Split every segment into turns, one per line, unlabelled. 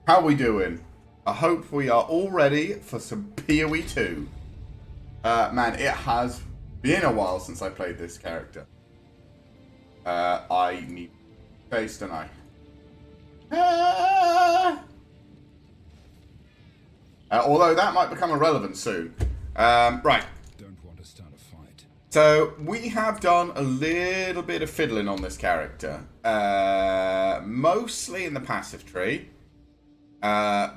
How we doing? I hope we are all ready for some POE2. Man, it has been a while since I played this character. I need space, don't I? Although that might become irrelevant soon. Right.
Don't want to start a fight.
So, we have done a little bit of fiddling on this character. Mostly in the passive tree.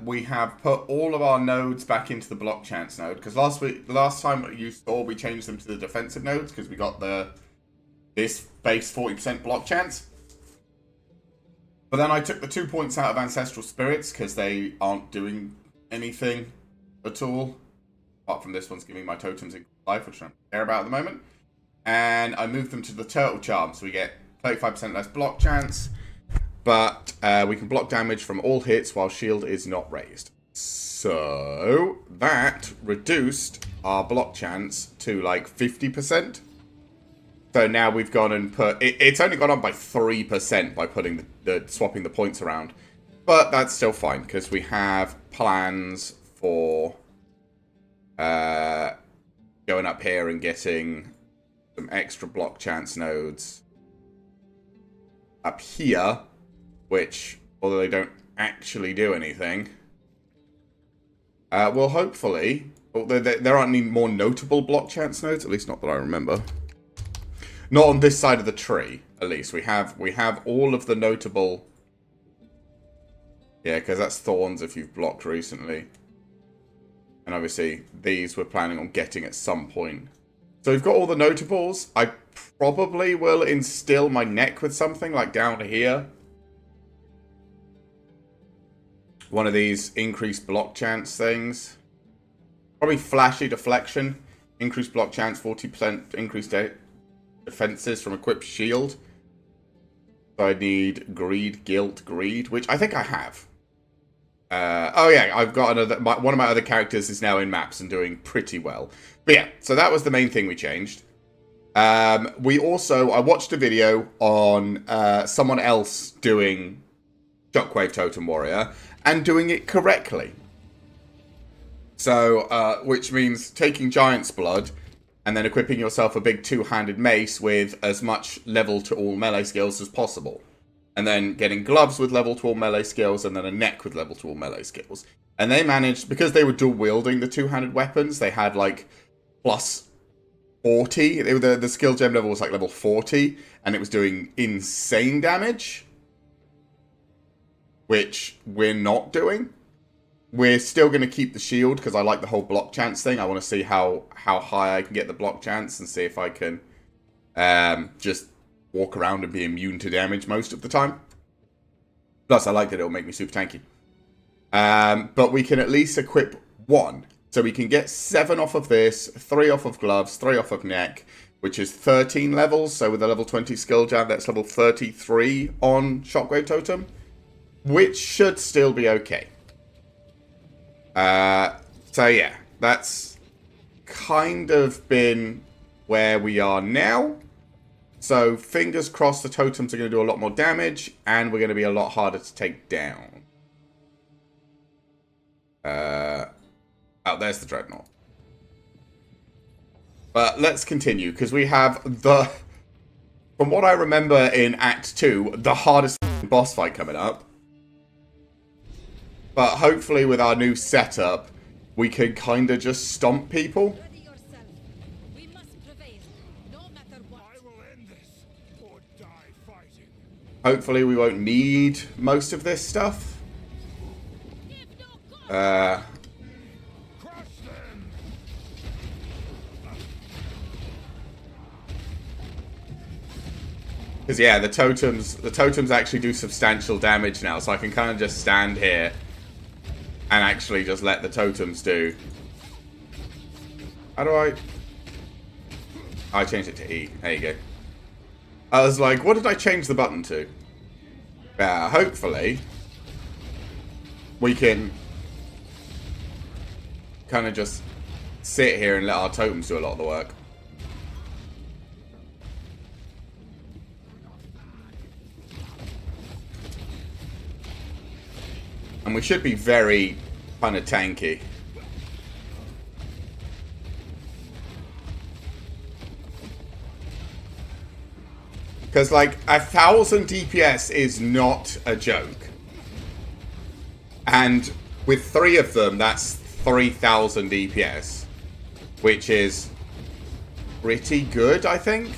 We have put all of our nodes back into the block chance node, because last time you saw we changed them to the defensive nodes because we got this base 40% block chance. But then I took the 2 points out of Ancestral Spirits because they aren't doing anything at all, apart from this one's giving my totems in life, which I don't care about at the moment. And I moved them to the Turtle Charm, so we get 35% less block chance. But we can block damage from all hits while shield is not raised. So that reduced our block chance to like 50%. So now we've gone and put... It's only gone up by 3% by putting swapping the points around. But that's still fine, because we have plans for going up here and getting some extra block chance nodes up here. Which, although they don't actually do anything, will hopefully... There aren't any more notable block chance nodes, at least not that I remember. Not on this side of the tree, at least. We have all of the notable... Yeah, because that's Thorns if you've blocked recently. And obviously, these we're planning on getting at some point. So we've got all the notables. I probably will instill my neck with something, like down here. One of these increased block chance things. Probably Flashy Deflection. Increased block chance, 40% increased defenses from equipped shield. So I need Greed, Guilt, Greed, which I think I have. Oh yeah, I've got another... One of my other characters is now in maps and doing pretty well. But yeah, so that was the main thing we changed. We also... I watched a video on someone else doing Shockwave Totem Warrior and doing it correctly. So, which means taking Giant's Blood and then equipping yourself a big two-handed mace with as much level to all melee skills as possible. And then getting gloves with level to all melee skills and then a neck with level to all melee skills. And they managed, because they were dual-wielding the two-handed weapons, they had like plus 40. The skill gem level was like level 40 and it was doing insane damage. Which we're not doing. We're still going to keep the shield because I like the whole block chance thing. I want to see how high I can get the block chance and see if I can just walk around and be immune to damage most of the time. Plus, I like that it'll make me super tanky. But we can at least equip one. So we can get 7 off of this, 3 off of gloves, 3 off of neck, which is 13 levels. So with a level 20 skill jab, that's level 33 on Shockwave Totem. Which should still be okay. So yeah, that's kind of been where we are now. So fingers crossed the totems are going to do a lot more damage, and we're going to be a lot harder to take down. Oh, there's the Dreadnought. But let's continue, because we have from what I remember in Act 2, the hardest boss fight coming up. But hopefully with our new setup, we can kind of just stomp people.
We must prevail, no matter what.
I will end this or die fighting.
Hopefully we won't need most of this stuff.
Crush them.
Because yeah, the totems actually do substantial damage now, so I can kind of just stand here and actually just let the totems do. How do I changed it to E. There you go. I was like, what did I change the button to? Yeah, hopefully we can kind of just sit here and let our totems do a lot of the work. And we should be very kind of tanky. Because, like, 1,000 DPS is not a joke. And with 3 of them, that's 3,000 DPS. Which is pretty good, I think.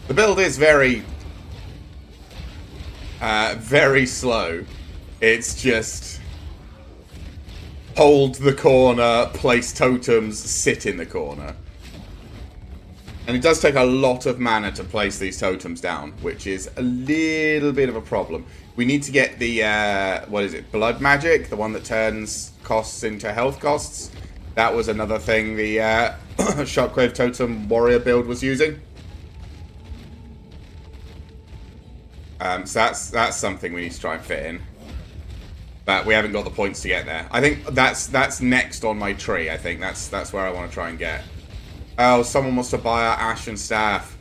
The build is very slow. It's just hold the corner, place totems, sit in the corner. And it does take a lot of mana to place these totems down, which is a little bit of a problem. We need to get the, what is it, blood magic, the one that turns costs into health costs. That was another thing the Shockwave Totem Warrior build was using. So that's something we need to try and fit in. But we haven't got the points to get there. I think that's next on my tree, I think. That's where I want to try and get. Oh, someone wants to buy our Ashen Staff.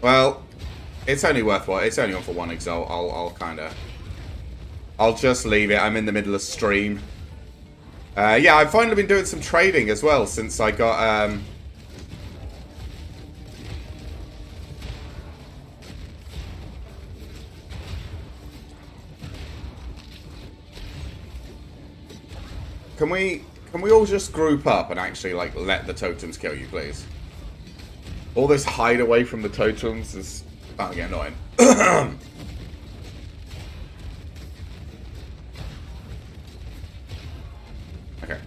Well, it's only worthwhile. It's only on for 1 Exile. I'll just leave it. I'm in the middle of stream. Yeah, I've finally been doing some trading as well since I got, Can we all just group up and actually, like, let the totems kill you, please? All this hide away from the totems is starting to get annoying. Okay.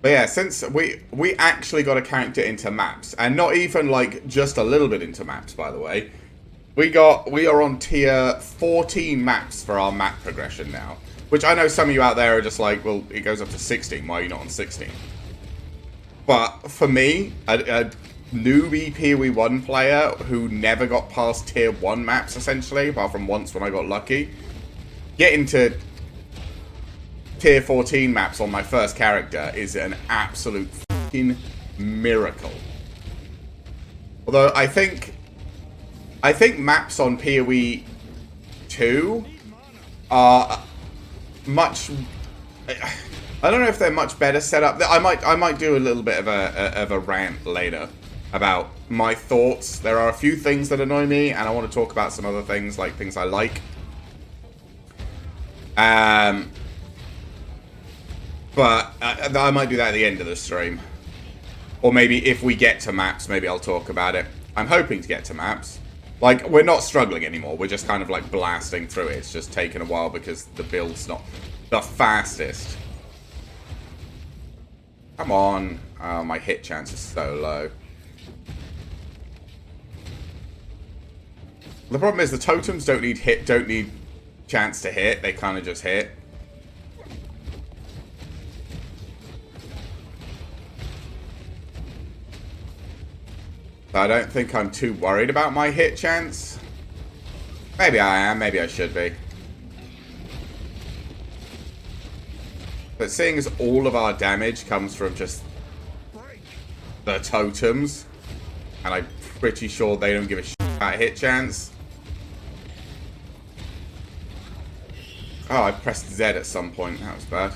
But yeah, since we actually got a character into maps, and not even, like, just a little bit into maps, by the way. We are on tier 14 maps for our map progression now. Which I know some of you out there are just like, well, it goes up to 16, why are you not on 16? But for me, a newbie POE1 player who never got past tier 1 maps, essentially, apart from once when I got lucky, getting to tier 14 maps on my first character is an absolute fucking miracle. Although I think maps on POE2 are much. I don't know if they're much better set up. I might do a little bit of a rant later about my thoughts. There are a few things that annoy me, and I want to talk about some other things, like things I like. But I might do that at the end of the stream, or maybe if we get to maps, maybe I'll talk about it. I'm hoping to get to maps. Like, we're not struggling anymore. We're just kind of, like, blasting through it. It's just taken a while because the build's not the fastest. Come on. Oh, my hit chance is so low. The problem is the totems don't need chance to hit. They kind of just hit. I don't think I'm too worried about my hit chance. Maybe I am, maybe I should be. But seeing as all of our damage comes from just the totems, and I'm pretty sure they don't give a shit about hit chance. Oh, I pressed Z at some point. That was bad.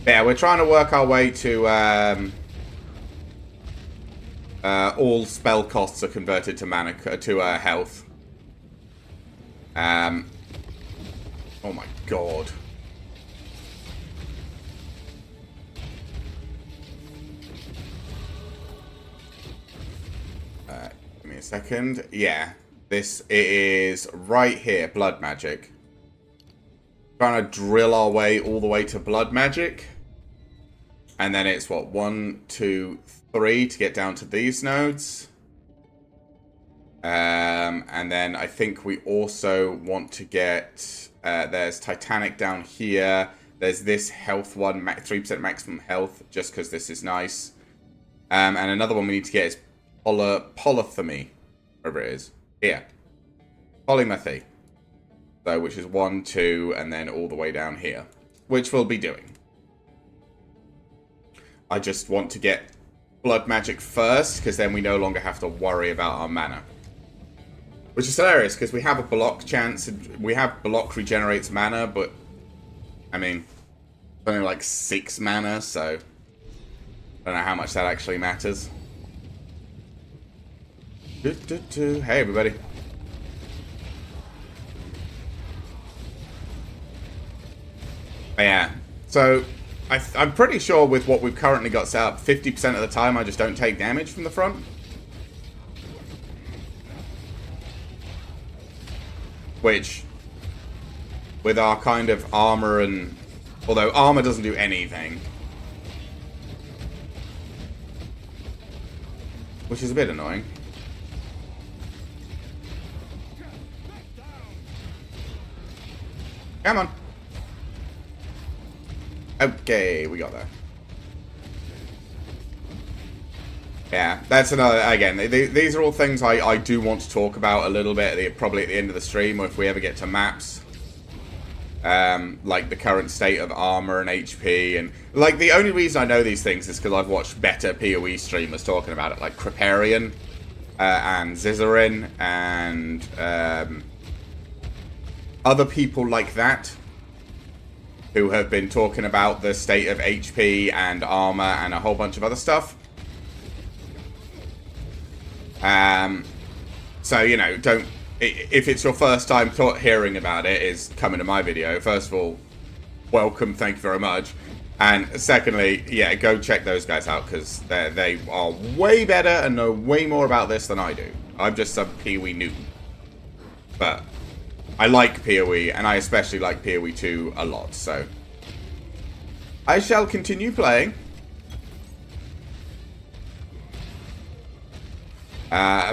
Yeah, we're trying to work our way to all spell costs are converted to mana to health. Oh my god. Give me a second. Yeah, this is right here, blood magic. Trying to drill our way all the way to blood magic. And then it's what, 1, 2, 3 to get down to these nodes. And then I think we also want to get... there's Titanic down here. There's this health one, 3% maximum health, just because this is nice. And another one we need to get is polythemy, wherever it is. Here. Polymathy. So, which is 1, 2, and then all the way down here. Which we'll be doing. I just want to get blood magic first, because then we no longer have to worry about our mana. Which is hilarious, because we have a block chance, and we have block regenerates mana, but, I mean, only like 6 mana, so I don't know how much that actually matters. Hey, everybody. But yeah, so I'm pretty sure with what we've currently got set up, 50% of the time I just don't take damage from the front. Which, with our kind of armor and... Although armor doesn't do anything. Which is a bit annoying. Come on. Okay, we got that. Yeah, that's another, again, these are all things I do want to talk about a little bit, probably at the end of the stream, or if we ever get to maps. Like the current state of armor and HP, and like the only reason I know these things is because I've watched better PoE streamers talking about it, like Kriparian and Zizarin and other people like that who have been talking about the state of HP and armor and a whole bunch of other stuff. So, you know, don't... If it's your first time hearing about it, is coming to my video, first of all, welcome, thank you very much. And secondly, yeah, go check those guys out, because they are way better and know way more about this than I do. I'm just some PoE noob. But I like PoE, and I especially like POE2 a lot, so I shall continue playing.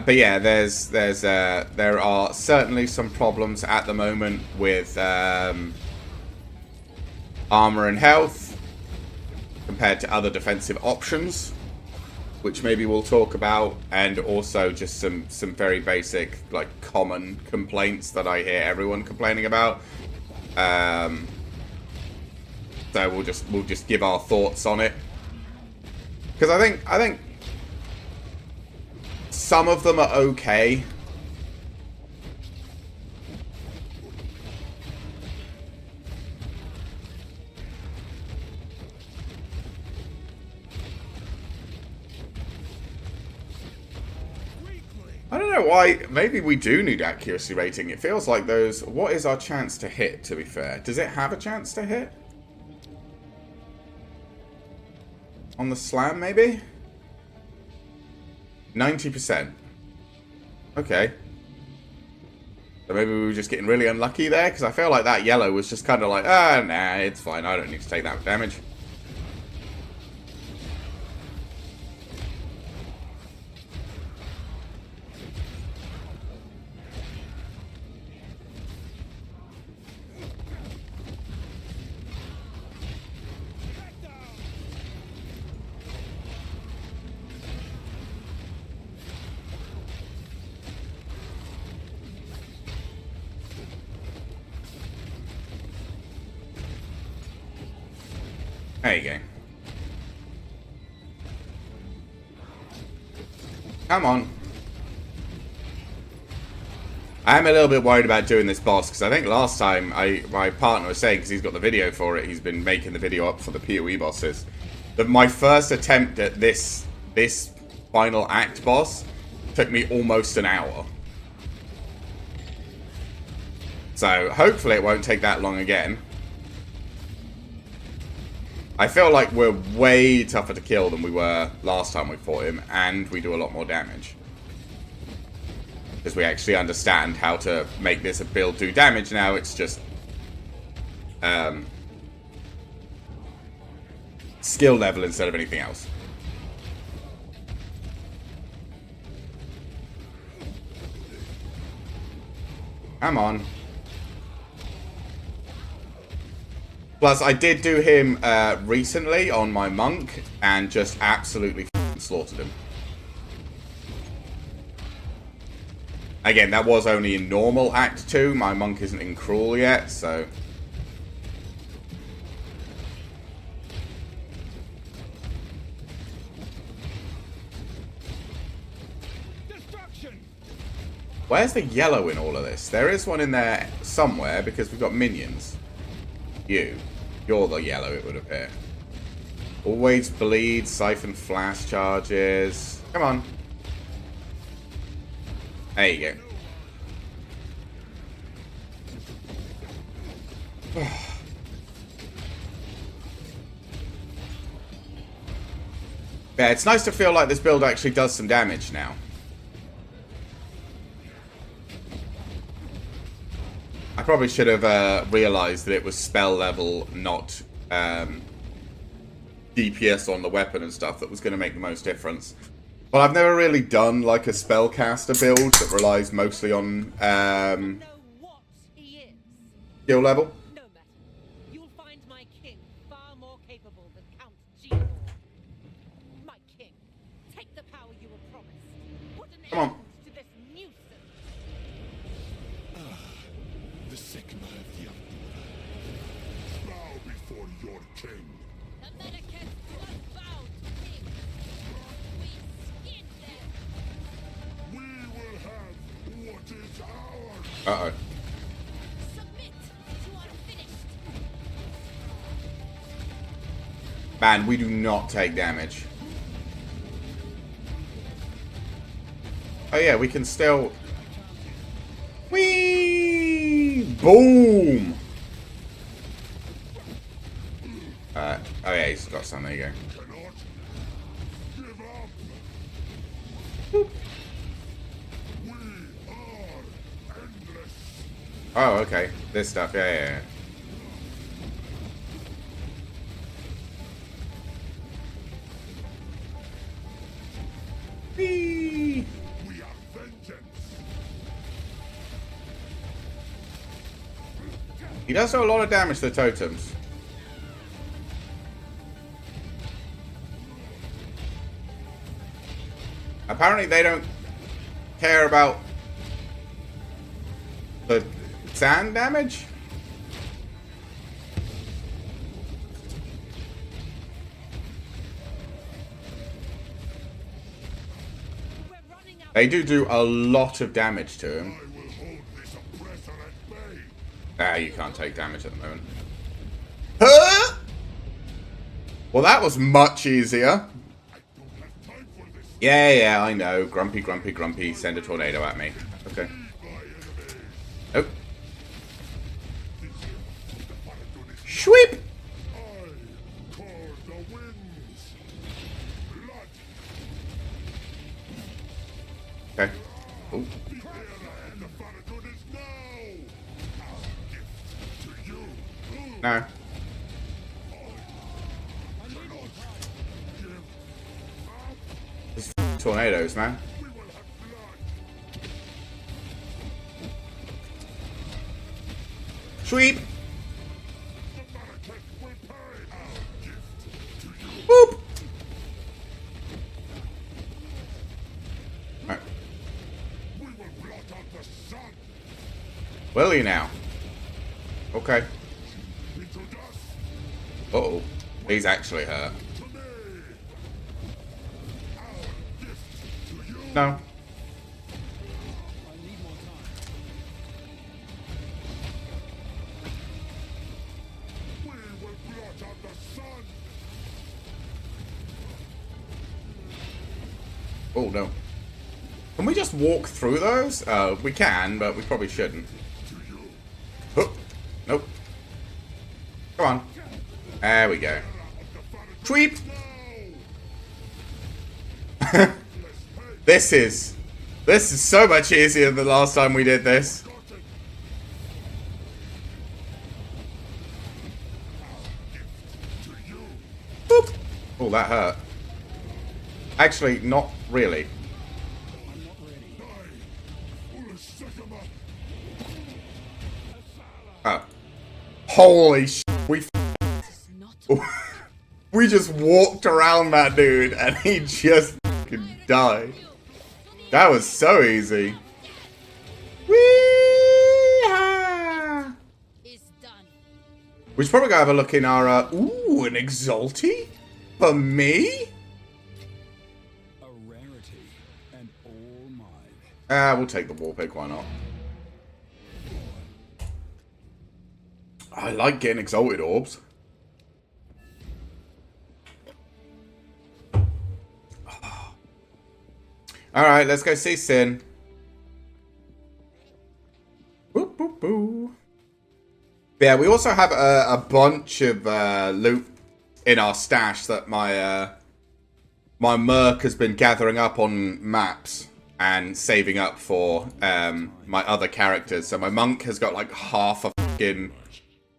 But yeah, there are certainly some problems at the moment with armor and health compared to other defensive options, which maybe we'll talk about, and also just some very basic, like, common complaints that I hear everyone complaining about. So we'll just give our thoughts on it, because I think some of them are okay. I don't know why. Maybe we do need accuracy rating. It feels like those... What is our chance to hit, to be fair? Does it have a chance to hit? On the slam, maybe? 90%. Okay. So maybe we were just getting really unlucky there, because I feel like that yellow was just kind of like, ah, nah, it's fine. I don't need to take that damage. There you go. Come on. I'm a little bit worried about doing this boss, because I think last time my partner was saying, because he's got the video for it, he's been making the video up for the PoE bosses, that my first attempt at this final act boss took me almost an hour. So hopefully it won't take that long again. I feel like we're way tougher to kill than we were last time we fought him, and we do a lot more damage. Because we actually understand how to make this a build do damage now, it's just... skill level instead of anything else. Come on. Plus, I did do him recently on my monk and just absolutely slaughtered him. Again, that was only in normal Act 2. My monk isn't in cruel yet, so... Where's the yellow in all of this? There is one in there somewhere because we've got minions. You're the yellow, it would appear. Always bleed, siphon flash charges. Come on. There you go. Yeah, it's nice to feel like this build actually does some damage now. I probably should have realized that it was spell level, not DPS on the weapon and stuff that was going to make the most difference. But I've never really done like a spellcaster build that relies mostly on skill level.
No matter. You'll find my king far more capable than Count G4. My king, take the power you were promised. Put an
Come on.
end to this nuisance.
The sigma of the Emperor. Bow before your king.
Americans must bow to him. We skin them.
We will have what is ours.
Uh-oh.
Submit. You are finished.
Man, we do not take damage. Oh yeah, we can still... Whee! Boom! Oh yeah, he's got some. There you go.
Cannot give up.
Boop.
We are endless.
Oh, okay. This stuff. Yeah, yeah, yeah. Whee!
We are vengeance.
He does do a lot of damage to the totems. Apparently they don't care about the sand damage.
We're running out.
They do a lot of damage to him.
I will hold this oppressor at bay.
Ah, you can't take damage at the moment. Huh? Well, that was much easier.
I don't have time for this.
Yeah, I know. Grumpy, grumpy, grumpy. Send a tornado at me. Okay.
My enemies.
Nope.
The Paradon is
Sweep!
I call the winds. Blood.
Okay. Ooh.
The Paradon is now. Our gift to you.
No. These tornadoes, man.
We will have blood.
Sweep!
The Marrakech will pay. Our gift to you.
Boop! Alright.
We will blot out the sun.
Will you now? Okay.
Into dust.
Uh-oh. He's actually hurt.
To me. Our gift to you.
No.
We will blot out the sun.
Oh, no. Can we just walk through those? We can, but we probably shouldn't.
To you.
Oh. Nope. Come on. There we go. Sweep! This is so much easier than the last time we did this. Boop. Oh, that hurt. Actually, not really. Oh. Holy sh!
Not
We just walked around that dude and he just fucking died. That was so easy. Wee-ha!
is done.
We should probably go have a look in our, ooh, an Exalty? For me?
A rarity, and all mine.
We'll take the War Pig, why not? I like getting Exalted Orbs. Alright, let's go see Sin. Boop, boop, boop. Yeah, we also have a bunch of loot in our stash that my my merc has been gathering up on maps and saving up for my other characters. So my monk has got like half a fucking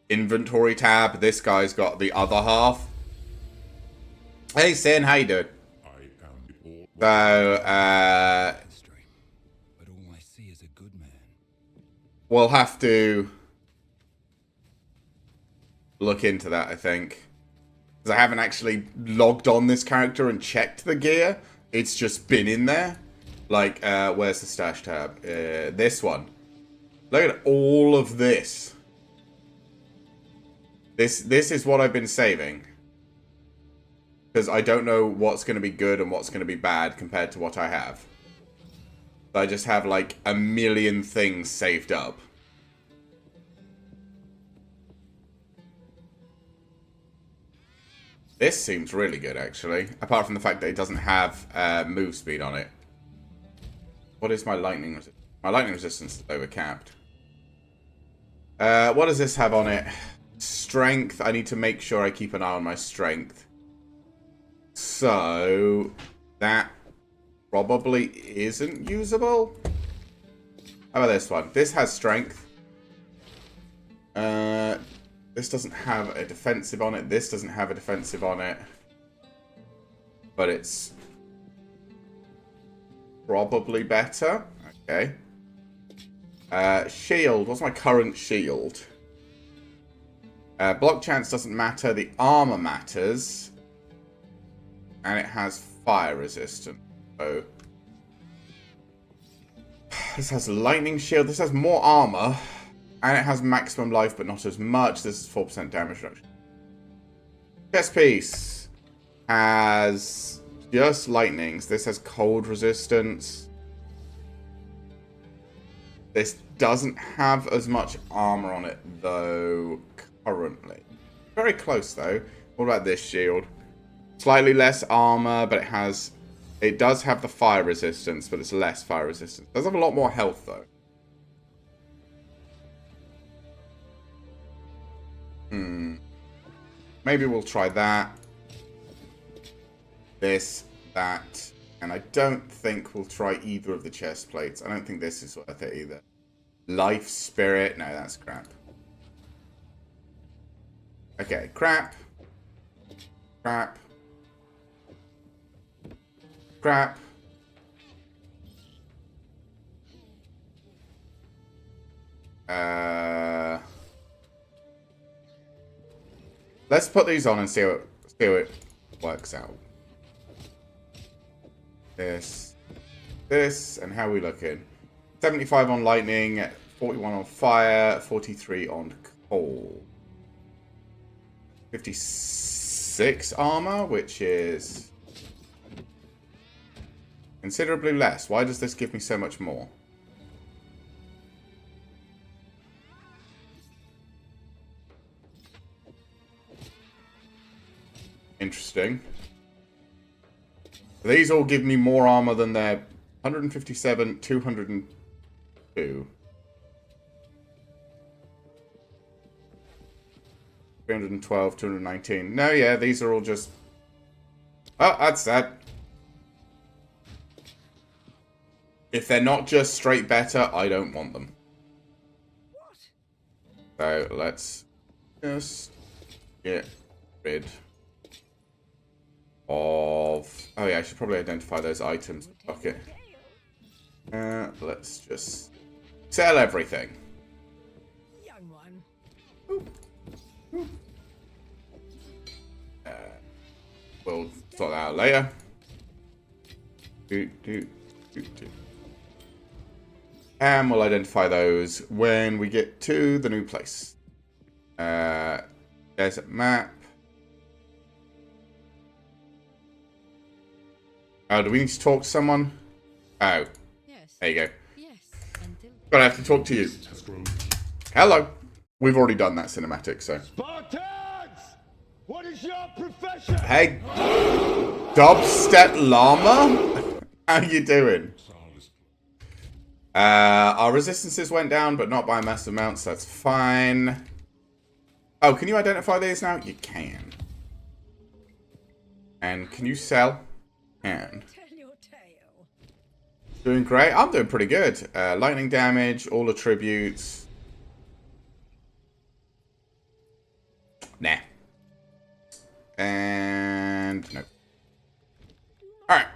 inventory tab. This guy's got the other half. Hey Sin, how you doing?
I am the old
So
history, but all I see is a good man.
we'll have to look into that, I think. Because I haven't actually logged on this character and checked the gear. It's just been in there. Like, where's the stash tab? This one. Look at all of this. This is what I've been saving. Because I don't know what's going to be good and what's going to be bad compared to what I have. I just have like a million things saved up. This seems really good, actually. Apart from the fact that it doesn't have move speed on it. What is my lightning resistance? My lightning resistance is overcapped. What does this have on it? Strength. I need to make sure I keep an eye on my strength. So, that probably isn't usable. How about this one? This has strength. This doesn't have a defensive on it. This doesn't have a defensive on it. But it's probably better. Okay. Shield. What's my current shield? Block chance doesn't matter. The armor matters. And it has fire resistance. So this has lightning shield. This has more armor. And it has maximum life, but not as much. This is 4% damage reduction. Chest piece has just lightnings. This has cold resistance. This doesn't have as much armor on it, though, currently. Very close, though. What about this shield? Slightly less armor, but it does have the fire resistance, but it's less fire resistance. It does have a lot more health, though. Maybe we'll try that. This, that. And I don't think we'll try either of the chest plates. I don't think this is worth it either. Life, spirit. No, that's crap. Okay, crap. Crap. Crap. Let's put these on and see how it works out. This, and how are we looking? 75 on lightning, 41 on fire, 43 on cold. 56 armor, which is considerably less. Why does this give me so much more? Interesting. These all give me more armor than their 157, 202. 312, 219. No, yeah, these are all just... Oh, that's sad. If they're not just straight better, I don't want them. So, let's just get rid of... Oh yeah, I should probably identify those items. Okay. Let's just Sell everything.
Young one.
We'll sort that out later. And we'll identify those when we get to the new place. Desert map. Oh, do we need to talk to someone? Oh.
Yes.
There you go.
Yes. Until.
Gonna have to talk to you. Hello. We've already done that cinematic, so.
Spartans! What is your profession?
Hey, Dubstep Llama? How you doing? Our resistances went down, but not by massive amounts, so that's fine. Oh, can you identify these now? You can. And can you sell? Can.
Tell your tale.
Doing great. I'm doing pretty good. Lightning damage, all attributes. Nah. And no. Alright.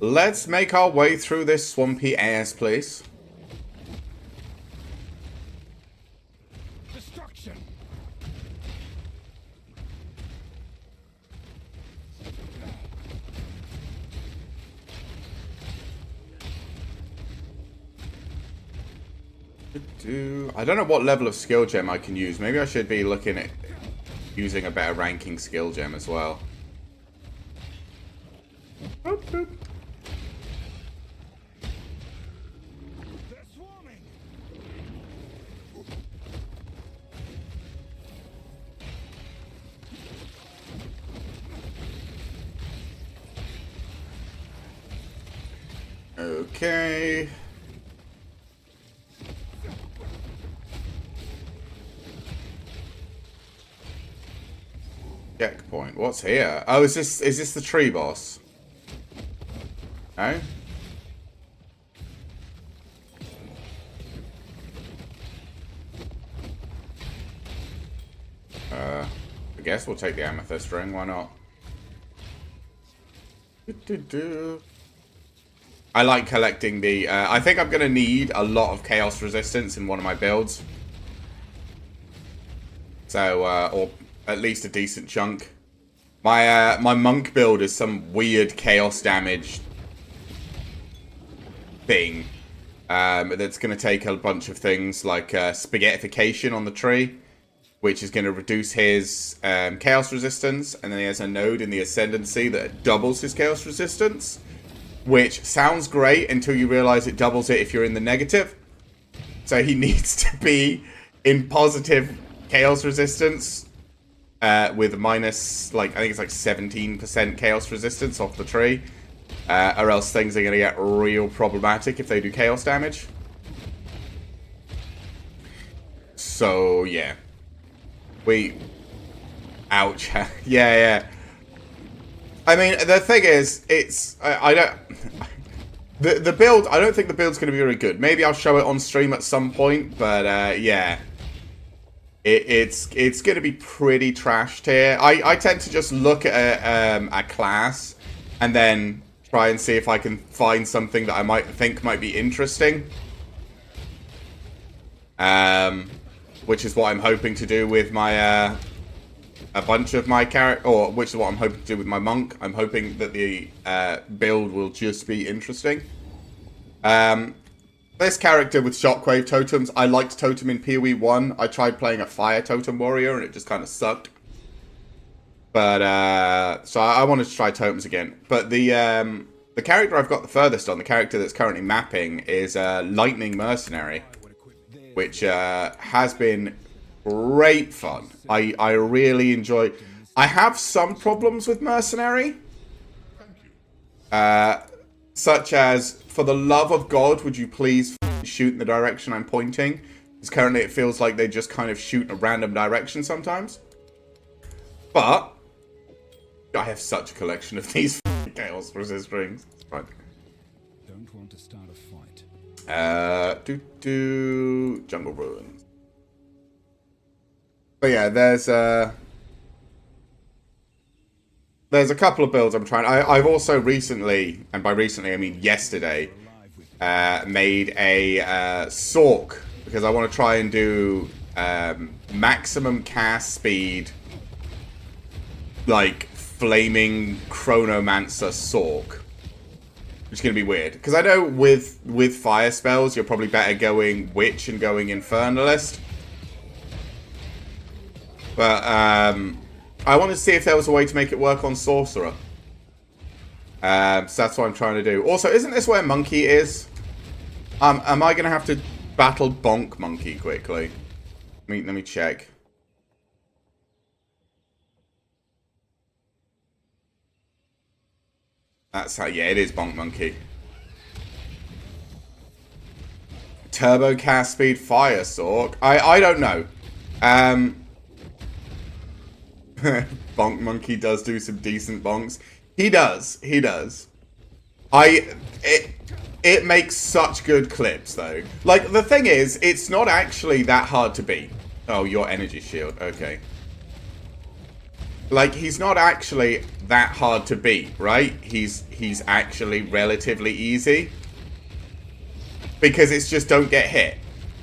Let's make our way through this swampy ass place.
Destruction!
I don't know what level of skill gem I can use. Maybe I should be looking at using a better ranking skill gem as well. Boop, boop.
They're swarming!
Okay. Checkpoint. What's here? Oh, is this the tree boss? No? I guess we'll take the amethyst ring, why not? I like collecting the I think I'm gonna need a lot of chaos resistance in one of my builds. So or at least a decent chunk. My monk build is some weird chaos damage thing. That's going to take a bunch of things like spaghettification on the tree, which is going to reduce his chaos resistance, and then he has a node in the ascendancy that doubles his chaos resistance, which sounds great until you realize it doubles it if you're in the negative. So he needs to be in positive chaos resistance with minus, like, I think it's like 17% chaos resistance off the tree. Or else things are going to get real problematic if they do chaos damage. So, yeah. Ouch. yeah. I mean, the thing is, it's... I don't... The build, I don't think the build's going to be very good. Maybe I'll show it on stream at some point, but, yeah. It's going to be pretty trashed here. I tend to just look at a class and then try and see if I can find something that I might think might be interesting. Which is what I'm hoping to do with my a bunch of my character, or which is what I'm hoping to do with my monk. I'm hoping that the build will just be interesting. This character with shockwave totems, I liked Totem in POE1. I tried playing a fire totem warrior and it just kind of sucked. But, so I wanted to try totems again. But the character I've got the furthest on, the character that's currently mapping, is Lightning Mercenary. Which has been great fun. I really enjoy... I have some problems with Mercenary. Such as, for the love of God, would you please shoot in the direction I'm pointing? Because currently it feels like they just kind of shoot in a random direction sometimes. But I have such a collection of these chaos resist rings. It's fine.
Don't want to start a fight.
Jungle Ruins. But yeah, there's a couple of builds I'm trying. I've also recently, and by recently I mean yesterday, made a Sork because I want to try and do maximum cast speed, like flaming Chronomancer Sork. Which is going to be weird. Because I know with fire spells, you're probably better going Witch and going Infernalist. But I want to see if there was a way to make it work on Sorcerer. So that's what I'm trying to do. Also, isn't this where Monkey is? Am I going to have to battle Bonk Monkey quickly? Let me check. That's how, yeah, it is Bonk Monkey. Turbo cast speed Fire Sork. I don't know. Bonk Monkey does do some decent bonks. He does. It makes such good clips though. Like the thing is, it's not actually that hard to beat. Oh, your energy shield. Okay. Like, he's not actually that hard to beat, right? He's actually relatively easy. Because it's just don't get hit,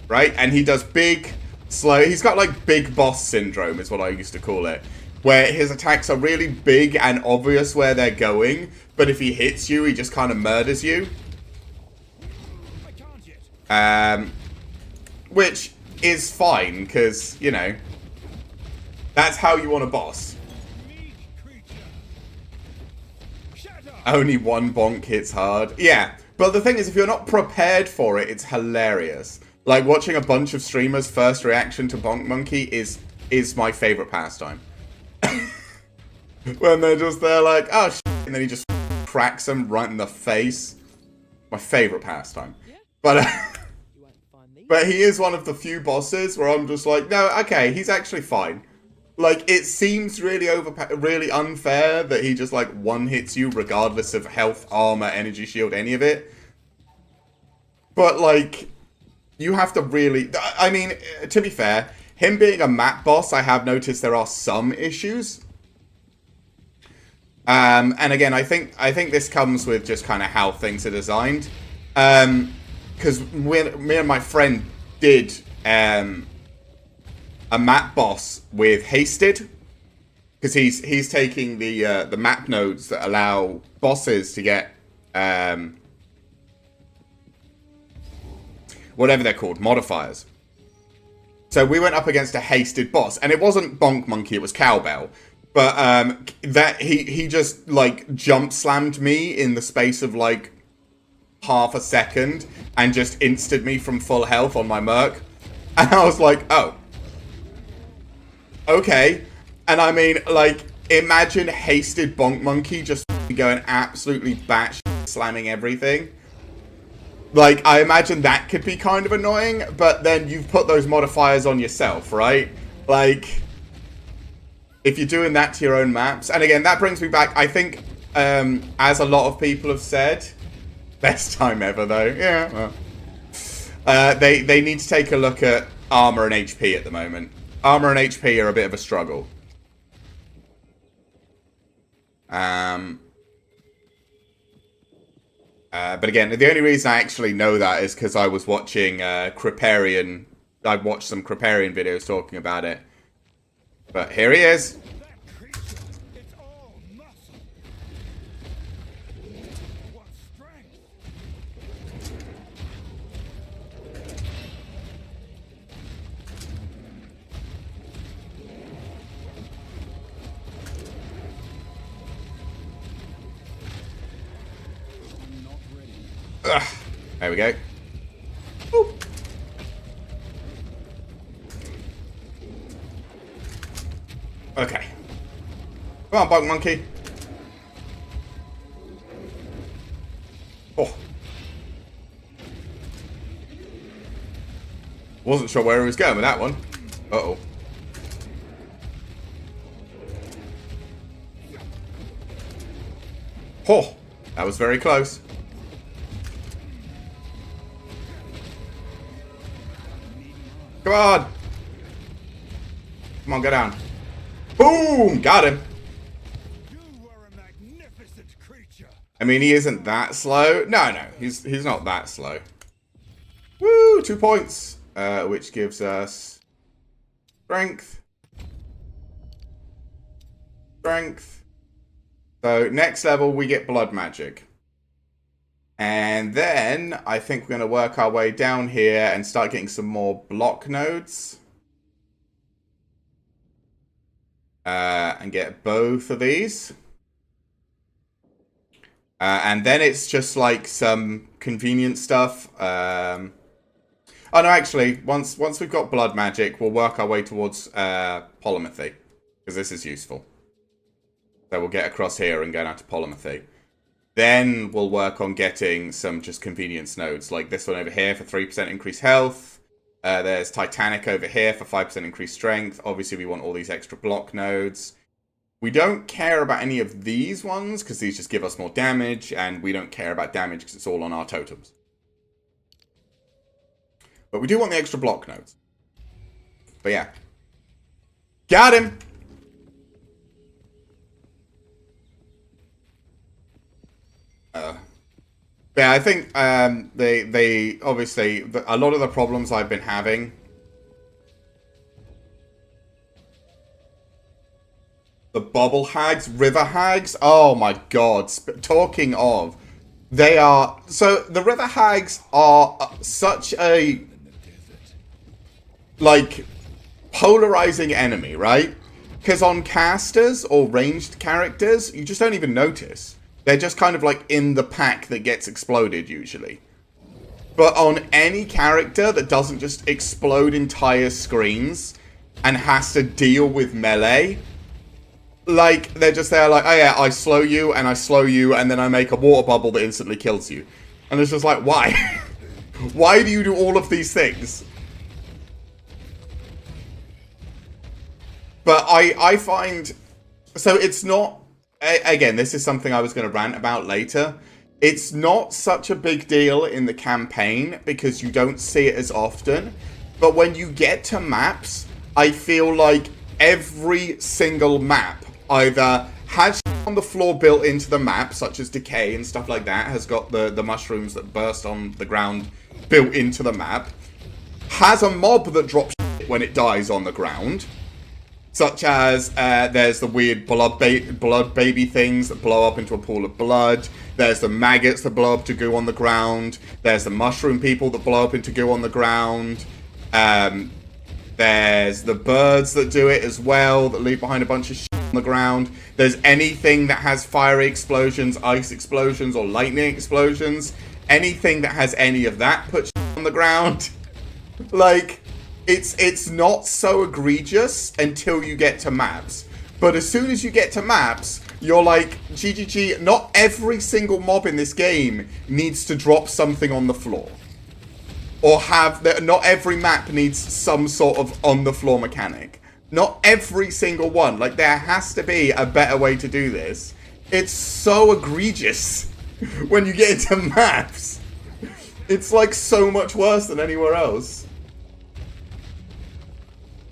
right? And he does big, slow... He's got, like, big boss syndrome is what I used to call it. Where his attacks are really big and obvious where they're going. But if he hits you, he just kind of murders you. Which is fine, because, you know... That's how you want a boss. Only one bonk hits hard. Yeah, but the thing is, if you're not prepared for it, it's hilarious. Like, watching a bunch of streamers' first reaction to Bonk Monkey is my favorite pastime. When they're just there like, oh, shit, and then he just cracks them right in the face. My favorite pastime. But, but he is one of the few bosses where I'm just like, no, okay, he's actually fine. Like, it seems really really unfair that he just, like, one-hits you regardless of health, armor, energy shield, any of it. But, like, you have to really... I mean, to be fair, him being a map boss, I have noticed there are some issues. And again, I think this comes with just kind of how things are designed. Because me and my friend did... a map boss with Hasted, because he's taking the map nodes that allow bosses to get whatever they're called, modifiers. So we went up against a Hasted boss, and it wasn't Bonk Monkey, it was Cowbell. But that he just like jump slammed me in the space of like half a second and just insted me from full health on my Merc, and I was like, oh. Okay, and I mean, like, imagine Hasted Bonk Monkey just going absolutely batshit, slamming everything. Like, I imagine that could be kind of annoying, but then you've put those modifiers on yourself, right? Like, if you're doing that to your own maps, and again, that brings me back, I think, as a lot of people have said, best time ever, though, yeah, well. They need to take a look at armor and HP at the moment. Armor and HP are a bit of a struggle. But again, the only reason I actually know that is because I was watching Kriparian. I watched some Kriparian videos talking about it. But here he is. Ugh. There we go. Ooh. Okay. Come on, Bug Monkey. Oh. Wasn't sure where he was going with that one. Uh-oh. Oh, that was very close. Come on! Come on, go down. Boom! Got him!
You are a magnificent creature.
I mean, he isn't that slow. No, he's not that slow. Woo! 2 points, which gives us strength. Strength. So next level, we get blood magic. And then I think we're going to work our way down here and start getting some more block nodes. And get both of these. And then it's just like some convenient stuff. Oh no, actually, once we've got blood magic, we'll work our way towards polymathy. Because this is useful. So we'll get across here and go down to polymathy. Then we'll work on getting some just convenience nodes. Like this one over here for 3% increased health. There's Titanic over here for 5% increased strength. Obviously, we want all these extra block nodes. We don't care about any of these ones, because these just give us more damage. And we don't care about damage, because it's all on our totems. But we do want the extra block nodes. But yeah. Got him! Yeah, I think they obviously, a lot of the problems I've been having. The bubble hags, river hags, oh my god, talking of, they are, so the river hags are such a, like, polarizing enemy, right? Because on casters or ranged characters, you just don't even notice. They're just kind of like in the pack that gets exploded, usually. But on any character that doesn't just explode entire screens and has to deal with melee, like, they're just there like, oh yeah, I slow you, and then I make a water bubble that instantly kills you. And it's just like, why? Why do you do all of these things? But I find, so it's not, again, this is something I was going to rant about later. It's not such a big deal in the campaign because you don't see it as often. But when you get to maps, I feel like every single map either has on the floor built into the map, such as Decay and stuff like that, has got the mushrooms that burst on the ground built into the map, has a mob that drops when it dies on the ground, such as, there's the weird blood baby things that blow up into a pool of blood. There's the maggots that blow up to goo on the ground. There's the mushroom people that blow up into goo on the ground. There's the birds that do it as well, that leave behind a bunch of shit on the ground. There's anything that has fiery explosions, ice explosions, or lightning explosions. Anything that has any of that put shit on the ground. Like, it's not so egregious until you get to maps. But as soon as you get to maps, you're like, GGG, not every single mob in this game needs to drop something on the floor. Or not every map needs some sort of on-the-floor mechanic. Not every single one. Like, there has to be a better way to do this. It's so egregious when you get into maps. It's like so much worse than anywhere else.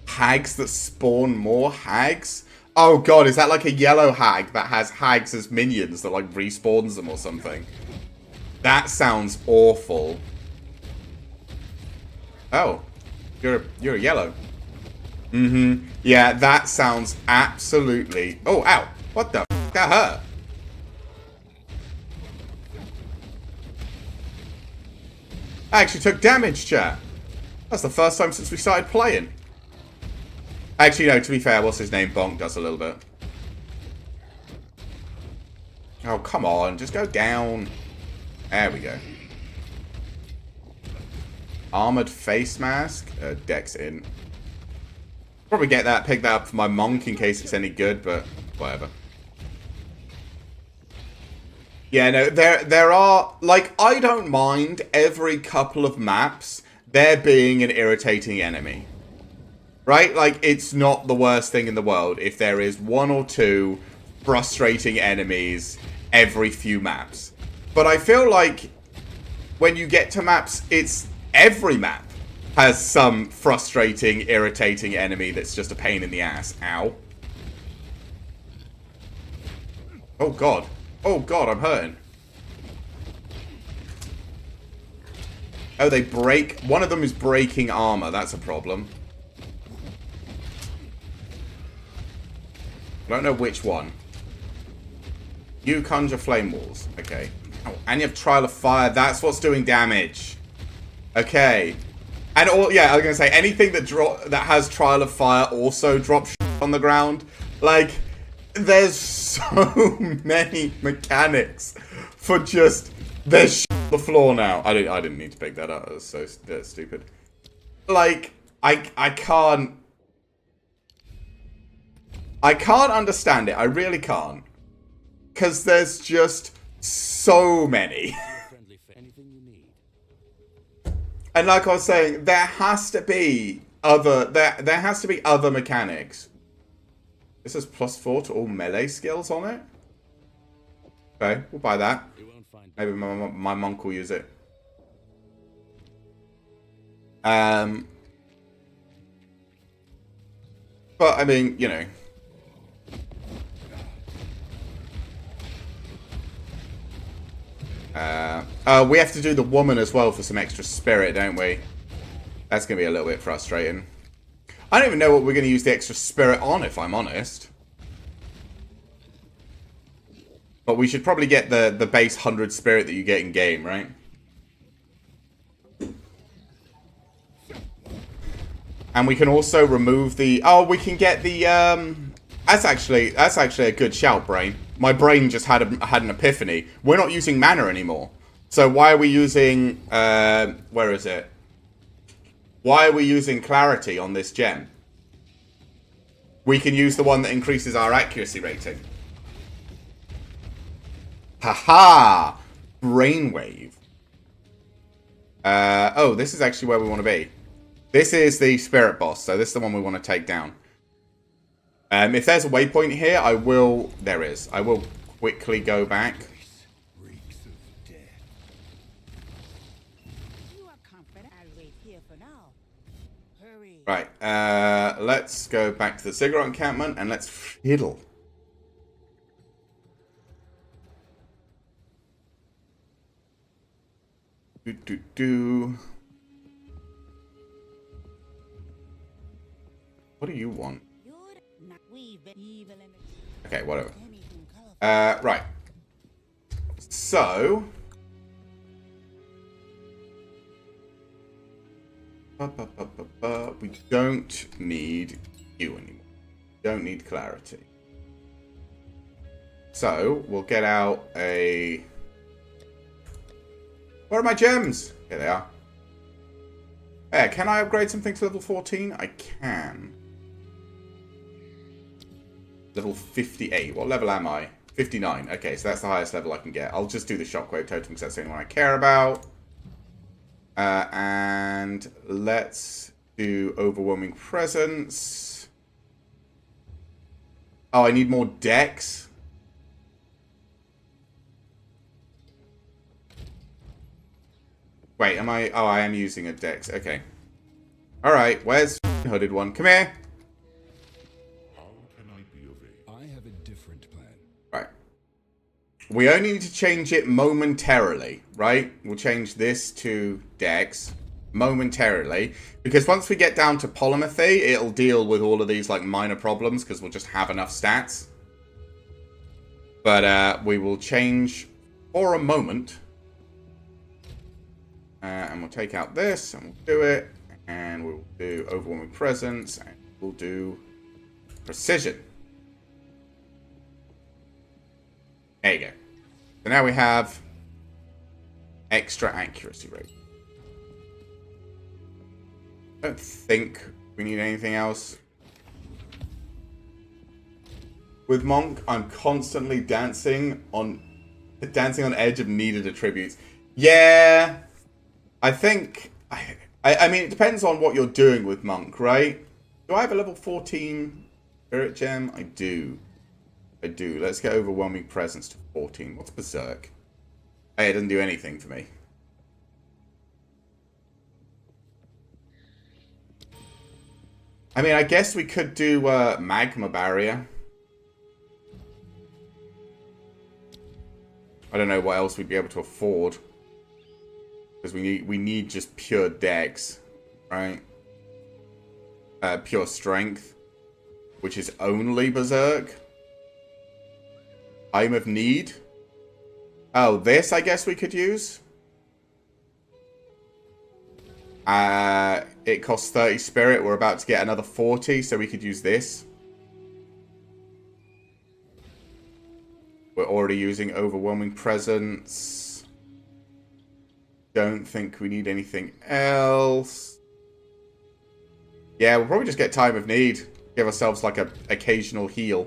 Hags that spawn more hags? Oh god, is that like a yellow hag that has hags as minions that like respawns them or something? That sounds awful. Oh, you're a yellow. Mm-hmm. Yeah, that sounds absolutely... Oh, ow. What the f*** that hurt? I actually took damage, chat. That's the first time since we started playing. Actually, no, to be fair, what's his name? Bonk does a little bit. Oh, come on. Just go down. There we go. Armored face mask. Dex in. Probably get that, pick that up for my monk in case it's any good, but whatever. Yeah, no, there are, like, I don't mind every couple of maps there being an irritating enemy. Right? Like, it's not the worst thing in the world if there is one or two frustrating enemies every few maps. But I feel like when you get to maps, it's every map has some frustrating, irritating enemy that's just a pain in the ass. Ow. Oh god. Oh god, I'm hurting. Oh, they break. One of them is breaking armor. That's a problem. I don't know which one. You conjure flame walls. Okay. Oh, and you have Trial of Fire. That's what's doing damage. Okay. And all, yeah, I was gonna say anything that has Trial of Fire also drops on the ground. Like, there's so many mechanics for just there's on the floor now. I didn't need to pick that up. That was so that's stupid. Like, I can't understand it. I really can't, because there's just so many. And like I was saying, there has to be other mechanics. This is +4 to all melee skills on it. Okay, we'll buy that. Maybe my monk will use it. But I mean, you know. We have to do the woman as well for some extra spirit, don't we? That's going to be a little bit frustrating. I don't even know what we're going to use the extra spirit on, if I'm honest. But we should probably get the base 100 spirit that you get in game, right? And we can also remove the... Oh, we can get the... That's actually a good shout, Brain. My brain just had an epiphany. We're not using mana anymore. So why are we using... where is it? Why are we using Clarity on this gem? We can use the one that increases our accuracy rating. Haha! Brainwave. Oh, this is actually where we want to be. This is the spirit boss, so this is the one we want to take down. If there's a waypoint here, I will... There is. I will quickly go back. Right, let's go back to the cigarette encampment and let's fiddle. What do you want? Okay, whatever. Right. So... we don't need you anymore. Don't need Clarity. So, we'll get out a... Where are my gems? Here they are. Hey, can I upgrade something to level 14? I can. Level 58. What level am I? 59. Okay, so that's the highest level I can get. I'll just do the Shockwave Totem because that's the only one I care about. And let's do Overwhelming Presence. Oh, I need more Dex. Wait, am I... Oh, I am using a Dex. Okay. Alright, where's the hooded one? Come here.
How can I be of aid? I have a different plan.
Right. We only need to change it momentarily, right? We'll change this to Dex momentarily. Because once we get down to Polymathy, it'll deal with all of these like minor problems because we'll just have enough stats. But we will change for a moment. And we'll take out this, and we'll do it, and we'll do Overwhelming Presence, and we'll do Precision. There you go. So now we have extra accuracy rate. I don't think we need anything else. With Monk, I'm constantly dancing on edge of needed attributes. Yeah. I think, I mean, it depends on what you're doing with Monk, right? Do I have a level 14 Spirit Gem? I do. I do. Let's get Overwhelming Presence to 14. What's Berserk? Hey, it doesn't do anything for me. I mean, I guess we could do Magma Barrier. I don't know what else we'd be able to afford. Because we need just pure dex, right? Pure strength, which is only berserk. Time of need. Oh, this I guess we could use. It costs 30 spirit. We're about to get another 40, so we could use this. We're already using overwhelming presence. Don't think we need anything else. Yeah, we'll probably just get time of need. Give ourselves like a occasional heal.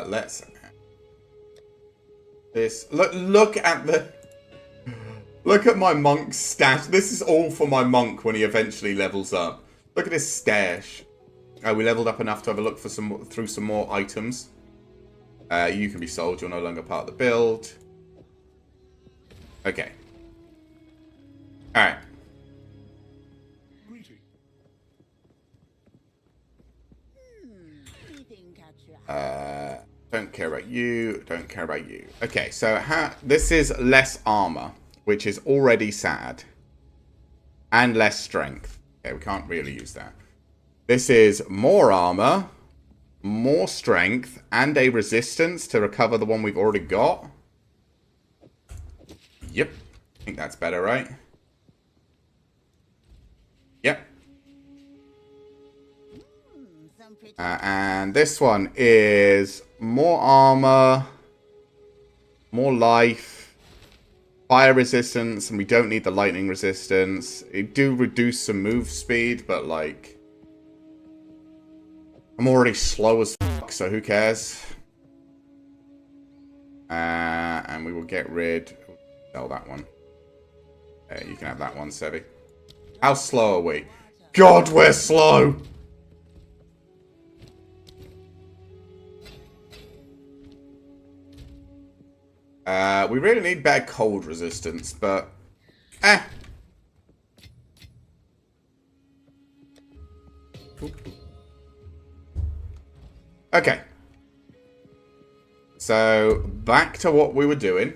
Let's this look at the look at my monk's stash. This is all for my monk when he eventually levels up. Look at his stash. We leveled up enough to have a look for through some more items. You can be sold. You're no longer part of the build. Okay. All right. Don't care about you. Don't care about you. Okay, so this is less armor, which is already sad. And less strength. Okay, we can't really use that. This is more armor, more strength, and a resistance to recover the one we've already got. Yep. I think that's better, right? Yep. And this one is more armor, more life, fire resistance, and we don't need the lightning resistance. It do reduce some move speed, but like, I'm already slow as fuck, so who cares? And we will get rid. Sell that one. You can have that one, Sevi. How slow are we? God, we're slow! We really need better cold resistance, but okay. So back to what we were doing.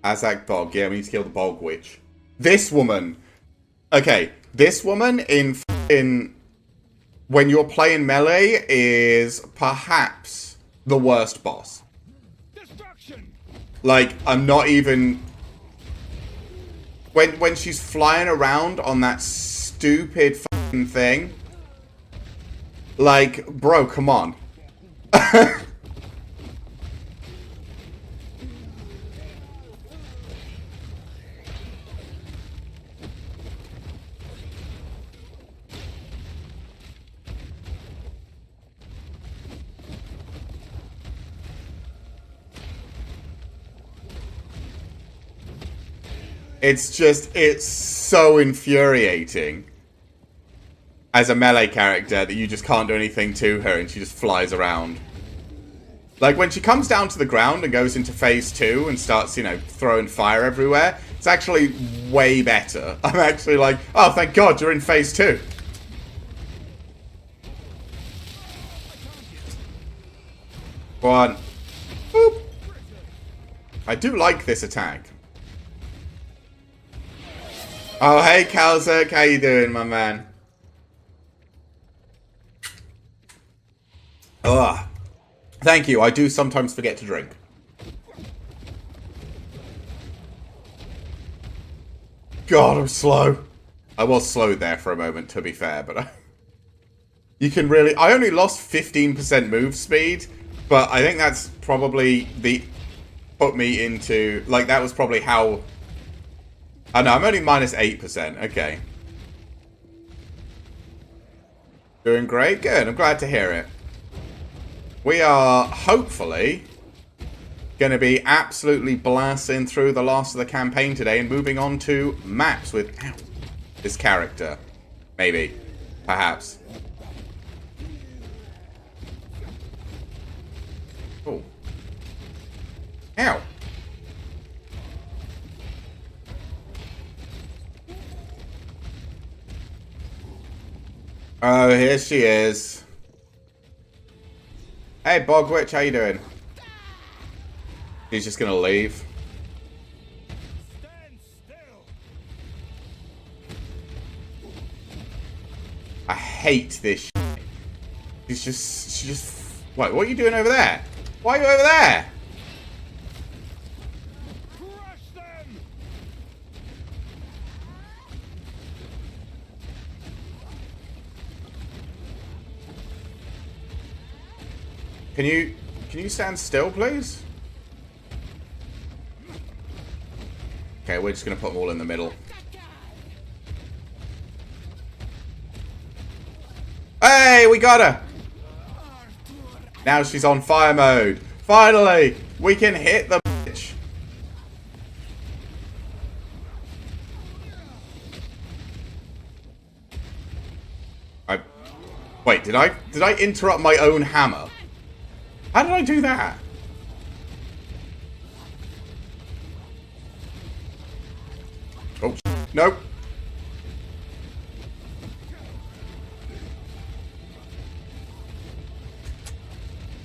Azak Bog. Yeah, we need to kill the Bog Witch. This woman. Okay, this woman in when you're playing melee is perhaps the worst boss. Like, I'm not even... When she's flying around on that stupid fucking thing. Like, bro, come on. It's so infuriating as a melee character that you just can't do anything to her and she just flies around. Like, when she comes down to the ground and goes into phase 2 and starts, you know, throwing fire everywhere, it's actually way better. I'm actually like, oh, thank God you're in phase 2. One. Boop. I do like this attack. Oh, hey, Kalzerk, how you doing, my man? Ugh. Thank you, I do sometimes forget to drink. God, I'm slow. I was slow there for a moment, to be fair, but... you can really... I only lost 15% move speed, but I think that's probably the... put me into... like, that was probably how... oh no, I'm only minus 8%. Okay. Doing great? Good. I'm glad to hear it. We are, hopefully, going to be absolutely blasting through the last of the campaign today and moving on to maps with this character. Maybe. Perhaps. Oh. Ow. Oh, here she is. Hey, Bogwitch, how you doing? He's just gonna leave.
Stand still.
I hate this shit. She just... Wait, what are you doing over there? Why are you over there?
Crush them.
Can you stand still, please? Okay, we're just gonna put them all in the middle. Hey, we got her! Now she's on fire mode. Finally, we can hit the bitch. Wait, did I interrupt my own hammer? How did I do that? Oh, nope.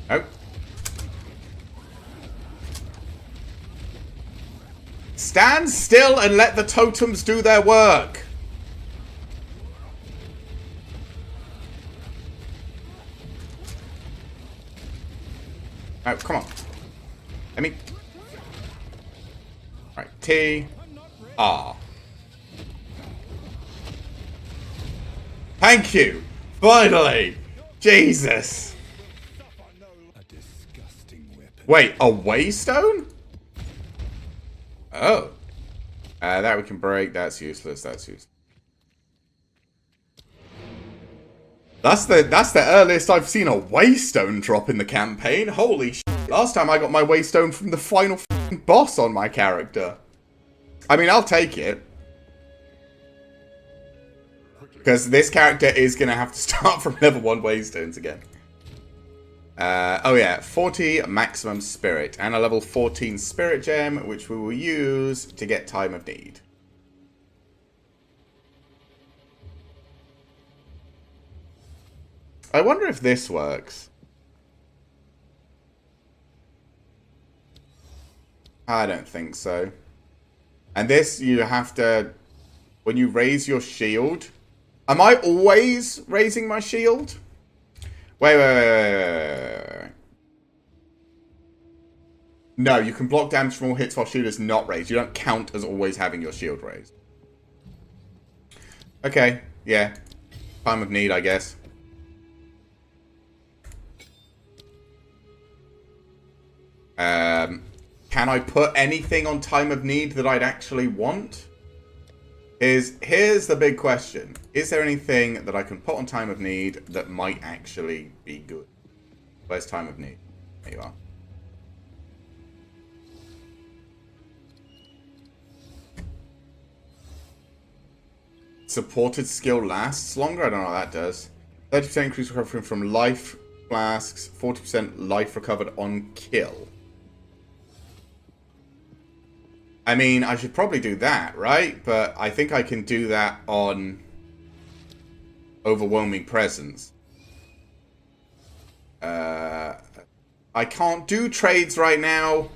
Nope. Stand still and let the totems do their work. Oh, come on. Let me... Right, T, R. Thank you! Finally! Jesus!
A disgusting weapon.
Wait, a waystone? Oh. That we can break. That's useless. That's useless. That's the earliest I've seen a waystone drop in the campaign. Holy shit. Last time I got my waystone from the final boss on my character. I mean, I'll take it. Because this character is going to have to start from level 1 waystones again. Oh yeah, 40 maximum spirit and a level 14 spirit gem, which we will use to get time of need. I wonder if this works. I don't think so. And this, you have to... When you raise your shield... Am I always raising my shield? Wait. No, you can block damage from all hits while shield is not raised. You don't count as always having your shield raised. Okay, yeah. Time of need, I guess. Can I put anything on time of need that I'd actually want? Here's the big question. Is there anything that I can put on time of need that might actually be good? Where's time of need? There you are. Supported skill lasts longer? I don't know what that does. 30% increase recovery from life flasks. 40% life recovered on kill. I mean, I should probably do that, right? But I think I can do that on Overwhelming Presence. I can't do trades right now.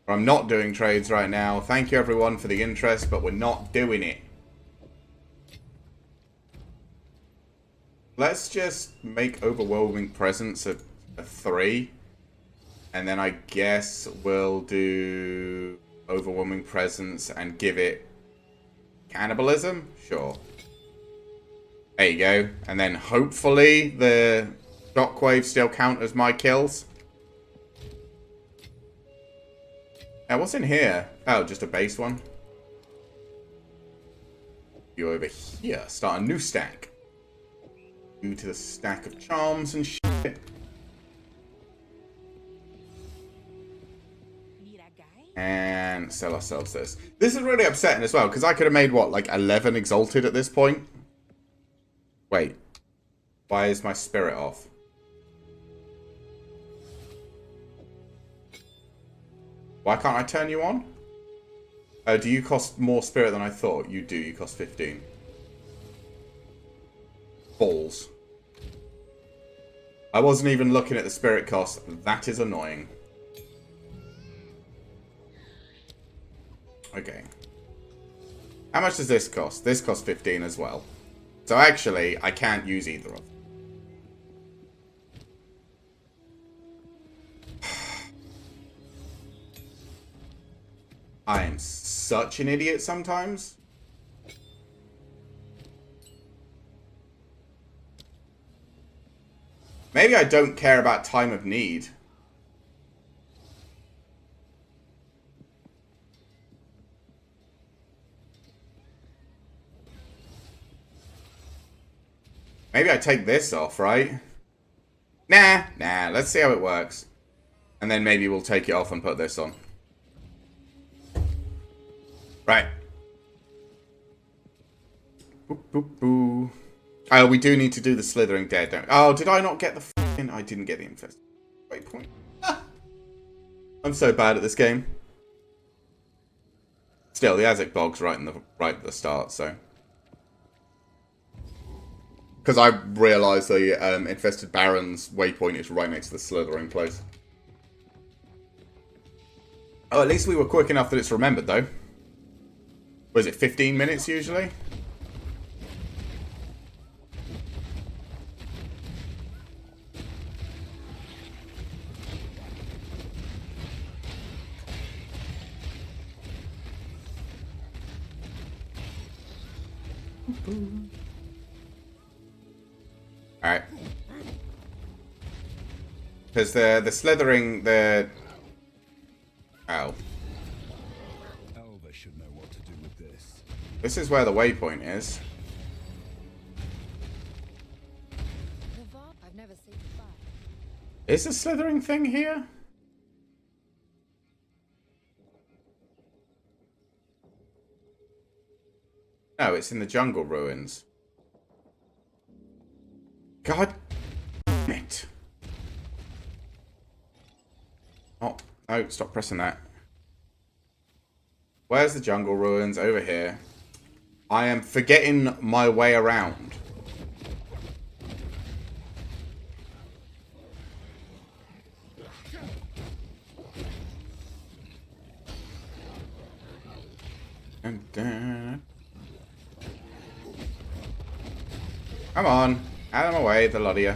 I'm not doing trades right now. Thank you everyone for the interest, but we're not doing it. Let's just make Overwhelming Presence a 3. And then I guess we'll do Overwhelming Presence and give it Cannibalism? Sure. There you go. And then hopefully the Shockwaves still count as my kills. Now what's in here? Oh, just a base one. You over here. Start a new stack. Due to the stack of charms and shit. And sell ourselves this. This is really upsetting as well, because I could have made, what, like 11 Exalted at this point? Wait. Why is my spirit off? Why can't I turn you on? Oh, do you cost more spirit than I thought? You do. You cost 15. I wasn't even looking at the spirit cost. That is annoying. Okay. How much does this cost? This costs 15 as well. So actually, I can't use either of them. I am such an idiot sometimes. Maybe I don't care about time of need. Maybe I take this off, right? Nah, let's see how it works. And then maybe we'll take it off and put this on. Right. Boop, boop, boo. Oh, we do need to do the Slithering Dead, don't we? Oh, did I not get the f***ing... I didn't get the infest. Waypoint. I'm so bad at this game. Still, the Azek Bog's right at the start, so... Because I realised the Infested Baron's waypoint is right next to the Slithering place. Oh, at least we were quick enough that it's remembered, though. Was it 15 minutes, usually? Alright. Because the slithering, the... Ow.
Elva should know what to do with this.
This is where the waypoint is.
I've never seen fire.
Is the slithering thing here? No, it's in the jungle ruins. God damn it. Oh, no, stop pressing that. Where's the jungle ruins? Over here. I am forgetting my way around. Come on. Out of my way, the lot of you.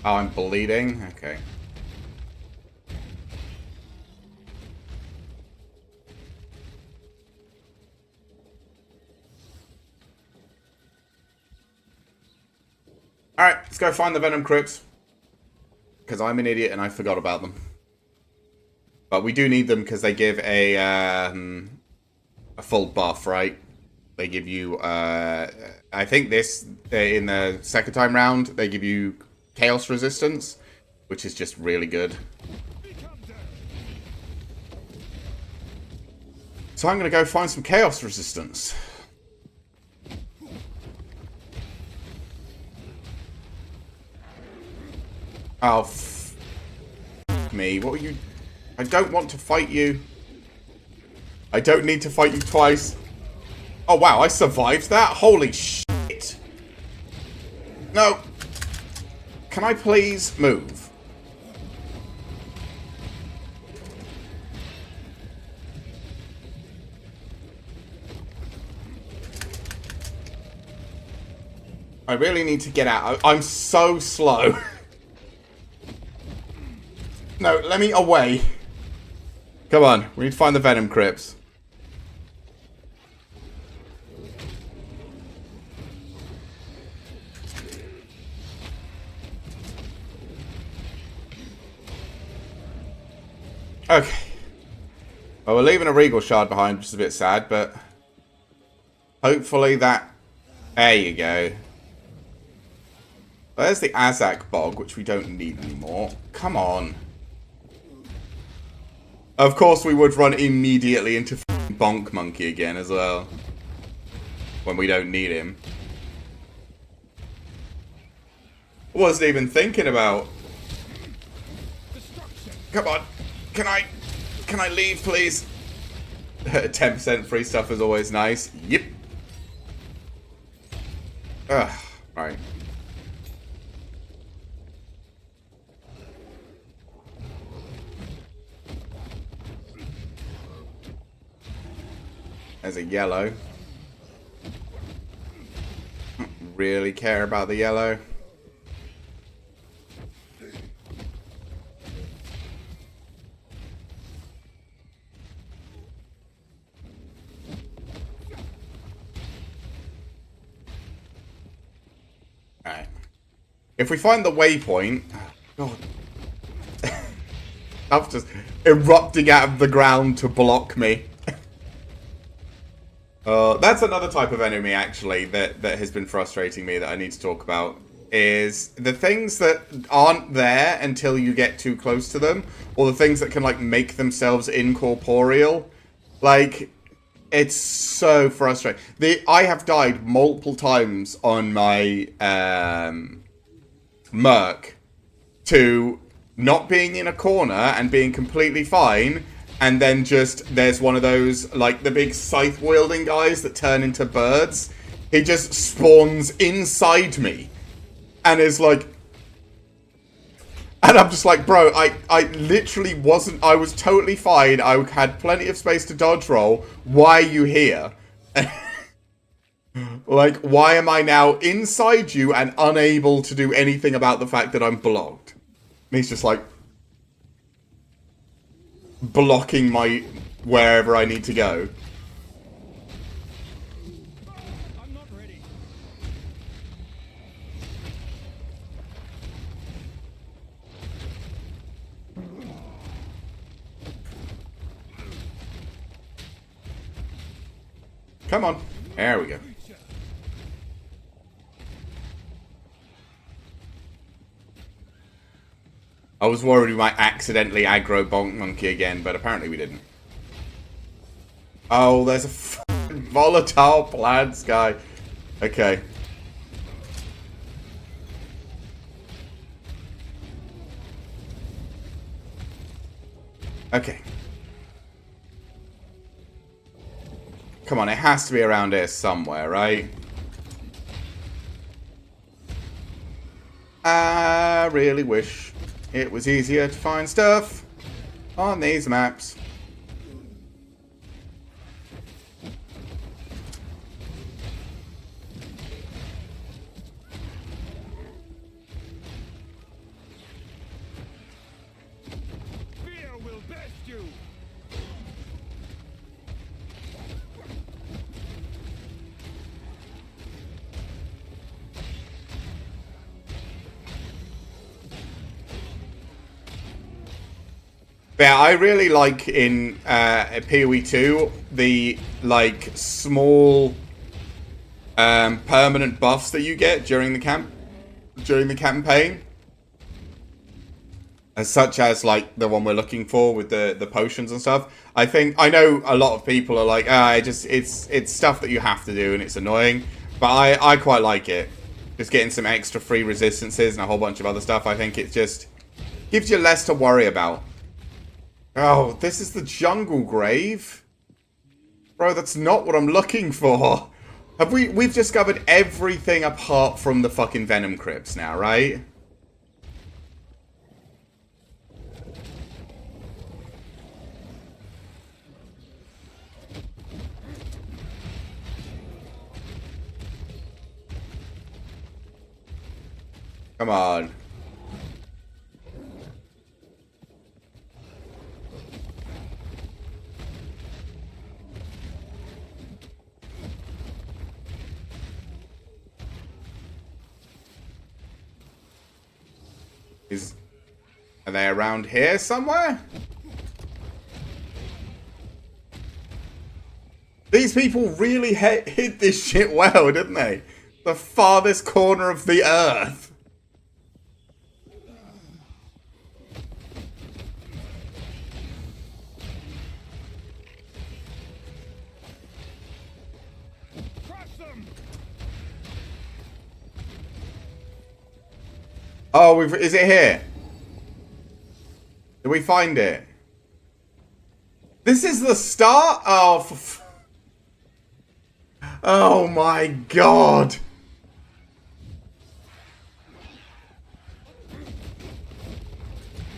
Oh, I'm bleeding? Okay. Alright, let's go find the Venom Crypts. Because I'm an idiot and I forgot about them. But we do need them because they give a full buff, right? They give you, I think this, in the second time round, they give you Chaos Resistance, which is just really good. So I'm going to go find some Chaos Resistance. Oh, f me. What were you... I don't want to fight you. I don't need to fight you twice. Oh, wow, I survived that? Holy shit. No. Can I please move? I really need to get out. I'm so slow. No, let me away. Come on, we need to find the Venom Crypts. Okay. Well, we're leaving a Regal Shard behind, which is a bit sad, but... hopefully that... There you go. There's the Azak Bog, which we don't need anymore. Come on. Of course we would run immediately into Bonk Monkey again as well. When we don't need him. Wasn't even thinking about... Come on. Can I leave, please? 10% free stuff is always nice. Yep. Ugh. Right. There's a yellow. Don't really care about the yellow. Alright. If we find the waypoint... Oh, God. I'm just erupting out of the ground to block me. That's another type of enemy, actually, that has been frustrating me that I need to talk about. Is the things that aren't there until you get too close to them, or the things that can, like, make themselves incorporeal. Like, it's so frustrating. I have died multiple times on my Merc to not being in a corner and being completely fine, and then just, there's one of those, like, the big scythe-wielding guys that turn into birds. He just spawns inside me, and is like... And I'm just like, bro, I literally wasn't... I was totally fine. I had plenty of space to dodge roll. Why are you here? Like, why am I now inside you and unable to do anything about the fact that I'm blocked? And he's just like... blocking my... wherever I need to go.
I'm not ready.
Come on. There we go. I was worried we might accidentally aggro Bonk Monkey again, but apparently we didn't. Oh, there's a volatile plants guy. Okay. Okay. Come on, it has to be around here somewhere, right? I really wish it was easier to find stuff on these maps.
Fear will best you.
Yeah, I really like in POE2 the like small permanent buffs that you get during the campaign, such as like the one we're looking for with the potions and stuff. I know a lot of people are like, it's stuff that you have to do and it's annoying, but I quite like it. Just getting some extra free resistances and a whole bunch of other stuff. I think it just gives you less to worry about. Oh, this is the jungle grave? Bro, that's not what I'm looking for. We've discovered everything apart from the fucking Venom Crypts now, right? Come on. Are they around here somewhere? These people really hid this shit well, didn't they? The farthest corner of the earth.
Crush them.
Oh, is it here? Did we find it? This is the start? Oh, oh my god.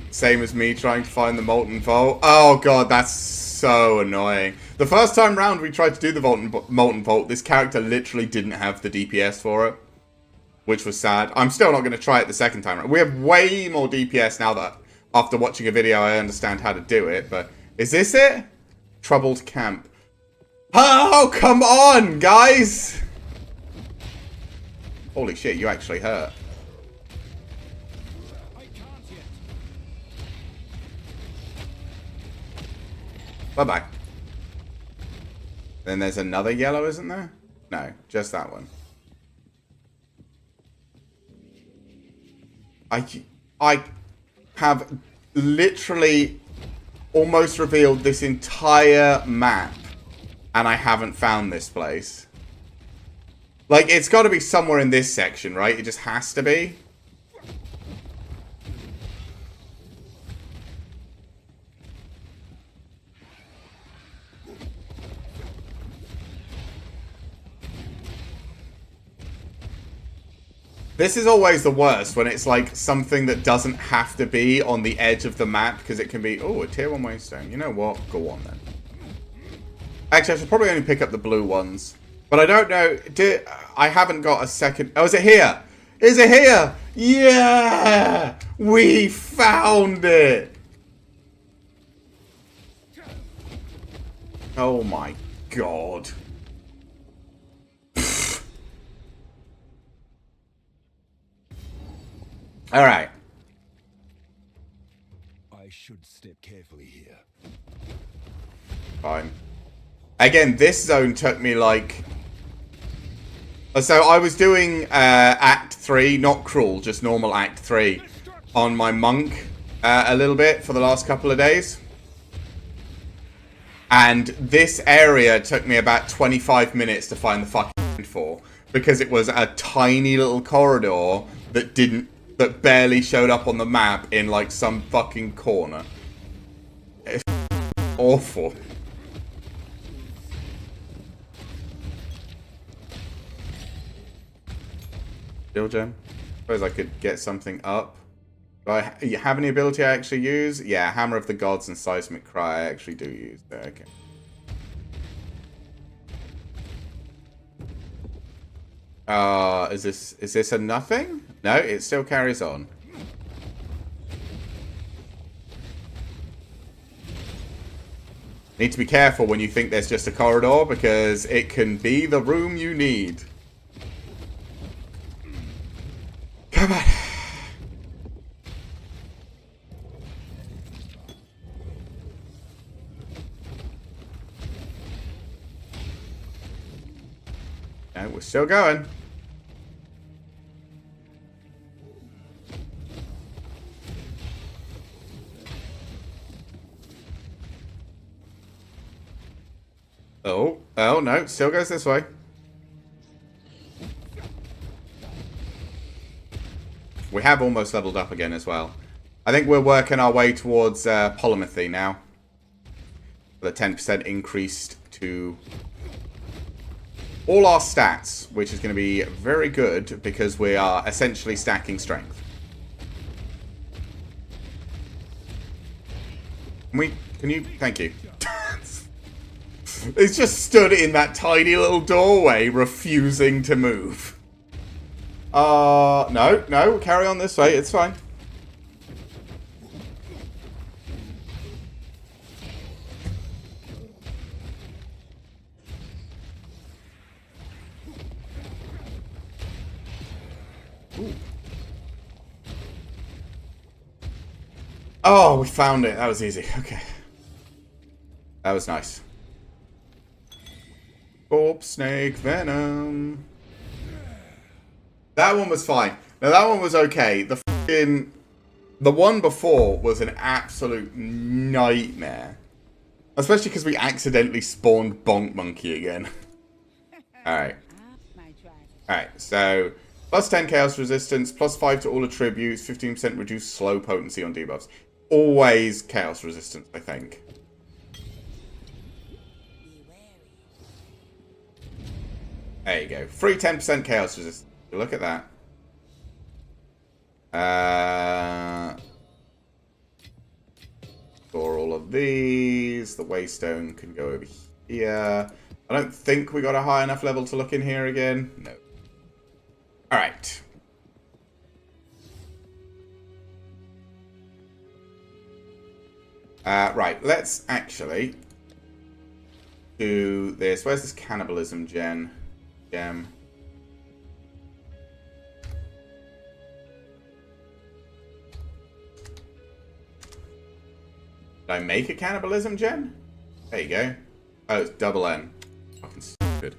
Same as me trying to find the Molten Vault. Oh god, that's so annoying. The first time round we tried to do the Molten Vault, this character literally didn't have the DPS for it, which was sad. I'm still not going to try it the second time round. We have way more DPS now that after watching a video I understand how to do it, but is this it? Troubled Camp. Oh, come on, guys! Holy shit, you actually hurt.
I can't yet.
Bye-bye. Then there's another yellow, isn't there? No, just that one. I have literally almost revealed this entire map, and I haven't found this place. Like, it's got to be somewhere in this section, right? It just has to be. This is always the worst, when it's like something that doesn't have to be on the edge of the map, because it can be, oh, a tier 1 waystone. You know what? Go on then. Actually, I should probably only pick up the blue ones. But I don't know, I haven't got a second, oh, is it here? Is it here? Yeah! We found it! Oh my god. Alright.
I should step carefully here.
Fine. Again, this zone took me like... So I was doing Act 3, not Cruel, just normal Act 3 on my monk a little bit for the last couple of days. And this area took me about 25 minutes to find the fucking for, because it was a tiny little corridor that barely showed up on the map in like some fucking corner. It's awful. Still gem. Suppose I could get something up. Do I have any ability I actually use? Yeah, Hammer of the Gods and Seismic Cry I actually do use. Okay. Is this a nothing? No, it still carries on. Need to be careful when you think there's just a corridor, because it can be the room you need. Come on. No, we're still going. Oh no, still goes this way. We have almost leveled up again as well. I think we're working our way towards polymathy now. The 10% increased to all our stats, which is going to be very good because we are essentially stacking strength. Can you, thank you. It's just stood in that tiny little doorway, refusing to move. No, carry on this way, it's fine. Ooh. Oh, we found it. That was easy. Okay. That was nice. Orb Snake Venom. That one was fine. Now that one was okay. The one before was an absolute nightmare. Especially because we accidentally spawned Bonk Monkey again. Alright. Alright, so plus 10 chaos resistance, plus 5 to all attributes, 15% reduced slow potency on debuffs. Always chaos resistance, I think. There you go. Free 10% chaos resistance. Look at that. For all of these. The Waystone can go over here. I don't think we got a high enough level to look in here again. No. Alright. Right, let's actually do this. Where's this cannibalism gem? Did I make a cannibalism gem? There you go. Oh, it's double N. Fucking stupid.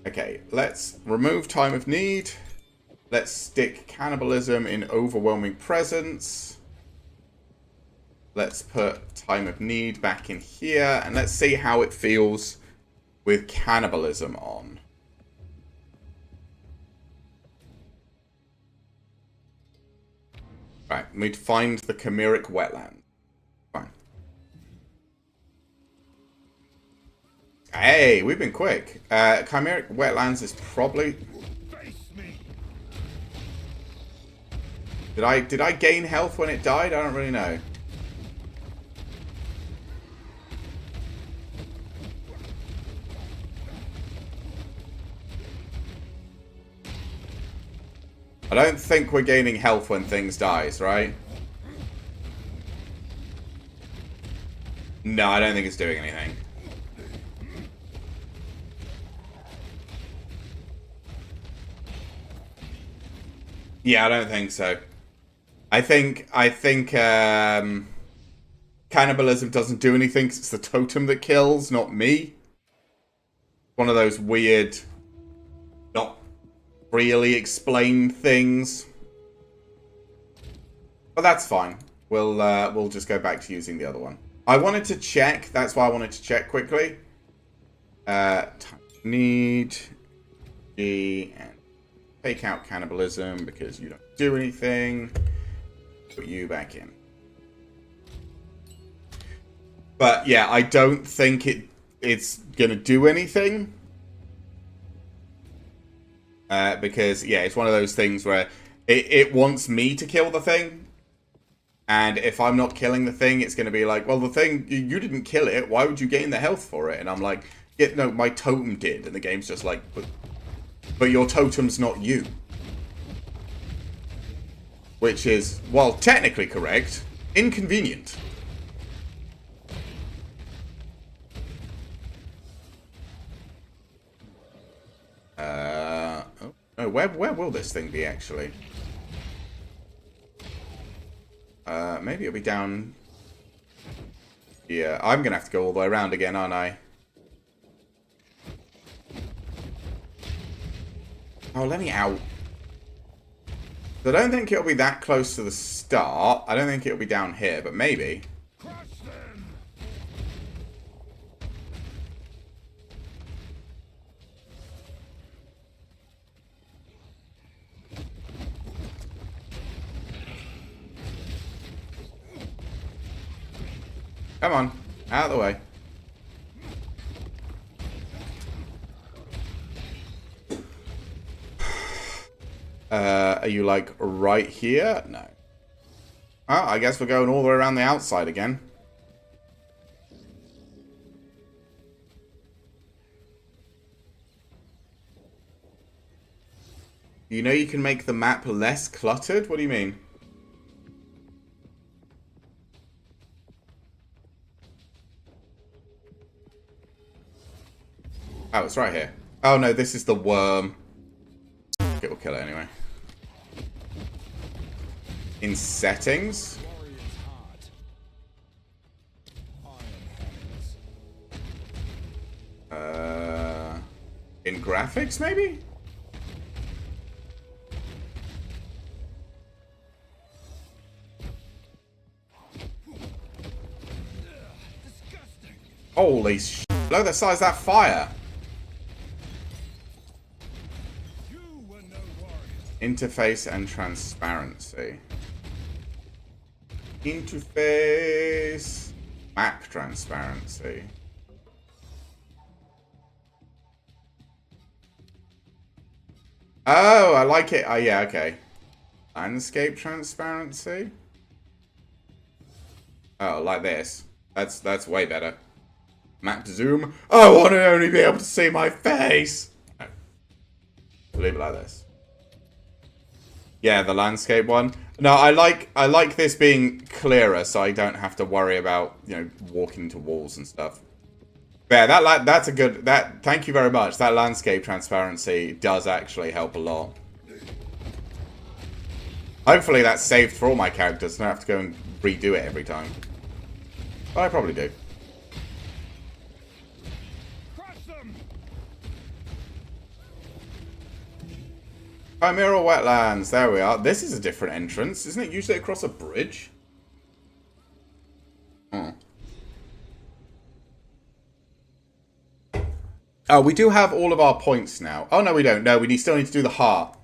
Okay, let's remove time of need. Let's stick cannibalism in overwhelming presence. Let's put time of need back in here. And let's see how it feels with cannibalism on. Right, we need to find the chimeric wetland. Fine. Hey, we've been quick. Chimeric wetlands is probably... Did I gain health when it died? I don't really know. I don't think we're gaining health when things dies, right? No, I don't think it's doing anything. Yeah, I don't think so. I think cannibalism doesn't do anything 'cause it's the totem that kills, not me. One of those weird, not really explained things. But that's fine. We'll just go back to using the other one. I wanted to check. That's why I wanted to check quickly. Need G and take out cannibalism because you don't do anything. Put you back in. But yeah, I don't think it's gonna do anything. Because yeah, it's one of those things where it wants me to kill the thing. And if I'm not killing the thing, it's going to be like, well, the thing, you didn't kill it. Why would you gain the health for it? And I'm like, yeah, no, my totem did. And the game's just like, but your totem's not you. Which is, while technically correct, inconvenient. Oh, where will this thing be, actually? Maybe it'll be down... Yeah, I'm gonna have to go all the way around again, aren't I? Oh, let me out. I don't think it'll be that close to the start. I don't think it'll be down here, but maybe. Come on, out of the way. Are you like right here? No. Oh, I guess we're going all the way around the outside again. You know you can make the map less cluttered? What do you mean? Oh, it's right here. Oh no, this is the worm. It will kill it anyway. In settings? In graphics, maybe? Holy sh! Look at the size of that fire! Interface and transparency. Interface. Map transparency. Oh, I like it. Oh, yeah, okay. Landscape transparency. Oh, like this. That's way better. Map to zoom. I want to only be able to see my face. No. Leave it like this. Yeah, the landscape one. No, I like this being clearer, so I don't have to worry about, you know, walking into walls and stuff. But yeah, that's a good. Thank you very much. That landscape transparency does actually help a lot. Hopefully that's saved for all my characters, so I don't have to go and redo it every time. But I probably do.
Crush them!
Chimeral Wetlands. There we are. This is a different entrance. Isn't it usually across a bridge? Oh. Oh, we do have all of our points now. Oh, no, we don't. No, we still need to do the heart.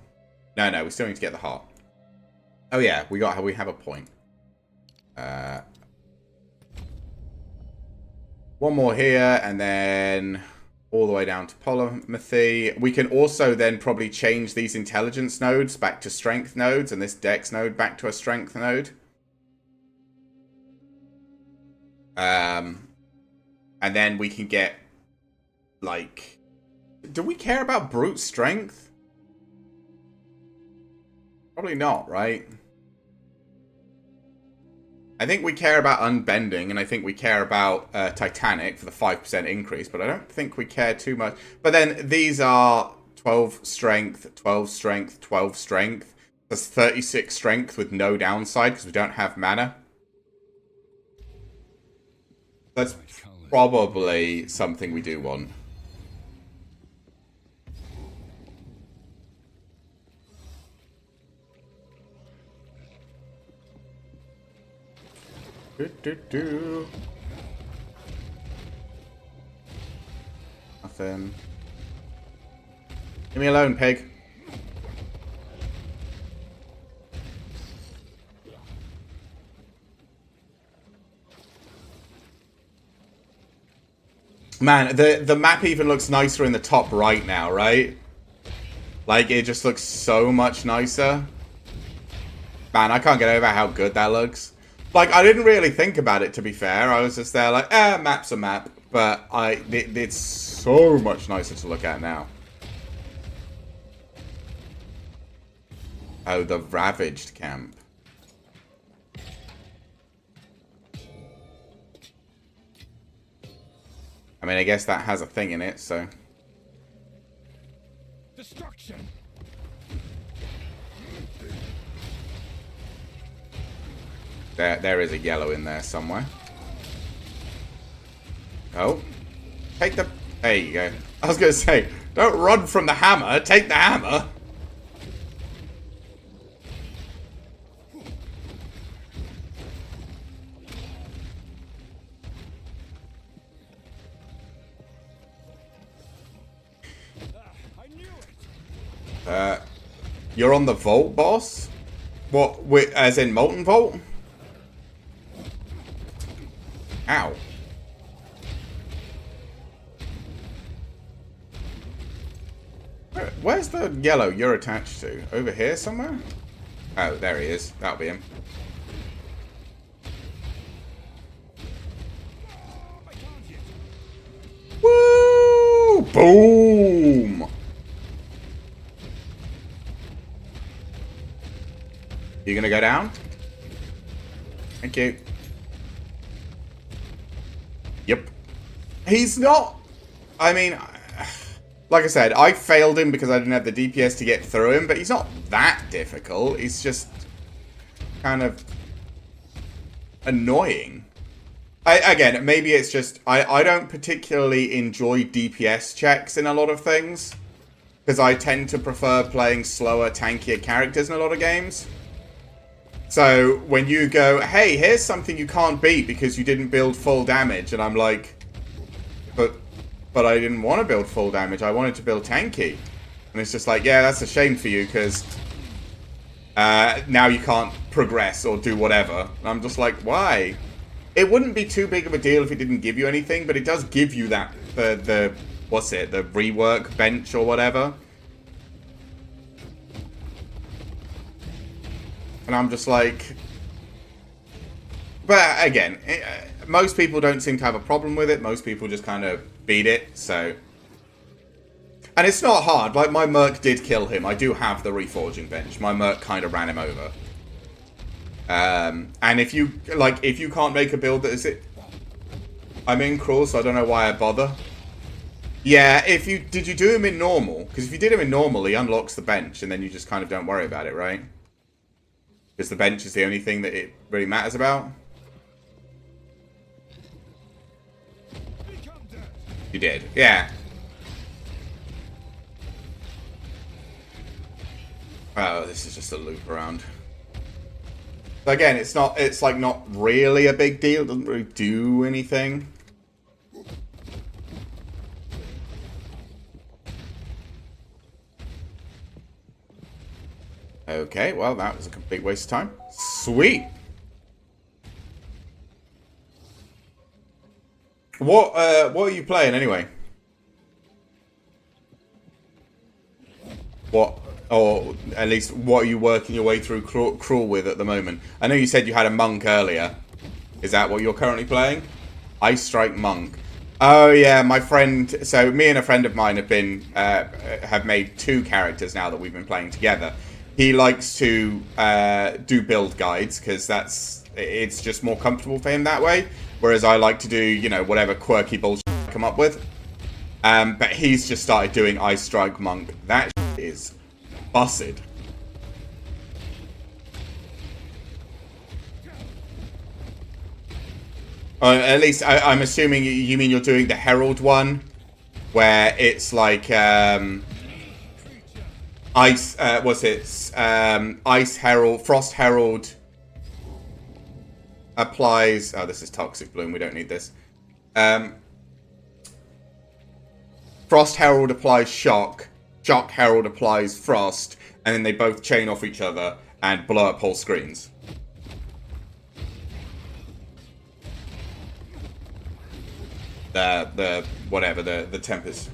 No, we still need to get the heart. Oh, yeah, we have a point. One more here, and then all the way down to polymathy. We can also then probably change these intelligence nodes back to strength nodes, and this dex node back to a strength node. And then we can get, like... Do we care about brute strength? Probably not, right? I think we care about unbending, and I think we care about Titanic for the 5% increase, but I don't think we care too much. But then these are 12 strength, 12 strength, 12 strength. That's 36 strength with no downside because we don't have mana. That's probably something we do want. Nothing. Leave me alone, pig. Man, the map even looks nicer in the top right now, right? Like, it just looks so much nicer. Man, I can't get over how good that looks. Like, I didn't really think about it, to be fair. I was just there like, map's a map. But it's so much nicer to look at now. Oh, the Ravaged camp. I mean, I guess that has a thing in it, so...
Destruction!
There is a yellow in there somewhere. Oh. Take the... There you go. I was going to say, don't run from the hammer. Take the hammer.
I knew it!
You're on the vault, boss? What? As in Molten Vault? Ow. Where's the yellow you're attached to? Over here somewhere? Oh, there he is. That'll be him. Woo! Boom! You gonna go down? Thank you. Yep. He's not... I mean, like I said, I failed him because I didn't have the DPS to get through him, but he's not that difficult. He's just kind of annoying. Again, maybe it's just... I don't particularly enjoy DPS checks in a lot of things, because I tend to prefer playing slower, tankier characters in a lot of games. So, when you go, hey, here's something you can't beat because you didn't build full damage, and I'm like, but I didn't want to build full damage, I wanted to build tanky. And it's just like, yeah, that's a shame for you, because now you can't progress or do whatever. And I'm just like, why? It wouldn't be too big of a deal if it didn't give you anything, but it does give you that, the what's it, the rework bench or whatever. And I'm just like, But again, most people don't seem to have a problem with it. Most people just kind of beat it, so... And it's not hard. Like, my Merc did kill him. I do have the reforging bench. My Merc kind of ran him over. And if you can't make a build that is it... I'm in crawl, so I don't know why I bother. Yeah, did you do him in normal? Because if you did him in normal, he unlocks the bench, and then you just kind of don't worry about it, right? Because the bench is the only thing that it really matters about. You did, yeah. Oh, this is just a loop around. So again, it's like not really a big deal. It doesn't really do anything. Okay, well, that was a complete waste of time. Sweet. What are you playing anyway? What, or at least what are you working your way through crawl with at the moment? I know you said you had a monk earlier. Is that what you're currently playing? Ice Strike Monk. Oh yeah, my friend. So me and a friend of mine have made 2 characters now that we've been playing together. He likes to do build guides because it's just more comfortable for him that way. Whereas I like to do, you know, whatever quirky bullshit I come up with. But he's just started doing Ice Strike Monk. That is busted. At least I'm assuming you mean you're doing the Herald one, where it's like Ice. Ice Herald, Frost Herald applies. Oh, this is Toxic Bloom. We don't need this. Frost Herald applies Shock. Shock Herald applies Frost, and then they both chain off each other and blow up whole screens. The Tempest.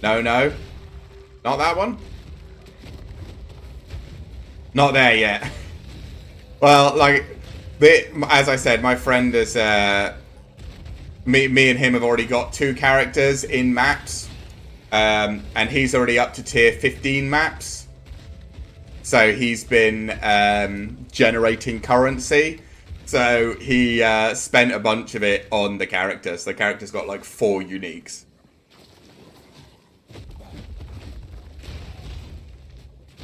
No, not that one. Not there yet. Well, like, as I said, my friend is me and him have already got 2 characters in maps, and he's already up to tier 15 maps. So he's been generating currency. So he spent a bunch of it on the character. So the character's got like 4 uniques.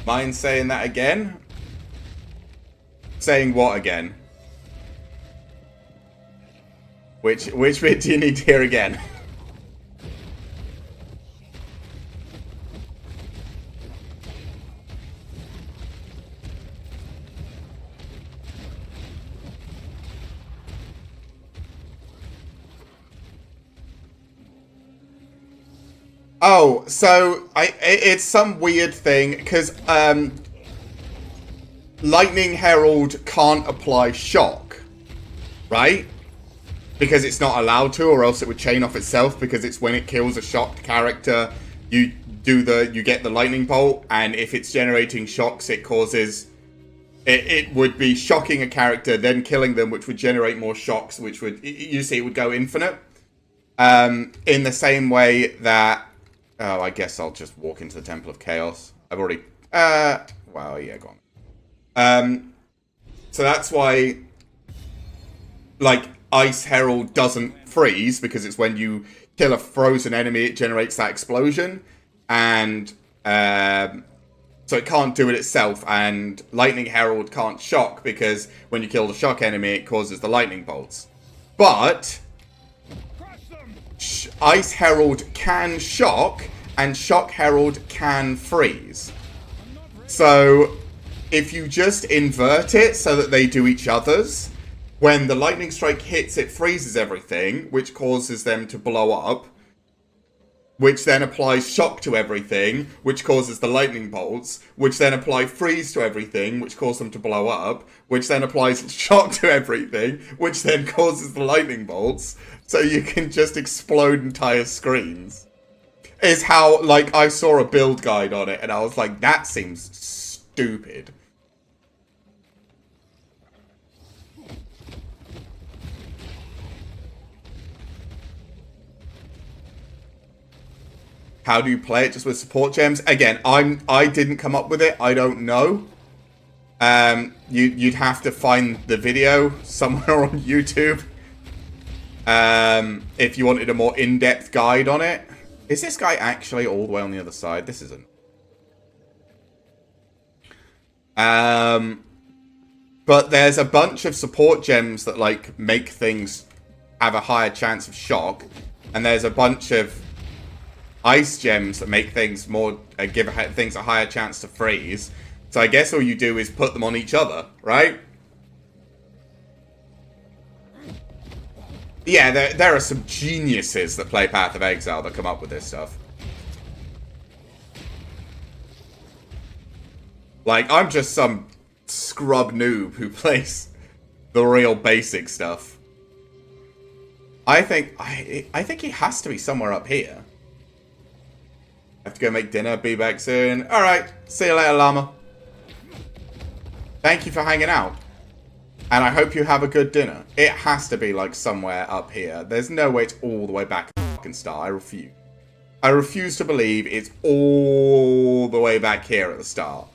Mind saying that again? Saying what again? Which bit do you need to hear again? Oh, so it's some weird thing because Lightning Herald can't apply shock, right? Because it's not allowed to, or else it would chain off itself. Because it's when it kills a shocked character, you get the lightning bolt, and if it's generating shocks, it causes it would be shocking a character, then killing them, which would generate more shocks, which would it would go infinite. In the same way that. Oh, I guess I'll just walk into the Temple of Chaos. I've already... well, yeah, go on. So that's why... Like, Ice Herald doesn't freeze, because it's when you kill a frozen enemy, it generates that explosion. And... so it can't do it itself, and Lightning Herald can't shock, because when you kill the shock enemy, it causes the lightning bolts. But... Ice Herald can shock, and Shock Herald can freeze. So, if you just invert it so that they do each other's, when the Lightning Strike hits, it freezes everything, which causes them to blow up, which then applies shock to everything, which causes the lightning bolts, which then apply freeze to everything, which causes them to blow up, which then applies shock to everything, which then causes the lightning bolts, so you can just explode entire screens. Is how, like, I saw a build guide on it, and I was like, that seems stupid. How do you play it just with support gems? Again, I didn't come up with it. I don't know. You'd have to find the video somewhere on YouTube. If you wanted a more in-depth guide on it. Is this guy actually all the way on the other side? This isn't. But there's a bunch of support gems that like make things have a higher chance of shock, and there's a bunch of ice gems that make things more give things a higher chance to freeze. So I guess all you do is put them on each other, right? Yeah, there are some geniuses that play Path of Exile that come up with this stuff. Like, I'm just some scrub noob who plays the real basic stuff. I think he has to be somewhere up here. Have to go make dinner, be back soon. Alright, see you later, llama. Thank you for hanging out. And I hope you have a good dinner. It has to be, like, somewhere up here. There's no way it's all the way back at the fucking start. I refuse. I refuse to believe it's all the way back here at the start.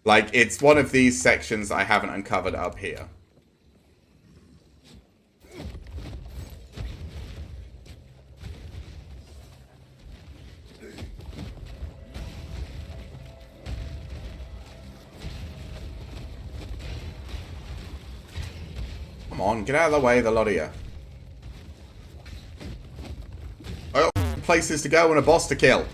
Like, it's one of these sections I haven't uncovered up here. Come on, get out of the way, the lot of you. I got places to go and a boss to kill.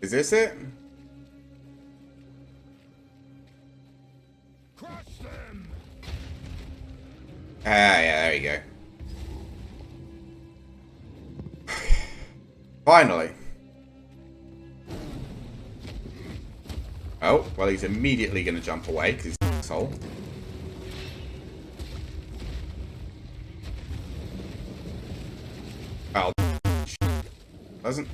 Is this it?
Crush them.
Ah, yeah, there you go. Finally. Oh, well, he's immediately going to jump away because he's an asshole. Oh, doesn't.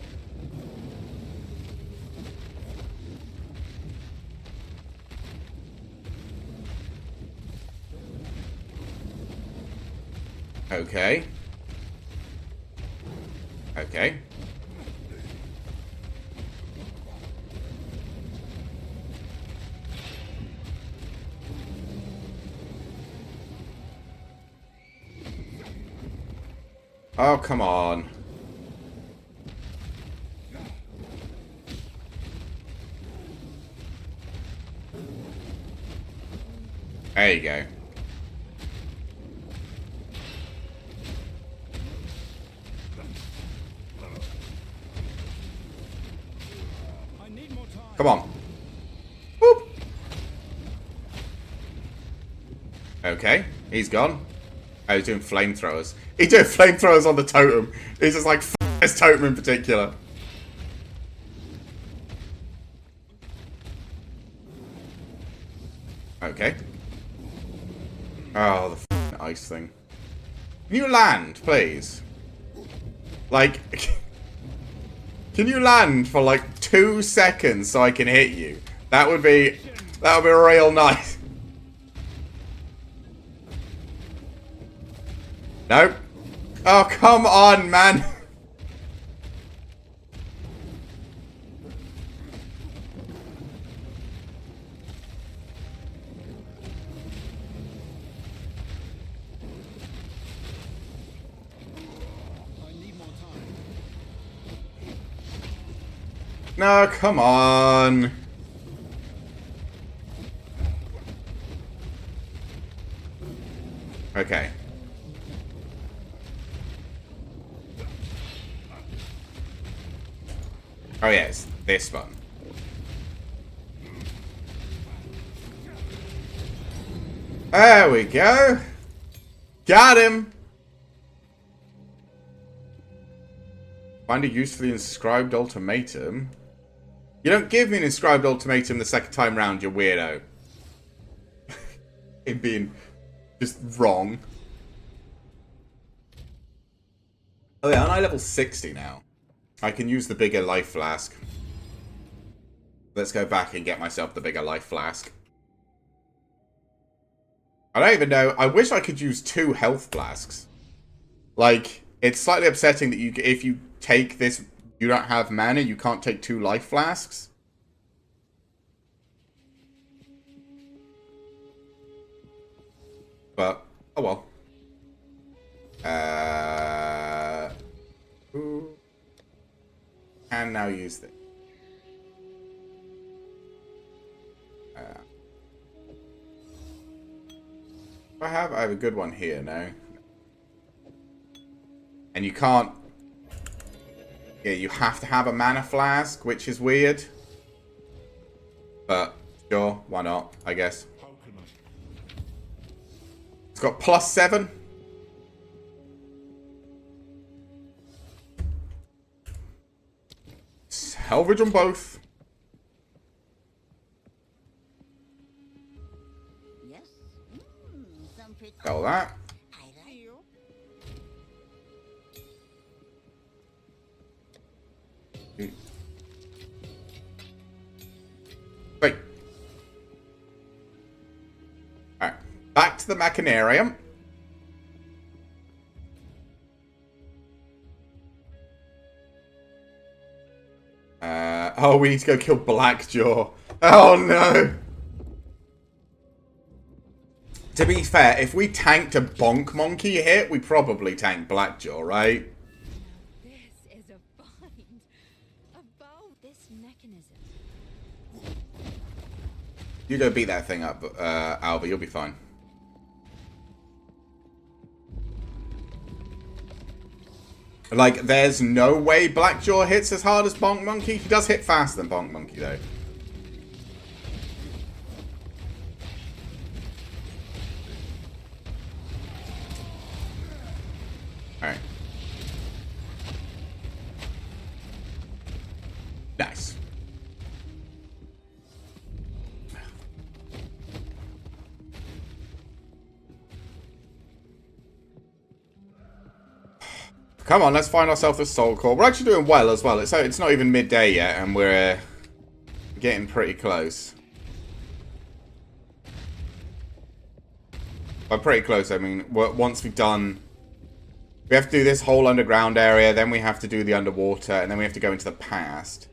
Okay. Okay. Oh, come on. There you go.
I need more time.
Come on. Whoop. Okay, he's gone. Oh, he's doing flamethrowers. He's doing flamethrowers on the totem. He's just like, f this totem in particular. Okay. Oh, the f ice thing. Can you land, please? Like, can you land for like 2 seconds so I can hit you? That would be real nice. Nope. Oh, come on, man. No, come on. Okay. Oh yeah, it's this one. There we go. Got him. Find a use for the inscribed ultimatum. You don't give me an inscribed ultimatum the second time round, you weirdo. It being just wrong. Oh yeah, aren't I level 60 now? I can use the bigger life flask. Let's go back and get myself the bigger life flask. I don't even know. I wish I could use 2 health flasks. Like, it's slightly upsetting that if you take this, you don't have mana, you can't take 2 life flasks. But, oh well. Who can now use this? I have a good one here now. And you can't... Yeah, you have to have a mana flask, which is weird. But, sure, why not, I guess. It's got +7. Salvage on both.
Yes. Some pretty.
Sell that.
I like you.
Wait. Alright. Back to the Machinarium. Oh, we need to go kill Blackjaw. Oh, no. To be fair, if we tanked a Bonk Monkey hit, we probably tanked Blackjaw, right?
This is a find. About this mechanism.
You go beat that thing up, Alva. You'll be fine. Like, there's no way Blackjaw hits as hard as Bonk Monkey. He does hit faster than Bonk Monkey, though. Alright. Nice. Come on, let's find ourselves a soul core. We're actually doing well as well. It's not even midday yet, and we're getting pretty close. By pretty close, I mean, once we've done... We have to do this whole underground area, then we have to do the underwater, and then we have to go into the past.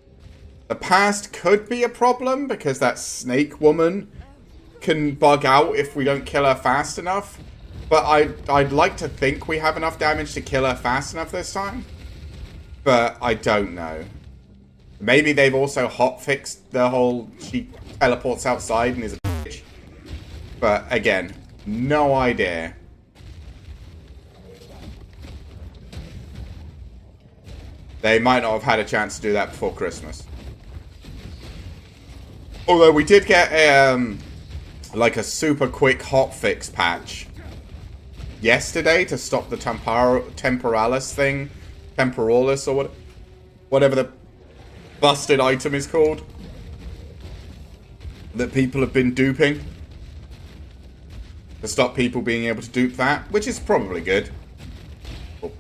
The past could be a problem, because that snake woman can bug out if we don't kill her fast enough. But I'd like to think we have enough damage to kill her fast enough this time. But I don't know. Maybe they've also hotfixed the whole... She teleports outside and is a bitch. But again, no idea. They might not have had a chance to do that before Christmas. Although we did get like a super quick hotfix patch yesterday to stop the temporalis thing. Temporalis or whatever the busted item is called. That people have been duping. To stop people being able to dupe that. Which is probably good. Well,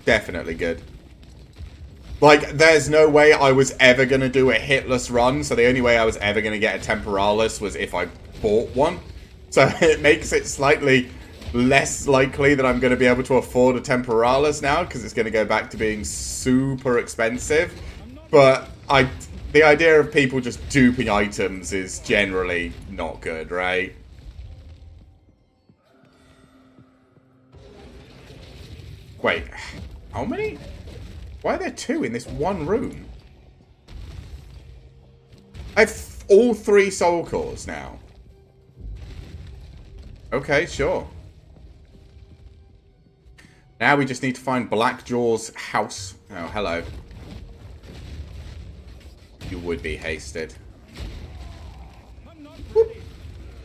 definitely good. Like, there's no way I was ever going to do a hitless run. So the only way I was ever going to get a temporalis was if I bought one. So it makes it slightly... less likely that I'm going to be able to afford a temporalis now, because it's going to go back to being super expensive. But the idea of people just duping items is generally not good, right? Wait, how many? Why are there 2 in this one room? I have all 3 soul cores now. Okay, sure. Now we just need to find Blackjaw's house. Oh, hello. You would be hasted. Whoop.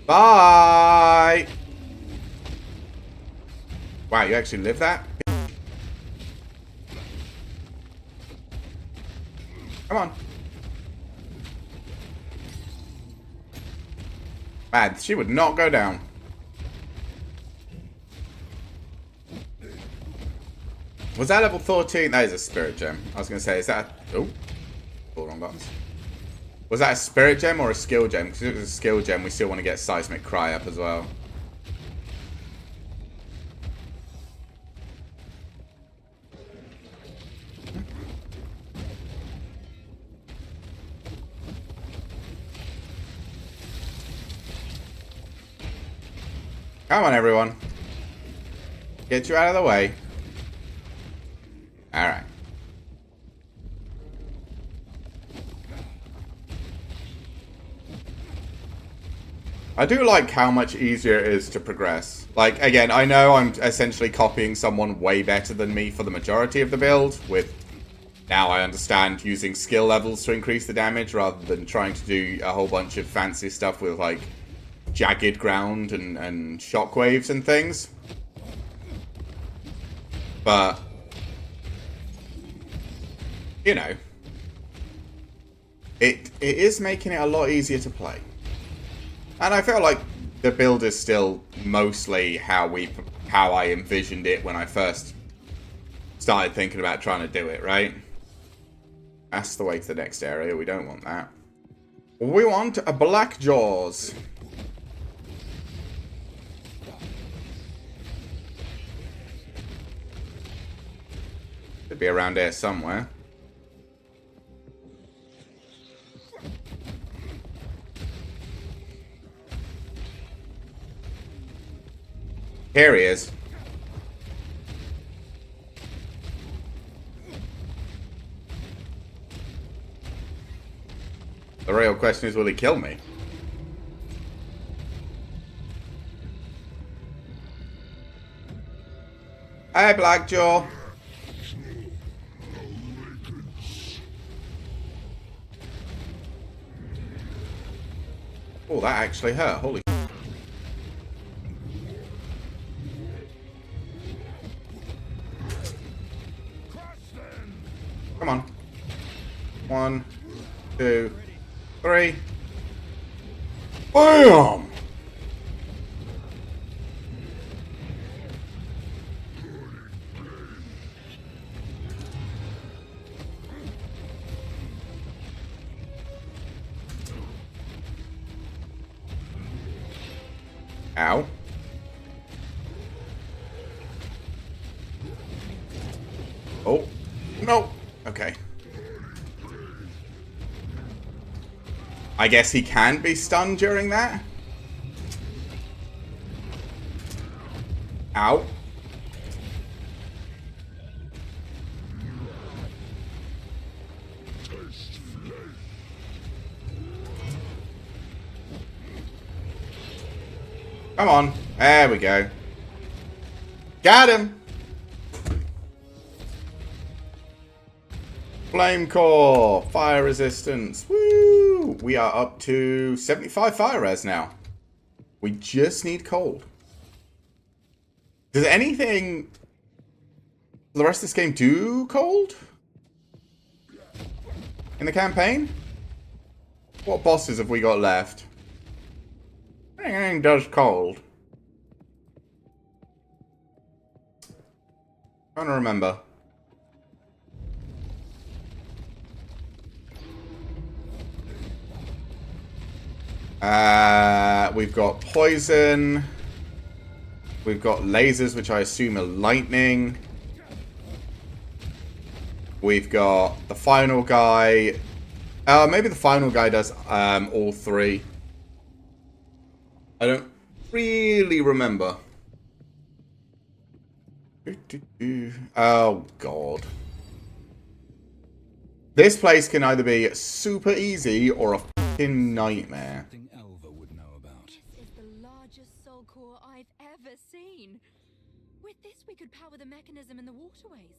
Bye! Wow, you actually live that? Come on. Man, she would not go down. Was that level 14? That is a spirit gem. I was going to say, is that a... Oh. All wrong buttons. Was that a spirit gem or a skill gem? Because if it was a skill gem, we still want to get Seismic Cry up as well. Come on, everyone. Get you out of the way. Alright. I do like how much easier it is to progress. Like, again, I know I'm essentially copying someone way better than me for the majority of the build, with... Now I understand using skill levels to increase the damage, rather than trying to do a whole bunch of fancy stuff with, like, jagged ground and shockwaves and things. But... You know. It is making it a lot easier to play. And I feel like the build is still mostly how I envisioned it when I first started thinking about trying to do it, right? That's the way to the next area. We don't want that. We want a Black Jaws. Should be around here somewhere. Here he is. The real question is, will he kill me? Hey, Blackjaw. Oh, that actually hurt. Holy. Come on. 1, 2, 3. BAM! Ow. Oh. No. Okay. I guess he can be stunned during that? Ow. Come on. There we go. Got him! Flame core, fire resistance. Woo! We are up to 75 fire res now. We just need cold. Does anything the rest of this game do cold? In the campaign? What bosses have we got left? Anything does cold. Trying to remember. We've got poison. We've got lasers, which I assume are lightning. We've got the final guy. Maybe the final guy does all three. I don't really remember. Oh, God. This place can either be super easy or a fucking nightmare.
Would know about.
This is the largest soul core I've ever seen. With this, we could power the mechanism in the waterways.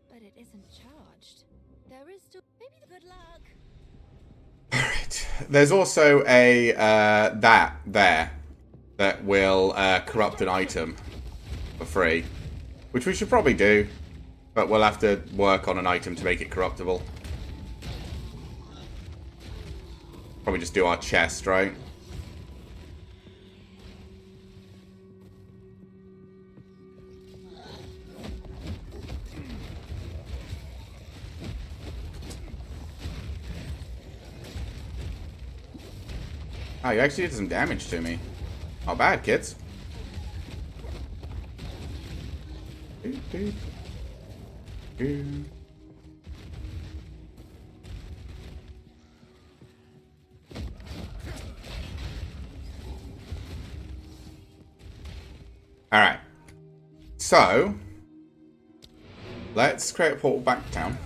But it isn't charged. There is still... Maybe the good luck.
Alright. There's also a, that will corrupt an item for free. Which we should probably do. But we'll have to work on an item to make it corruptible. Probably just do our chest, right? Oh, you actually did some damage to me. Not bad, kids. Alright. So, let's create a portal back to town.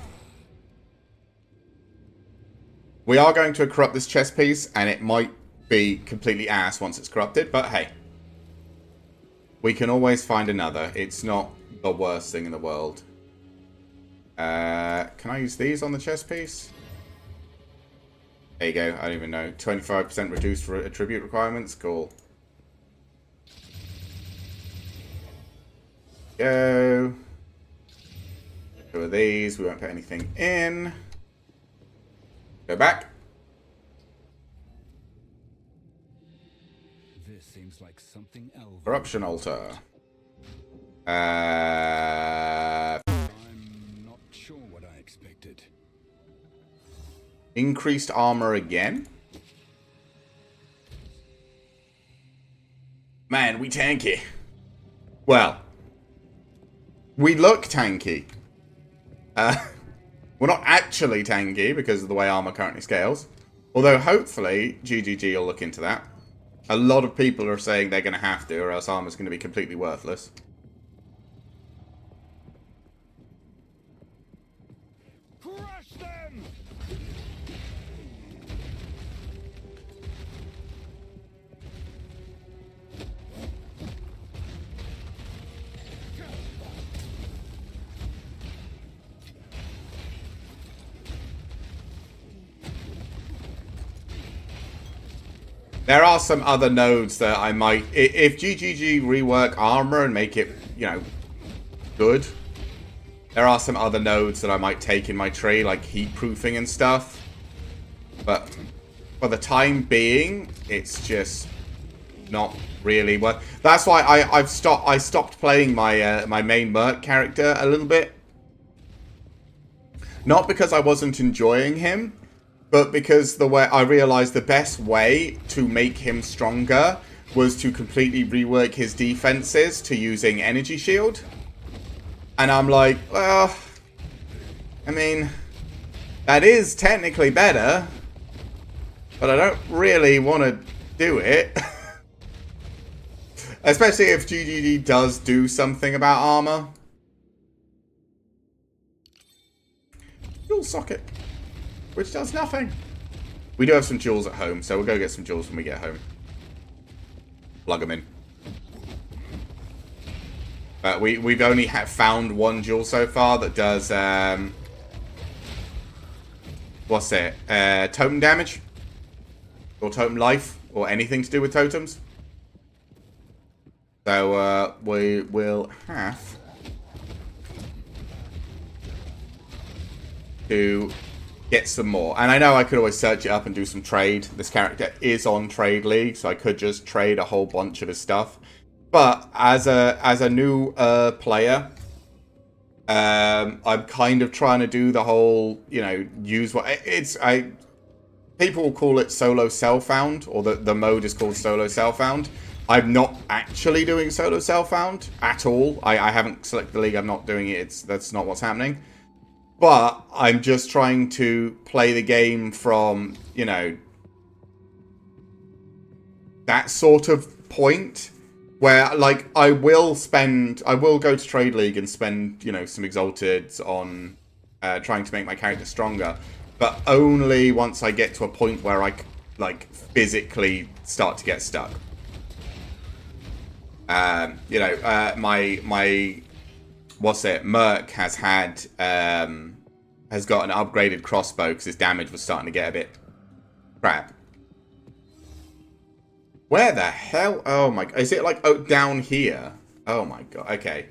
We are going to corrupt this chess piece, and it might be completely ass once it's corrupted, but hey. We can always find another. It's not the worst thing in the world. Can I use these on the chess piece? There you go. I don't even know. 25% reduced for attribute requirements. Cool. Go. Two of these. We won't put anything in. Go back.
This seems like something else.
Corruption altar.
I'm not sure what I expected.
Increased armor again. Man, we tanky. Well, we look tanky. We're not actually tanky because of the way armor currently scales. Although, hopefully, GGG will look into that. A lot of people are saying they're going to have to, or else armor's going to be completely worthless.
Crush them!
There are some other nodes that I might... If GGG rework armor and make it, you know, good, there are some other nodes that I might take in my tree, like heat proofing and stuff. But for the time being, it's just not really worth... That's why I stopped playing my my main Merc character a little bit. Not because I wasn't enjoying him, but because the way I realized the best way to make him stronger was to completely rework his defenses to using energy shield. And I'm like, well, I mean, that is technically better, but I don't really want to do it. Especially if GGG does do something about armor. Dual socket. Which does nothing. We do have some jewels at home, so we'll go get some jewels when we get home. Plug them in. But we've only found one jewel so far that does, what's it? Totem damage? Or totem life? Or anything to do with totems? So, we will have to get some more. And I know I could always search it up and do some trade. This character is on Trade League, so I could just trade a whole bunch of his stuff. But as a new player, I'm kind of trying to do the whole, you know, use what people will call it solo self-found, or the mode is called solo self-found. I'm not actually doing solo self-found at all. I haven't selected the league. I'm not doing it. That's not what's happening. But I'm just trying to play the game from, you know, that sort of point where, like, I will go to Trade League and spend, you know, some Exalteds on trying to make my character stronger. But only once I get to a point where I, like, physically start to get stuck. You know, my what's it? Merc has had has got an upgraded crossbow because his damage was starting to get a bit crap. Where the hell? Oh my! Is it like down here? Oh my god! Okay,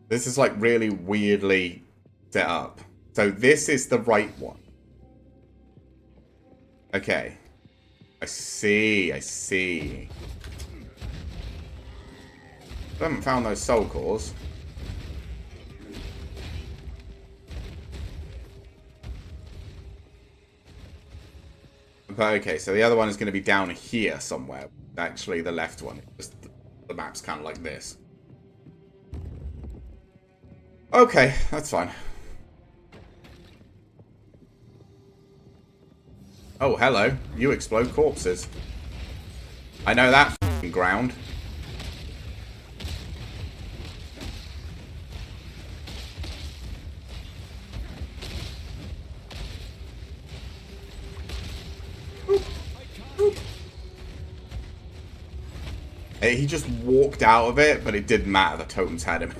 this is like really weirdly set up. So this is the right one. Okay, I see. I see. I haven't found those soul cores. But okay, so the other one is going to be down here somewhere. Actually, the left one. Just the map's kind of like this. Okay, that's fine. Oh, hello. You explode corpses. I know that f***ing ground. He just walked out of it, but it didn't matter. The totems had him.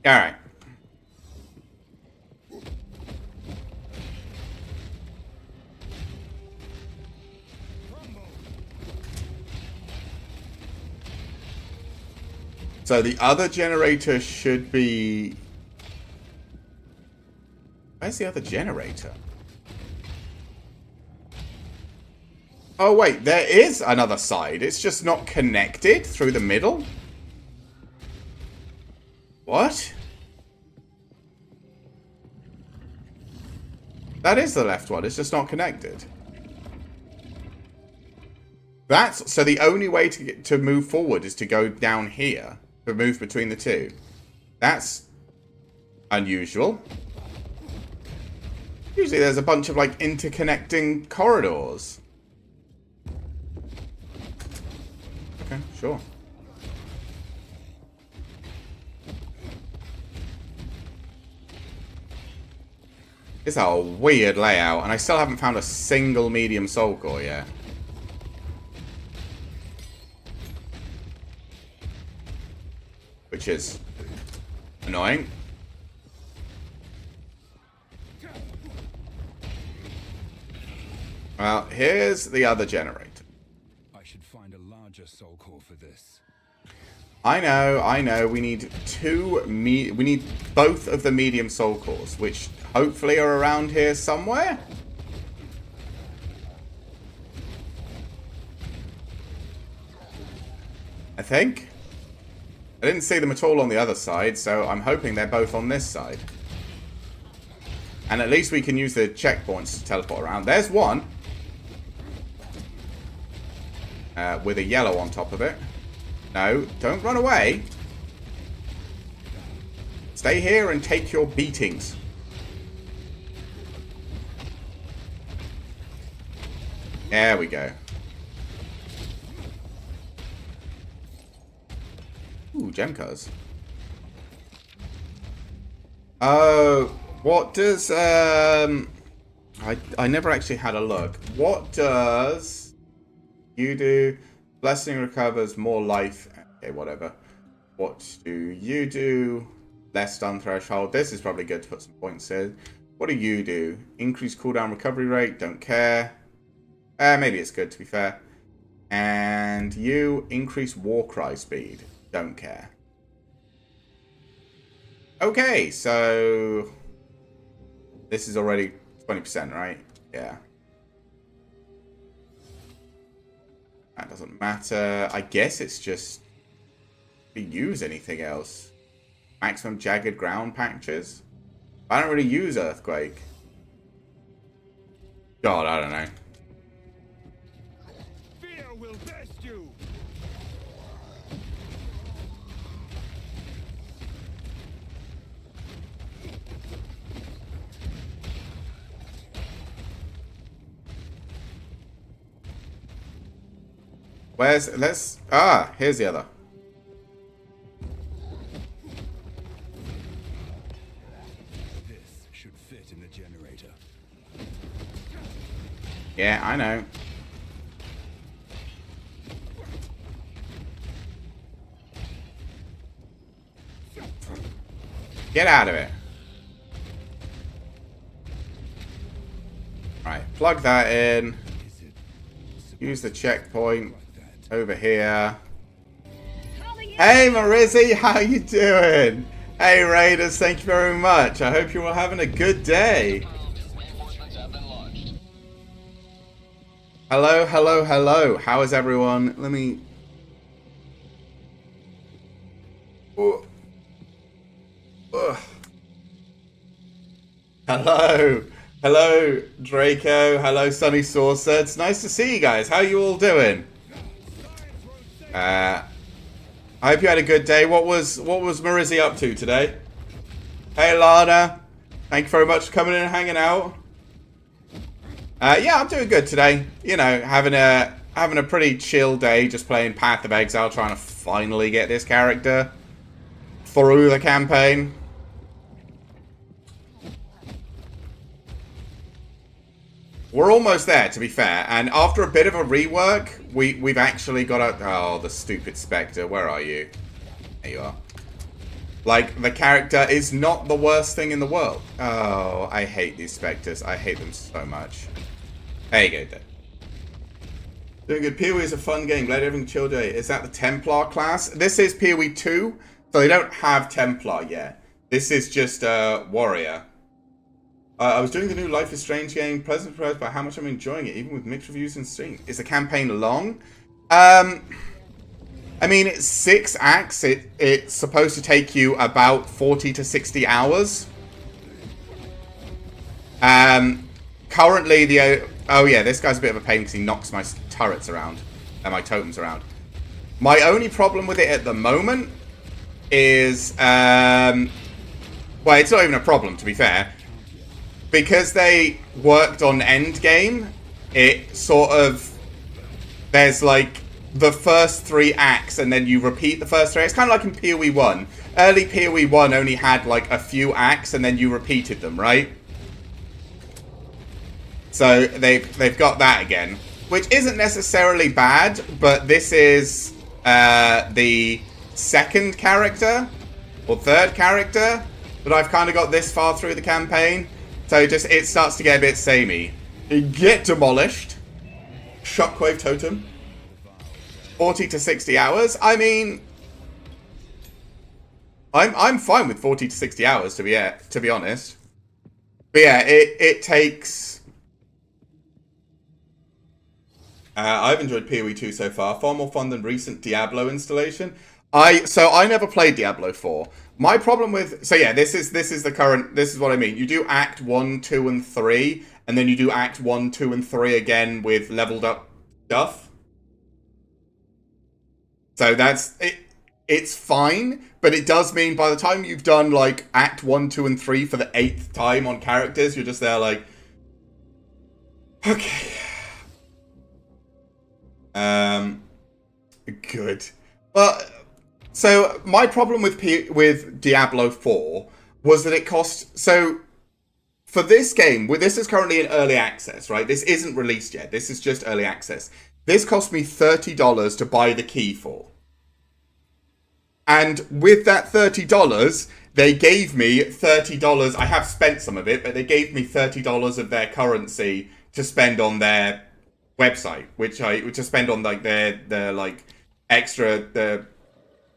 Alright. So the other generator should be... Where's the other generator? Oh wait, there is another side. It's just not connected through the middle? What? That is the left one. It's just not connected. That's... So the only way to move forward is to go down here. To move between the two. That's unusual. Usually there's a bunch of, like, interconnecting corridors. Okay, sure. It's a weird layout, and I still haven't found a single medium soul core yet. Which is annoying. Well, here's the other generator.
I should find a larger soul core for this.
I know. We need we need both of the medium soul cores, which hopefully are around here somewhere. I think. I didn't see them at all on the other side, so I'm hoping they're both on this side. And at least we can use the checkpoints to teleport around. There's one. With a yellow on top of it. No, don't run away. Stay here and take your beatings. There we go. Ooh, gem cards. Oh, what does I never actually had a look. What does you do? Blessing recovers more life. Okay, whatever. What do you do? Less stun threshold. This is probably good to put some points in. What do you do? Increase cooldown recovery rate. Don't care. Maybe it's good to be fair. And you increase war cry speed. Don't care. Okay, so this is already 20%, right? Yeah. That doesn't matter. I guess it's just to use anything else. Maximum jagged ground patches. I don't really use earthquake. God, I don't know.
Fear will best you.
Where's... Let's... here's the other.
This should fit in the generator.
Yeah, I know. Get out of it. Right, plug that in. Use the checkpoint over here. Hey Marizzi, how you doing? Hey Raiders, thank you very much. I hope you're all having a good day. Hello, hello, hello. How is everyone? Let me... Ooh. Ugh. Hello. Hello, Draco. Hello, Sunny Saucer. It's nice to see you guys. How are you all doing? I hope you had a good day. What was Marizzi up to today? Hey, Lana. Thank you very much for coming in and hanging out. Yeah, I'm doing good today. You know, having a pretty chill day, just playing Path of Exile, trying to finally get this character through the campaign. We're almost there, to be fair. And after a bit of a rework, we've actually got a... Oh, the stupid Spectre. Where are you? There you are. Like, the character is not the worst thing in the world. Oh, I hate these Spectres. I hate them so much. There you go, then. Doing good. PoE is a fun game. Glad everything chill day. Is that the Templar class? This is PoE 2, so they don't have Templar yet. This is just Warrior. I was doing the new Life is Strange game. Pleasant surprised by how much I'm enjoying it, even with mixed reviews and stream. Is the campaign long? I mean, it's 6 acts. It's supposed to take you about 40 to 60 hours. Currently, oh yeah, this guy's a bit of a pain because he knocks my turrets around and my totems around. My only problem with it at the moment is, well, it's not even a problem, to be fair. Because they worked on Endgame, it sort of, there's like the first 3 acts and then you repeat the first 3 acts. Kind of like in PoE 1. Early PoE 1 only had like a few acts and then you repeated them, right? So they've got that again, which isn't necessarily bad, but this is the second character or third character that I've kind of got this far through the campaign. So it starts to get a bit samey. Get demolished. Shockwave Totem. 40 to 60 hours. I mean, I'm fine with 40 to 60 hours to be honest. But yeah, it takes. I've enjoyed PoE2 so far. Far more fun than recent Diablo installation. So I never played Diablo 4. My problem with... So yeah, this is the current... This is what I mean. You do Act 1, 2, and 3. And then you do Act 1, 2, and 3 again with leveled up stuff. So that's... It's fine. But it does mean by the time you've done like Act 1, 2, and 3 for the 8th time on characters, you're just there like... Okay... Good. Well, so my problem with Diablo 4 was that it cost... So, for this game, this is currently in early access, right? This isn't released yet. This is just early access. This cost me $30 to buy the key for. And with that $30, they gave me $30. I have spent some of it, but they gave me $30 of their currency to spend on their website, which I spend on like their like extra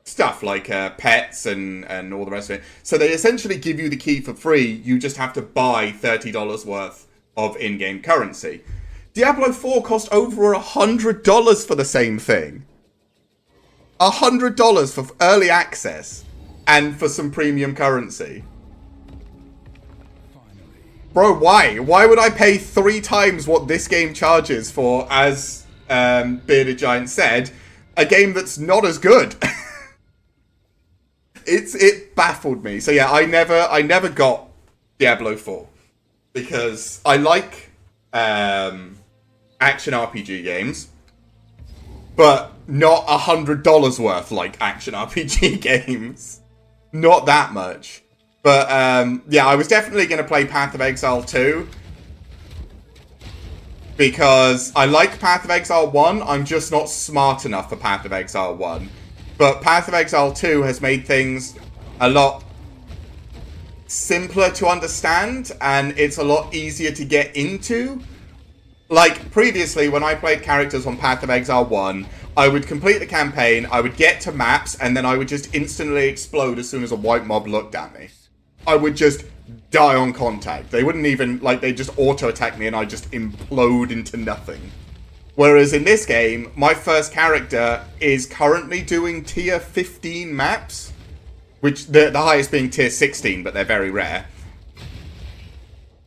stuff like pets and all the rest of it. So they essentially give you the key for free. You just have to buy $30 worth of in-game currency. Diablo 4 cost over $100 for the same thing. $100 for early access and for some premium currency. Bro, why? Why would I pay 3 times what this game charges for, as Bearded Giant said, a game that's not as good? It baffled me. So yeah, I never got Diablo 4 because I like action RPG games, but not $100 worth like action RPG games. Not that much. But, yeah, I was definitely going to play Path of Exile 2. Because I like Path of Exile 1, I'm just not smart enough for Path of Exile 1. But Path of Exile 2 has made things a lot simpler to understand, and it's a lot easier to get into. Like, previously, when I played characters on Path of Exile 1, I would complete the campaign, I would get to maps, and then I would just instantly explode as soon as a white mob looked at me. I would just die on contact. They wouldn't even, like, they just auto-attack me and I'd just implode into nothing. Whereas in this game, my first character is currently doing tier 15 maps, which the highest being tier 16, but they're very rare.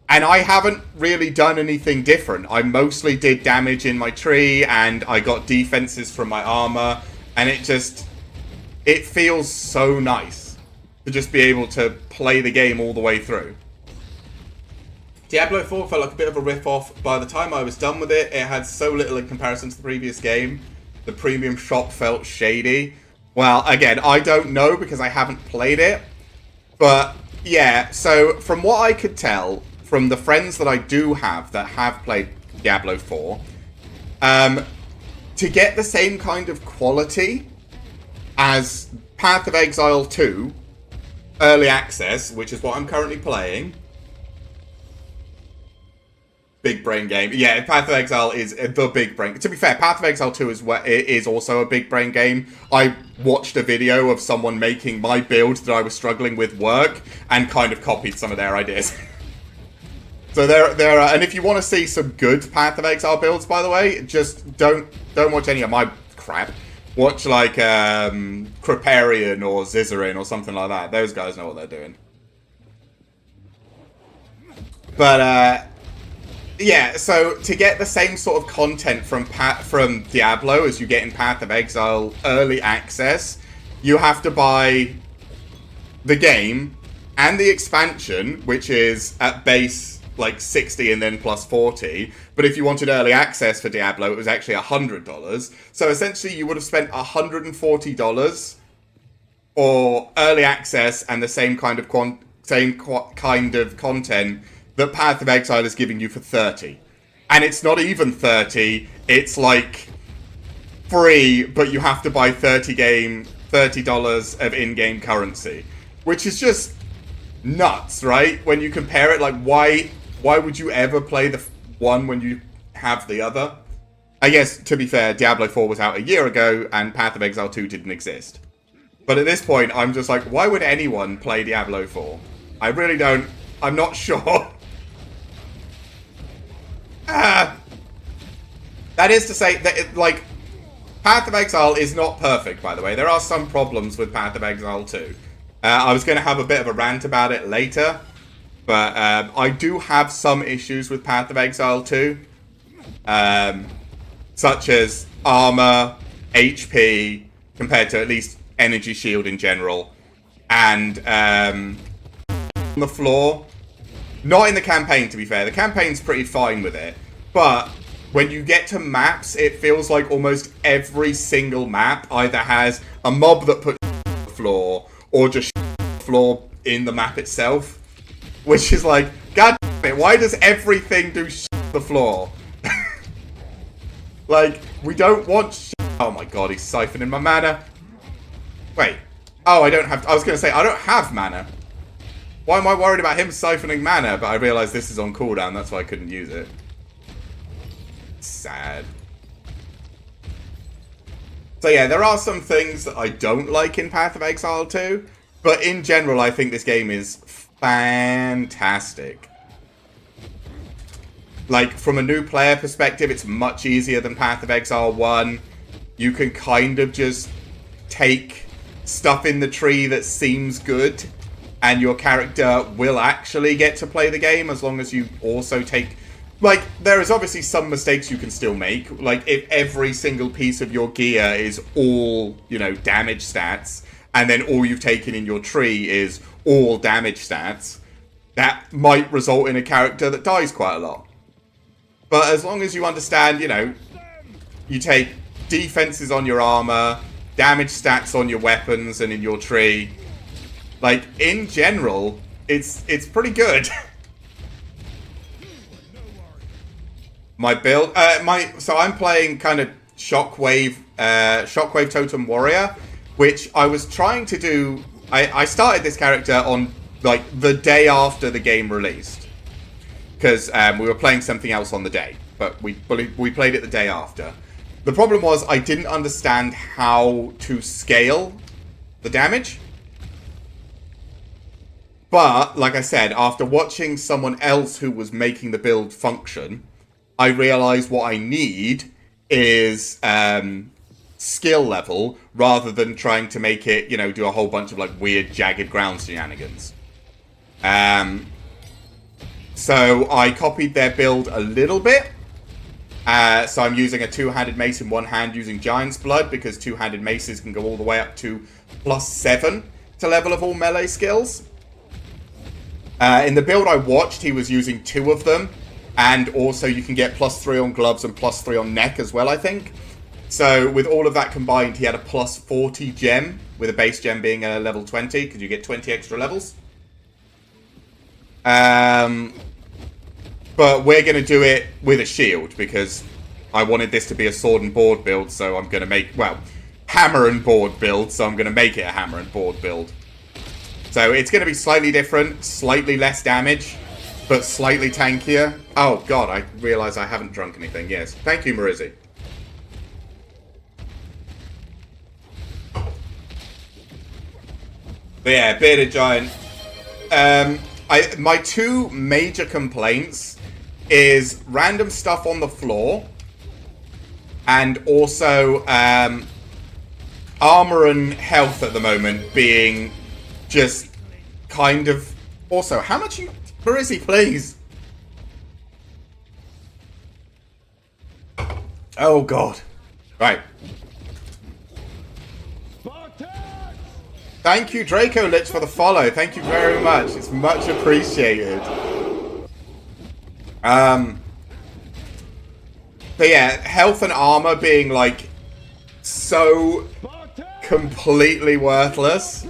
And I haven't really done anything different. I mostly did damage in my tree, and I got defenses from my armor, and it feels so nice to just be able to play the game all the way through. Diablo 4 felt like a bit of a rip-off. By the time I was done with it, it had so little in comparison to the previous game. The premium shop felt shady. Well, again, I don't know because I haven't played it. But, yeah, so from what I could tell, from the friends that I do have that have played Diablo 4. To get the same kind of quality as Path of Exile 2 Early Access, which is what I'm currently playing. Big brain game. Yeah, Path of Exile is the big brain. To be fair, Path of Exile 2 is also a big brain game. I watched a video of someone making my build that I was struggling with work and kind of copied some of their ideas. So there are, and if you want to see some good Path of Exile builds, by the way, just don't watch any of my crap. Watch like Kriparian or Zizarin or something like that. Those guys know what they're doing. But yeah, so to get the same sort of content from Diablo as you get in Path of Exile Early Access, you have to buy the game and the expansion, which is at base like 60 and then plus 40. But if you wanted early access for Diablo, it was actually $100. So essentially you would have spent $140 for early access and the same kind of kind of content that Path of Exile is giving you for 30. And it's not even 30, it's like free, but you have to buy $30 of in-game currency, which is just nuts, right? When you compare it, like why would you ever play the one when you have the other? I guess, to be fair, Diablo 4 was out a year ago, and Path of Exile 2 didn't exist. But at this point, I'm just like, why would anyone play Diablo 4? I really don't. I'm not sure. That is to say that, like, Path of Exile is not perfect, by the way. There are some problems with Path of Exile 2. I was going to have a bit of a rant about it later. But I do have some issues with Path of Exile 2. Such as armor, HP, compared to at least energy shield in general. And on the floor. Not in the campaign, to be fair. The campaign's pretty fine with it. But when you get to maps, it feels like almost every single map either has a mob that puts on the floor or just the floor in the map itself. Which is like, god damn it, why does everything do the floor? Like, we don't want oh my god, he's siphoning my mana. Wait. Oh, I was going to say, I don't have mana. Why am I worried about him siphoning mana? But I realised this is on cooldown, that's why I couldn't use it. Sad. So yeah, there are some things that I don't like in Path of Exile 2. But in general, I think this game is fantastic. Like, from a new player perspective, it's much easier than Path of Exile 1. You can kind of just take stuff in the tree that seems good, and your character will actually get to play the game, as long as you also take... Like, there is obviously some mistakes you can still make. Like, if every single piece of your gear is all, you know, damage stats, and then all you've taken in your tree is all damage stats, that might result in a character that dies quite a lot. But as long as you understand, you know, you take defenses on your armor, damage stats on your weapons and in your tree, like, in general, it's pretty good. My build, so I'm playing kind of Shockwave Totem Warrior, which I was trying to do. I started this character on like the day after the game released, because we were playing something else on the day, but we played it the day after. The problem was I didn't understand how to scale the damage. But like I said, after watching someone else who was making the build function, I realized what I need is skill level rather than trying to make it, you know, do a whole bunch of like weird jagged ground shenanigans. So I copied their build a little bit. So I'm using a two-handed mace in one hand using Giant's Blood, because two-handed maces can go all the way up to +7 to level of all melee skills. In the build I watched, he was using 2 of them. And also you can get +3 on gloves and +3 on neck as well, I think. So with all of that combined, he had a +40 gem, with a base gem being a level 20, because you get 20 extra levels. But we're going to do it with a shield, because I wanted this to be a sword and board build, so I'm going to make, well, hammer and board build, so I'm going to make it a hammer and board build. So it's going to be slightly different, slightly less damage, but slightly tankier. Oh god, I realise I haven't drunk anything. Yes, thank you, Marizzi. But yeah, Bearded Giant. My two major complaints is random stuff on the floor, and also armor and health at the moment being just kind of... Also, how much you... Marizzi, please. Oh god. Right. Thank you, Draco Lich, for the follow. Thank you very much. It's much appreciated. But yeah, health and armor being like so completely worthless.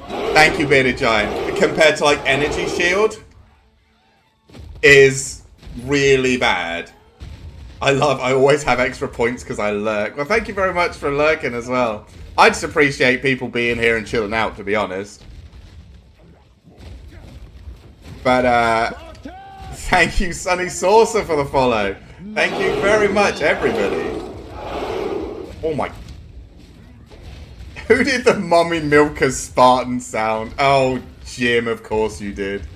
Thank you, Bearded Giant. Compared to like energy shield is really bad. I always have extra points because I lurk. Well, thank you very much for lurking as well. I just appreciate people being here and chilling out, to be honest. But, thank you, Sunny Saucer, for the follow. Thank you very much, everybody. Oh my... Who did the Mummy Milker Spartan sound? Oh, Jim, of course you did.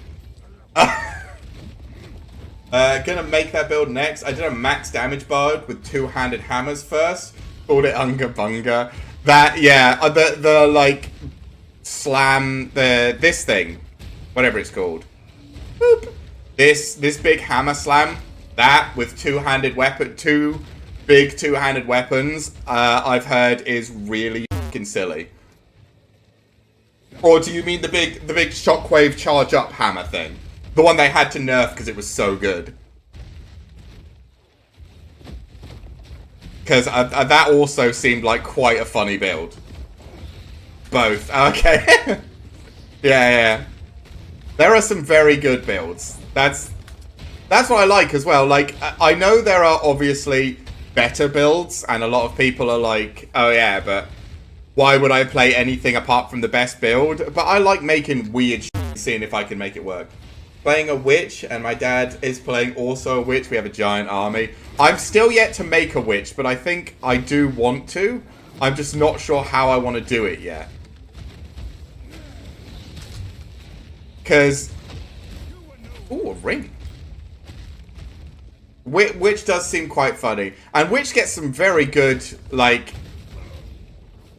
Gonna make that build next. I did a max damage bard with two-handed hammers first. Called it Unga Bunga. That, yeah, the like, slam, this thing. Whatever it's called. Boop. This big hammer slam. That, with two-handed weapon, two big two-handed weapons, I've heard is really fucking silly. Or do you mean the big shockwave charge up hammer thing? The one they had to nerf because it was so good. Because that also seemed like quite a funny build. Both. Okay. yeah. There are some very good builds. That's what I like as well. Like, I know there are obviously better builds, and a lot of people are like, oh yeah, but why would I play anything apart from the best build? But I like making weird shit, seeing if I can make it work. Playing a witch, and my dad is playing also a witch. We have a giant army. I'm still yet to make a witch, but I think I do want to. I'm just not sure how I want to do it yet. Because... Ooh, a ring. Witch does seem quite funny. And Witch gets some very good, like...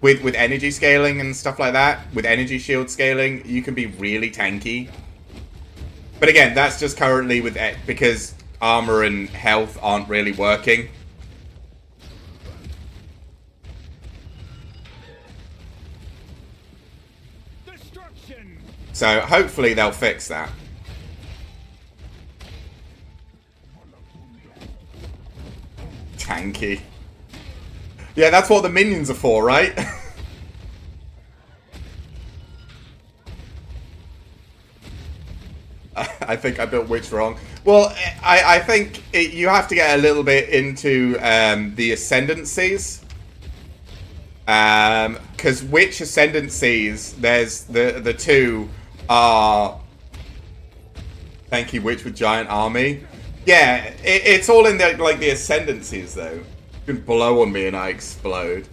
With energy scaling and stuff like that. With energy shield scaling, you can be really tanky. But again, that's just currently with it because armor and health aren't really working.
Destruction.
So hopefully they'll fix that. Tanky. Yeah, that's what the minions are for, right? I think I built Witch wrong. Well, I think you have to get a little bit into the ascendancies. Because Witch ascendancies, there's the two are... Thank you, Witch with giant army. Yeah, it's all in the, like, the ascendancies, though. You can blow on me and I explode.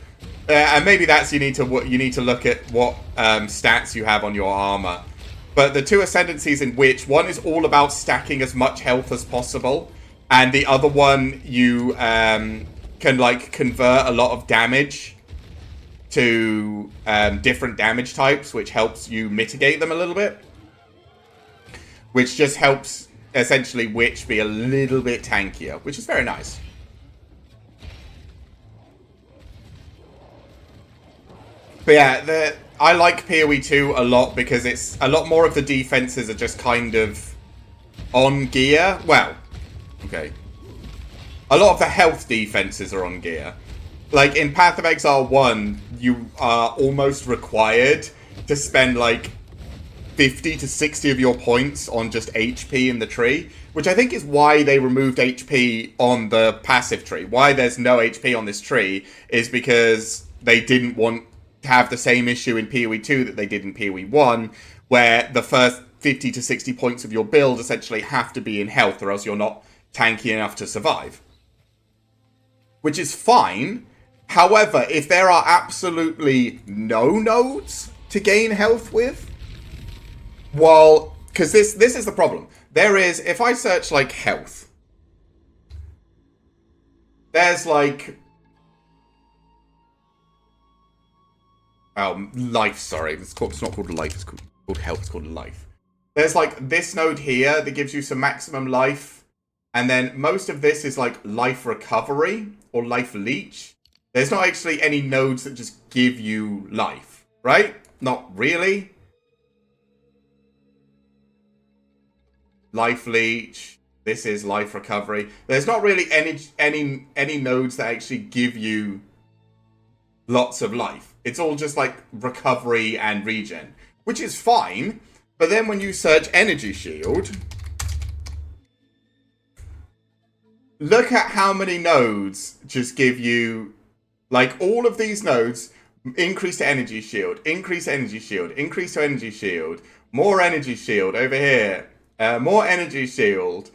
And maybe that's you need to look at what stats you have on your armor. But the two ascendancies in which one is all about stacking as much health as possible, and the other one you can like convert a lot of damage to different damage types, which helps you mitigate them a little bit. Which just helps essentially Witch be a little bit tankier, which is very nice. But yeah, I like POE2 a lot because it's a lot more of the defenses are just kind of on gear. Well, okay. A lot of the health defenses are on gear. Like in Path of Exile 1, you are almost required to spend like 50 to 60 of your points on just HP in the tree. which I think is why they removed HP on the passive tree. Why there's no HP on this tree is because they didn't want to have the same issue in POE2 that they did in POE1, where the first 50 to 60 points of your build essentially have to be in health, or else you're not tanky enough to survive. Which is fine. However, if there are absolutely no nodes to gain health with, well, because this is the problem. There is, if I search like health, there's like, life, sorry. It's not called life, it's called health, it's called life. There's like this node here that gives you some maximum life. And then most of this is like life recovery or life leech. There's not actually any nodes that just give you life, right? Not really. Life leech. This is life recovery. There's not really any nodes that actually give you lots of life. It's all just like recovery and regen, which is fine. But then when you search energy shield, look at how many nodes just give you, like, all of these nodes increase to energy shield, increase to energy shield, increase to energy shield, more energy shield over here, more energy shield,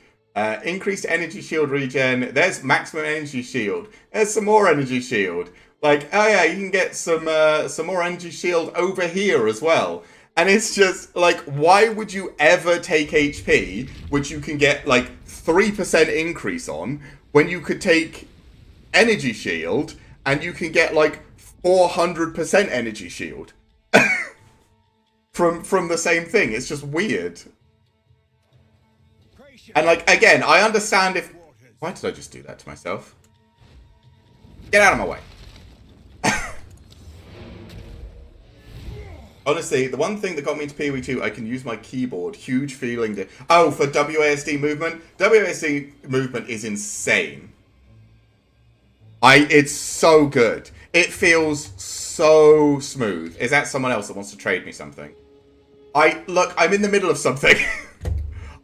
increase to energy shield regen, there's maximum energy shield, there's some more energy shield. Like, oh yeah, you can get some more energy shield over here as well. And it's just, like, why would you ever take HP, which you can get, like, 3% increase on, when you could take energy shield, and you can get, like, 400% energy shield from the same thing? It's just weird. And, like, again, I understand if... Why did I just do that to myself? Get out of my way. Honestly, the one thing that got me into POE2, I can use my keyboard. Huge feeling to... Oh, for WASD movement? WASD movement is insane. It's so good. It feels so smooth. Is that someone else that wants to trade me something? Look, I'm in the middle of something.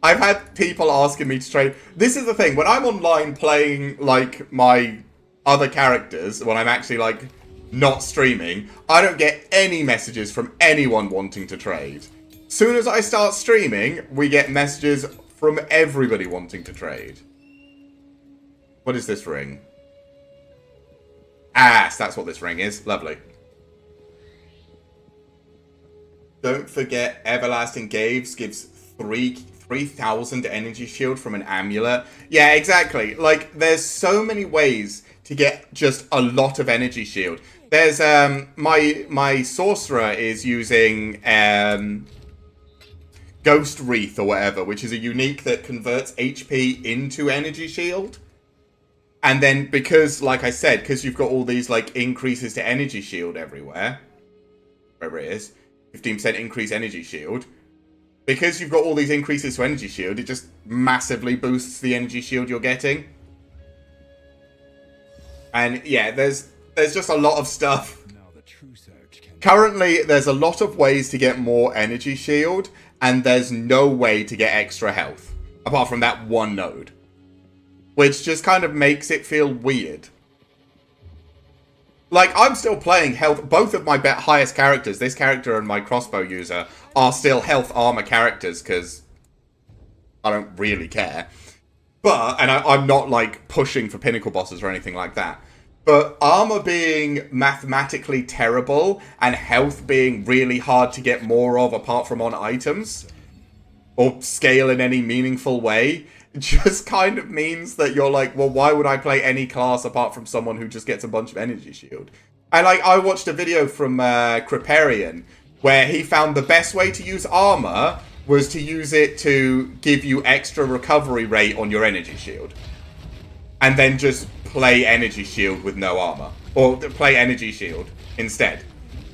I've had people asking me to trade... This is the thing. When I'm online playing, like, my other characters, when I'm actually, like... not streaming, I don't get any messages from anyone wanting to trade. Soon as I start streaming, we get messages from everybody wanting to trade. What is this ring? Ass, that's what this ring is. Lovely. Don't forget, Everlasting Gaves gives 3,000 energy shield from an amulet. Yeah, exactly. Like, there's so many ways to get just a lot of energy shield. There's, my sorcerer is using, Ghost Wreath or whatever, which is a unique that converts HP into energy shield. And then because, like I said, because you've got all these, like, increases to energy shield everywhere, wherever it is, 15% increase energy shield, because you've got all these increases to energy shield, it just massively boosts the energy shield you're getting. And, yeah, there's just a lot of stuff. Currently, there's a lot of ways to get more energy shield, and there's no way to get extra health, apart from that one node. Which just kind of makes it feel weird. Like, I'm still playing health. Both of my highest characters, this character and my crossbow user, are still health armor characters, because I don't really care. But, and I'm not, like, pushing for pinnacle bosses or anything like that. But armor being mathematically terrible and health being really hard to get more of apart from on items, or scale in any meaningful way, just kind of means that you're like, well, why would I play any class apart from someone who just gets a bunch of energy shield? And, like, I watched a video from Creparian where he found the best way to use armor was to use it to give you extra recovery rate on your energy shield. And then just play energy shield with no armor. Or play energy shield instead.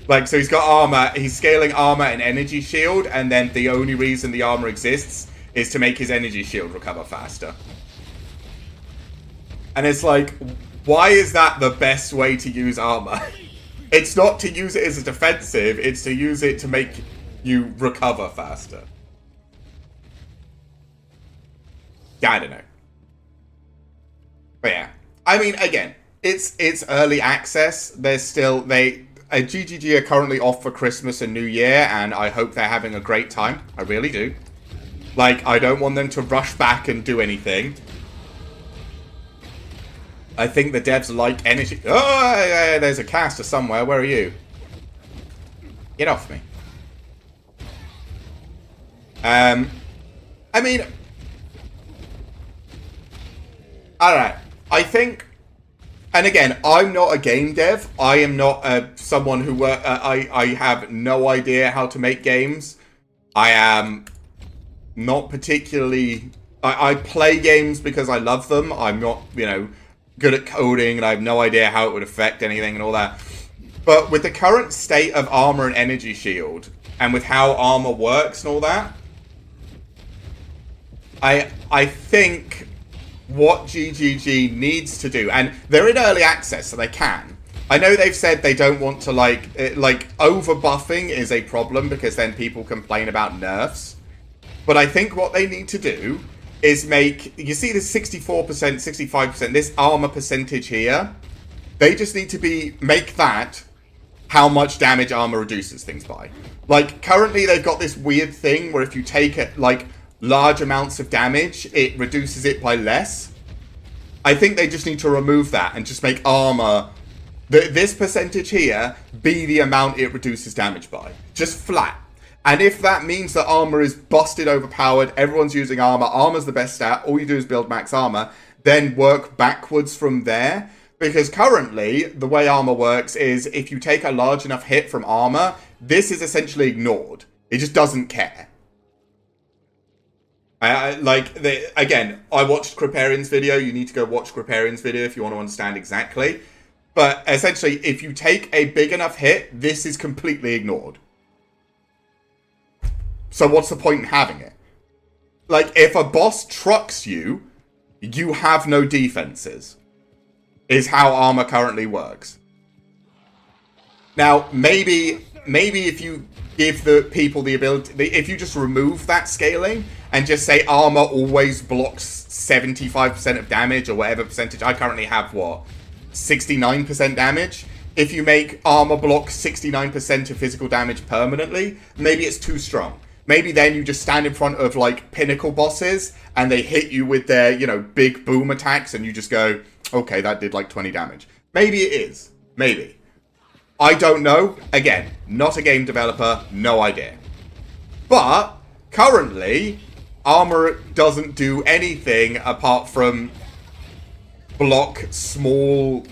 Like, so he's got armor, he's scaling armor and energy shield, and then the only reason the armor exists is to make his energy shield recover faster. And it's like, why is that the best way to use armor? It's not to use it as a defensive, it's to use it to make you recover faster. I don't know. But yeah. I mean, again, it's early access. There's still... GGG are currently off for Christmas and New Year, and I hope they're having a great time. I really do. Like, I don't want them to rush back and do anything. I think the devs like energy... Oh, there's a caster somewhere. Where are you? Get off me. I mean... I don't know. I think... And again, I'm not a game dev. I am not someone who... I have no idea how to make games. I am not particularly... I play games because I love them. I'm not, you know, good at coding, and I have no idea how it would affect anything and all that. But with the current state of armor and energy shield, and with how armor works and all that, I think what GGG needs to do, and they're in early access, so they can. I know they've said they don't want to, like over buffing is a problem because then people complain about nerfs. But I think what they need to do is make, you see this 64%, 65%, this armor percentage here, they just need to make that how much damage armor reduces things by. Like, currently they've got this weird thing where if you take it, like, large amounts of damage, it reduces it by less. I think they just need to remove that and just make armor, this percentage here, be the amount it reduces damage by. Just flat. And if that means that armor is busted overpowered, everyone's using armor, armor's the best stat, all you do is build max armor, then work backwards from there. Because currently, the way armor works is if you take a large enough hit from armor, this is essentially ignored. It just doesn't care. Again, I watched Kriparian's video. You need to go watch Kriparian's video if you want to understand exactly. But essentially, if you take a big enough hit, this is completely ignored. So what's the point in having it? Like, if a boss trucks you, you have no defenses. Is how armor currently works. Now, maybe if you give the people the ability, if you just remove that scaling and just say armor always blocks 75% of damage or whatever percentage. I currently have, what, 69% damage? If you make armor block 69% of physical damage permanently, maybe it's too strong. Maybe then you just stand in front of, like, pinnacle bosses and they hit you with their, you know, big boom attacks and you just go, okay, that did like 20 damage. Maybe it is. Maybe. I don't know. Again, not a game developer, no idea. But currently, armor doesn't do anything apart from block small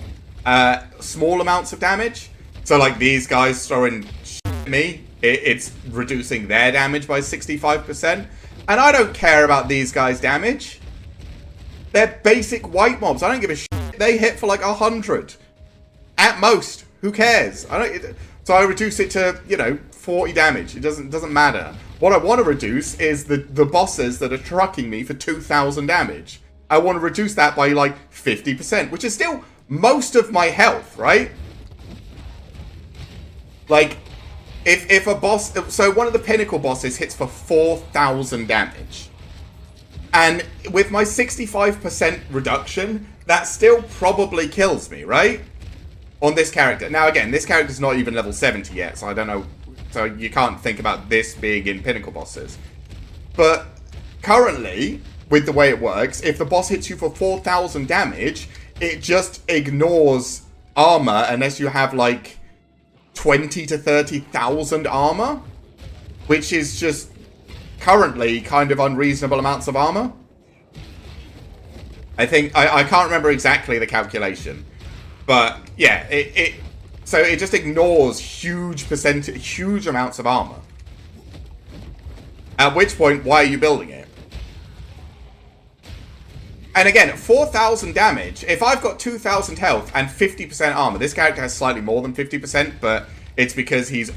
amounts of damage. So like these guys throwing shit at me, it's reducing their damage by 65%. And I don't care about these guys' damage. They're basic white mobs. I don't give a shit. They hit for like 100. At most. Who cares? So I reduce it to, you know, 40 damage. It doesn't matter. What I want to reduce is the bosses that are trucking me for 2,000 damage. I want to reduce that by like 50%, which is still most of my health, right? Like, if a boss... So one of the pinnacle bosses hits for 4,000 damage. And with my 65% reduction, that still probably kills me, right? On this character. Now, again, this character's not even level 70 yet, so I don't know. So you can't think about this being in pinnacle bosses. But currently, with the way it works, if the boss hits you for 4,000 damage, it just ignores armor unless you have, like, 20 to 30,000 armor. Which is just currently kind of unreasonable amounts of armor. I think, I can't remember exactly the calculation. But, yeah, so it just ignores huge amounts of armor. At which point, why are you building it? And again, 4,000 damage. If I've got 2,000 health and 50% armor, this character has slightly more than 50%, but it's because he's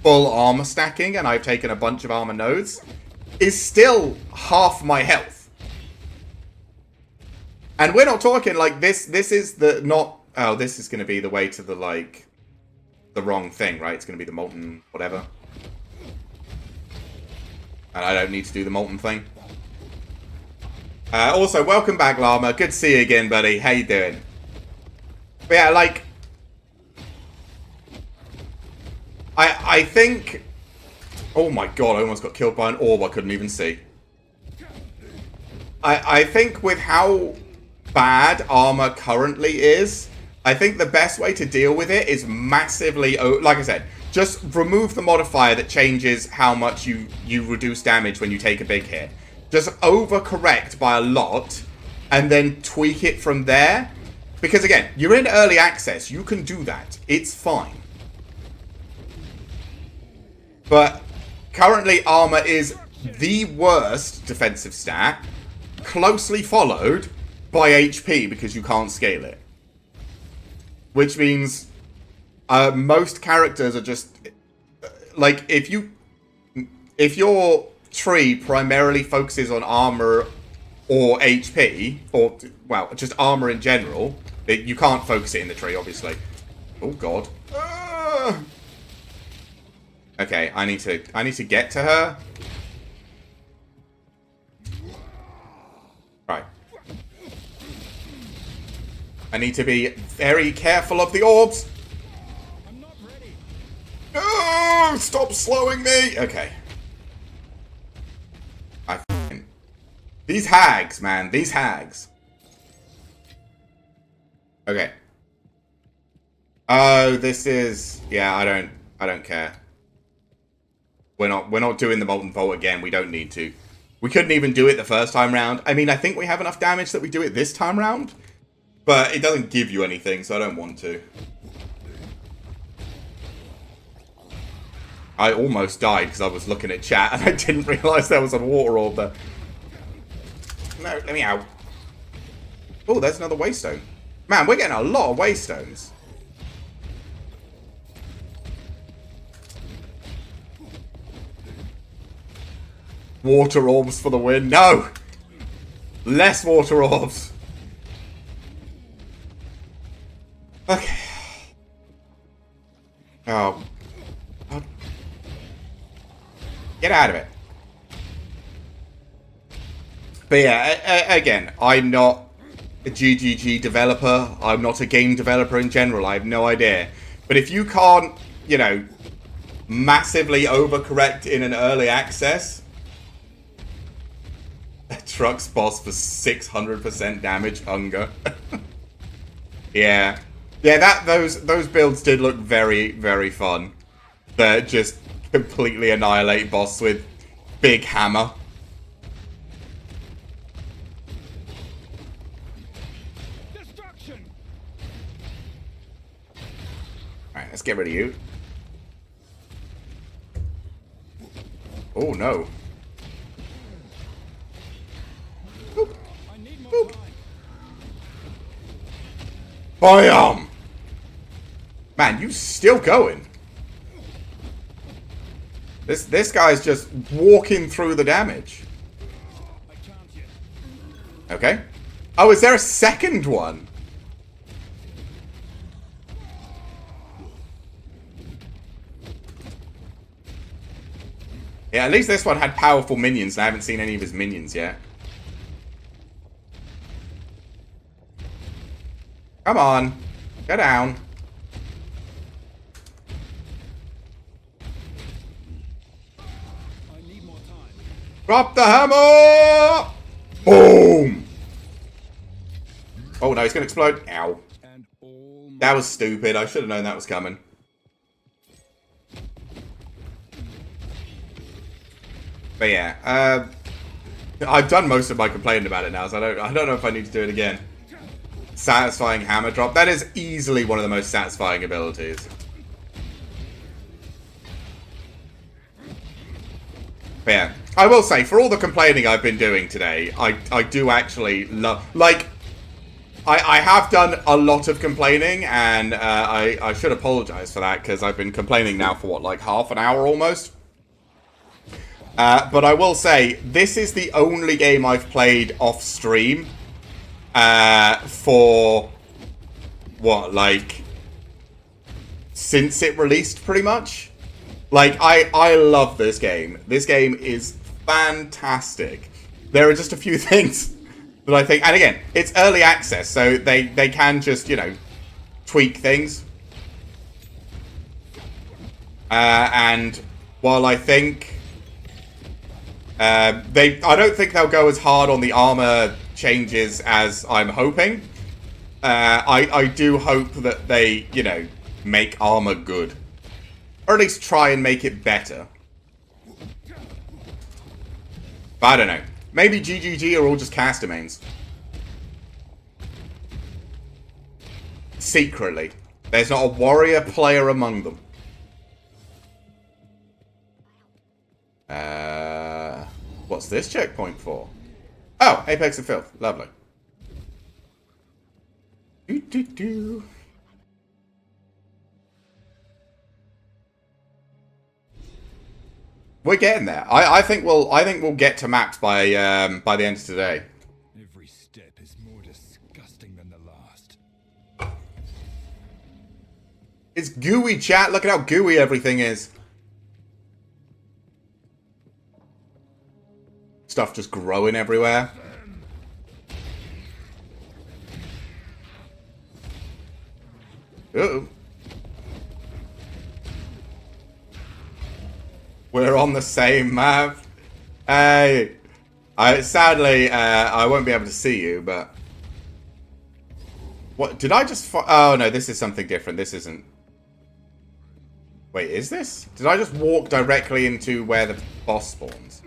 full armor stacking and I've taken a bunch of armor nodes, is still half my health. And we're not talking like this is the not... Oh, this is going to be the way to the, like, the wrong thing, right? It's going to be the molten whatever. And I don't need to do the molten thing. Also, welcome back, Llama. Good to see you again, buddy. How you doing? But yeah, like... I think... Oh my god, I almost got killed by an orb I couldn't even see. I think with how bad armor currently is, I think the best way to deal with it is massively... Like I said, just remove the modifier that changes how much you reduce damage when you take a big hit. Just overcorrect by a lot, and then tweak it from there. Because again, you're in early access. You can do that. It's fine. But currently, armor is the worst defensive stat, closely followed by HP because you can't scale it. Which means most characters are just... Like, if your tree primarily focuses on armor or HP, or, well, just armor in general, you can't focus it in the tree, obviously. Oh, God. Okay, I need to get to her. Right. I need to be very careful of the orbs.
I'm not ready.
Oh, stop slowing me. Okay. These hags, man. These hags. Okay. Oh, this is... Yeah, I don't care. We're not doing the Molten Vault again. We don't need to. We couldn't even do it the first time round. I mean, I think we have enough damage that we do it this time round. But it doesn't give you anything, so I don't want to. I almost died because I was looking at chat and I didn't realise there was a water orb there. No, let me out. Oh, there's another waystone. Man, we're getting a lot of waystones. Water orbs for the win. No! Less water orbs. Okay. Oh. Get out of it. But yeah, again, I'm not a GGG developer. I'm not a game developer in general. I have no idea. But if you can't, you know, massively overcorrect in an early access... Truck's boss for 600% damage hunger. Yeah. Yeah, those builds did look very, very fun. That just completely annihilate boss with big hammer.
Destruction.
Alright, let's get rid of you. Oh no.
I need more time.
Bam! Man, you still going. This guy's just walking through the damage.
I can't yet.
Okay. Oh, is there a second one? Yeah, at least this one had powerful minions, and I haven't seen any of his minions yet. Come on. Go down.
I need more time.
Drop the hammer! Boom! Oh no, he's gonna explode. Ow.
And all my
That was stupid. I should have known that was coming. But yeah, I've done most of my complaining about it now, so I don't know if I need to do it again. Satisfying hammer drop. That is easily one of the most satisfying abilities. But yeah, I will say, for all the complaining I've been doing today, I do actually love... Like, I have done a lot of complaining, and I should apologize for that, because I've been complaining now for, what, like half an hour almost? But I will say, this is the only game I've played off-stream for, what, like, since it released, pretty much? Like, I love this game. This game is fantastic. There are just a few things But I think, and again, it's early access, so they can just, you know, tweak things. And while I think I don't think they'll go as hard on the armor changes as I'm hoping. I do hope that they, you know, make armor good, or at least try and make it better. But I don't know. Maybe GGG are all just caster mains. Secretly. There's not a warrior player among them. What's this checkpoint for? Oh, Apex of Filth. Lovely. We're getting there. I think we'll get to maps by the end of today.
Every step is more disgusting than the last.
It's gooey, chat. Look at how gooey everything is. Stuff just growing everywhere. Uh-oh. We're on the same map. Hey. Sadly, I won't be able to see you, but... What? Did I just... Oh, no, this is something different. This isn't... Wait, is this? Did I just walk directly into where the boss spawns?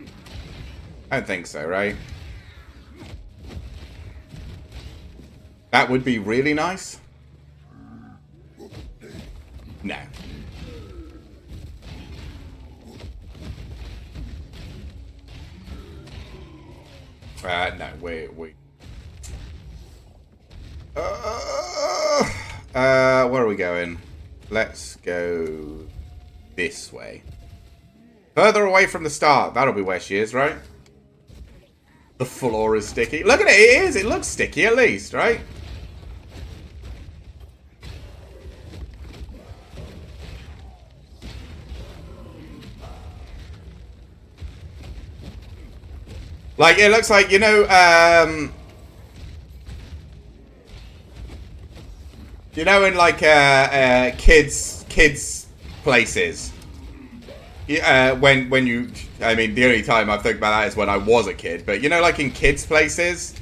I don't think so, right? That would be really nice. No. No, where are we going? Let's go this way. Further away from the start. That'll be where she is, right? The floor is sticky. Look at it. It is. It looks sticky at least, right? Like, it looks like, you know, in like kids places. When you, I mean, the only time I think about that is when I was a kid. But you know, like in kids places,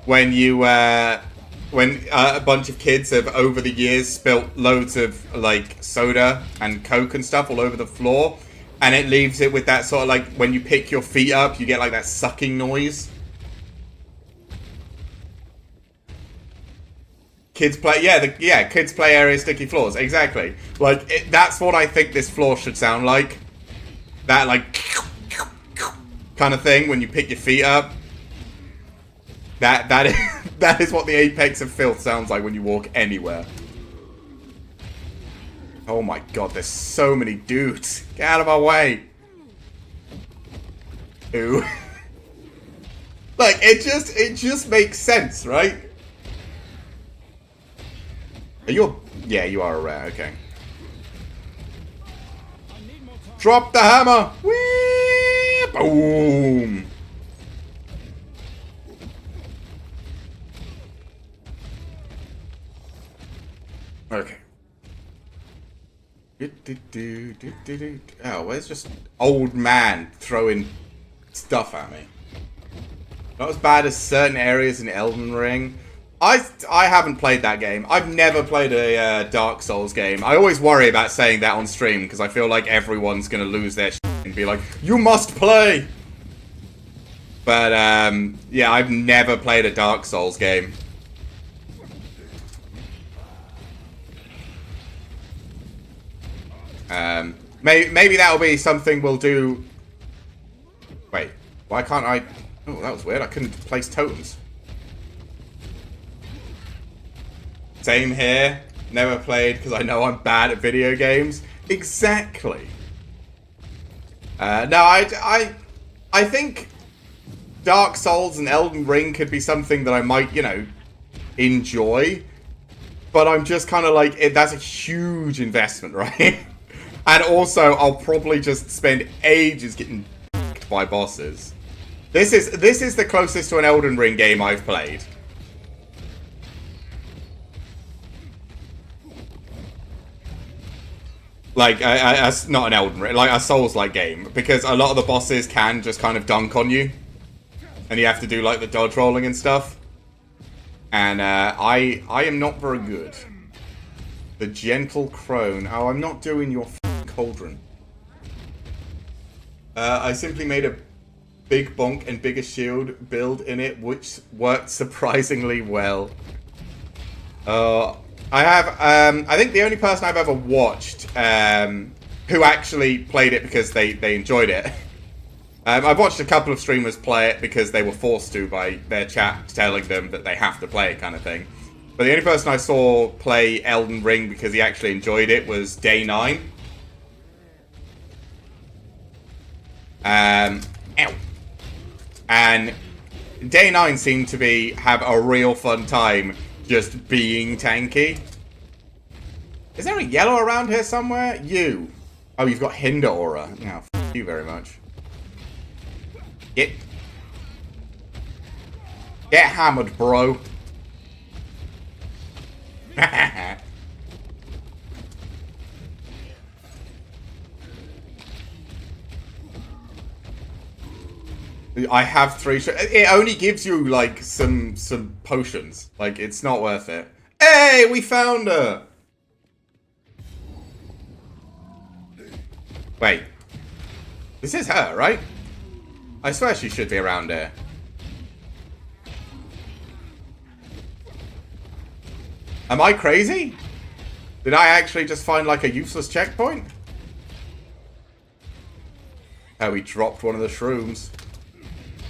when you when a bunch of kids have over the years spilt loads of like soda and Coke and stuff all over the floor, and it leaves it with that sort of like when you pick your feet up, you get like that sucking noise. Kids play, kids play area sticky floors, exactly. Like that's what I think this floor should sound like. That like kind of thing when you pick your feet up. That is what the apex of filth sounds like when you walk anywhere. Oh my god, there's so many dudes. Get out of my way. Ooh. Like it just makes sense, right? Are you yeah, you are a rare, okay. Drop the hammer! Whee! Boom! Okay. Oh, where's just old man throwing stuff at me? Not as bad as certain areas in Elden Ring. I haven't played that game. I've never played a Dark Souls game. I always worry about saying that on stream because I feel like everyone's going to lose their shit and be like, you must play! But, yeah, I've never played a Dark Souls game. Maybe that'll be something we'll do... Wait, why can't I... Oh, that was weird. I couldn't place totems. Same here. Never played because I know I'm bad at video games. Exactly. No, I think Dark Souls and Elden Ring could be something that I might, you know, enjoy. But I'm just kind of like, that's a huge investment, right? And also, I'll probably just spend ages getting by bosses. This is the closest to an Elden Ring game I've played. Like, not an Elden Ring, like a Souls-like game. Because a lot of the bosses can just kind of dunk on you. And you have to do, like, the dodge rolling and stuff. And, I am not very good. The Gentle Crone. Oh, I'm not doing your f***ing cauldron. I simply made a big bonk and bigger shield build in it, which worked surprisingly well. I have, I think the only person I've ever watched who actually played it because they enjoyed it. I've watched a couple of streamers play it because they were forced to by their chat telling them that they have to play it kind of thing. But the only person I saw play Elden Ring because he actually enjoyed it was Day 9. Ow. And Day 9 seemed to have a real fun time just being tanky. Is there a yellow around here somewhere? You. Oh, you've got Hinder Aura. Now, f you very much. Get hammered, bro. I have 3 it only gives you, like, some potions. Like, it's not worth it. Hey, we found her! Wait. This is her, right? I swear she should be around here. Am I crazy? Did I actually just find, like, a useless checkpoint? Oh, we dropped one of the shrooms.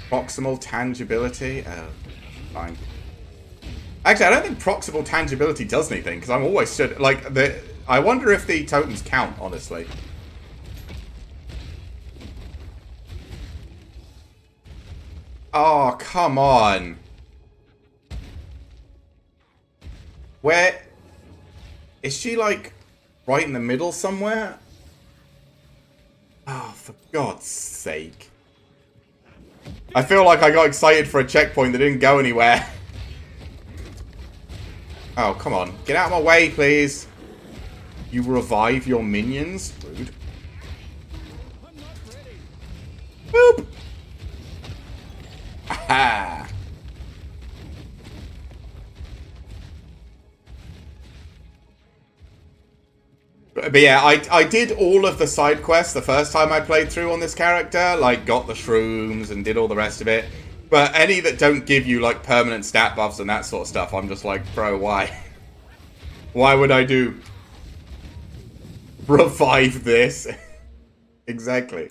Proximal tangibility. Oh, fine. Actually, I don't think proximal tangibility does anything because I'm always stood like the. I wonder if the totems count, honestly. Oh, come on. Where is she? Like right in the middle somewhere? Oh, for God's sake. I feel like I got excited for a checkpoint that didn't go anywhere. Oh, come on. Get out of my way, please. You revive your minions? Rude. Boop! Aha! But yeah, I did all of the side quests the first time I played through on this character. Like, got the shrooms and did all the rest of it. But any that don't give you, like, permanent stat buffs and that sort of stuff, I'm just like, bro, why? Why would I do? Revive this? Exactly.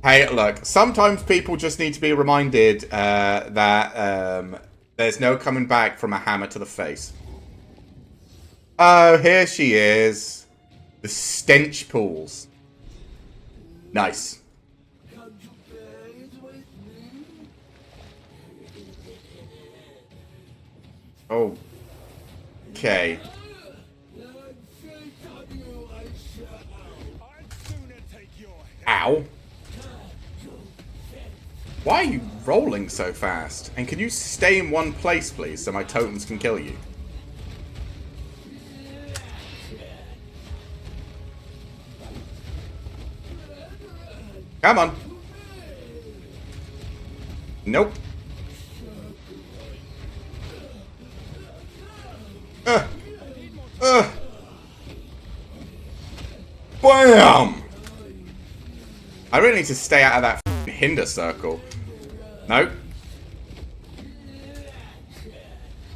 Hey, look, sometimes people just need to be reminded that there's no coming back from a hammer to the face. Oh, here she is. The stench pools. Nice. Oh. Okay. Ow. Why are you rolling so fast? And can you stay in one place, please, so my totems can kill you? Come on. Nope. Bam! I really need to stay out of that hinder circle. Nope.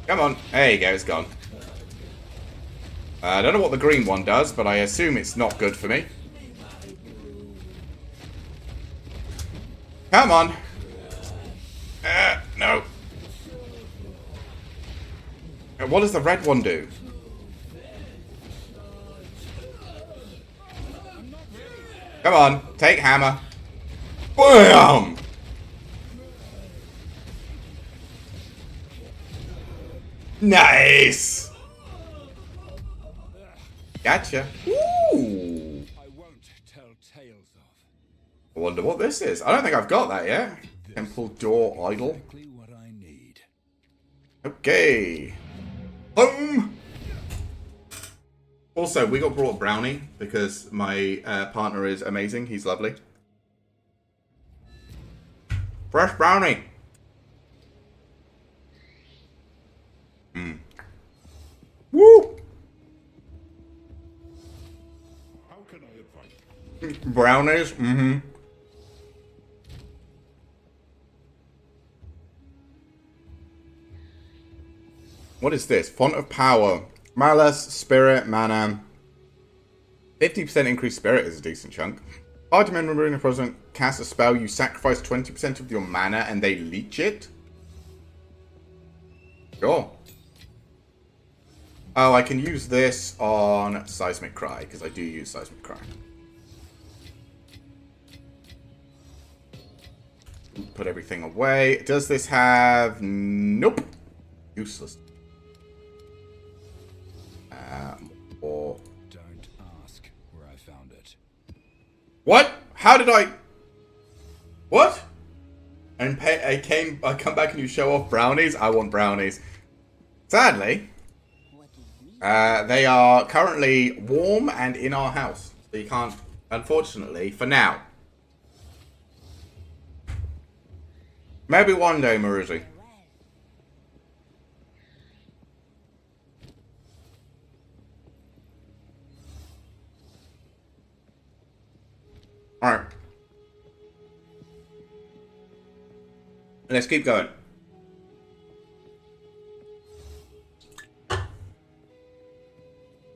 Come on. There you go, it's gone. I don't know what the green one does, but I assume it's not good for me. Come on. No. What does the red one do? Come on, take hammer. Bam! Nice! Gotcha. Ooh.
I won't tell tales of.
I wonder what this is. I don't think I've got that yet. Temple Door Idol.
Exactly what I need.
Okay. Home! Also, we got brought brownie because my partner is amazing. He's lovely. Fresh brownie. Woo!
How can I advise?
Brownies? Mm-hmm. What is this? Font of Power. Malice, Spirit, Mana. 50% increased Spirit is a decent chunk. Party member remembering a present cast a spell, you sacrifice 20% of your mana and they leech it? Sure. Oh, I can use this on Seismic Cry, because I do use Seismic Cry. Put everything away. Does this have... Nope. Useless. Or...
Don't ask where I found it.
What? How did I... What? And I come back and you show off brownies? I want brownies. Sadly, they are currently warm and in our house. So you can't, unfortunately, for now. Maybe one day, Maruzi. Alright. Let's keep going.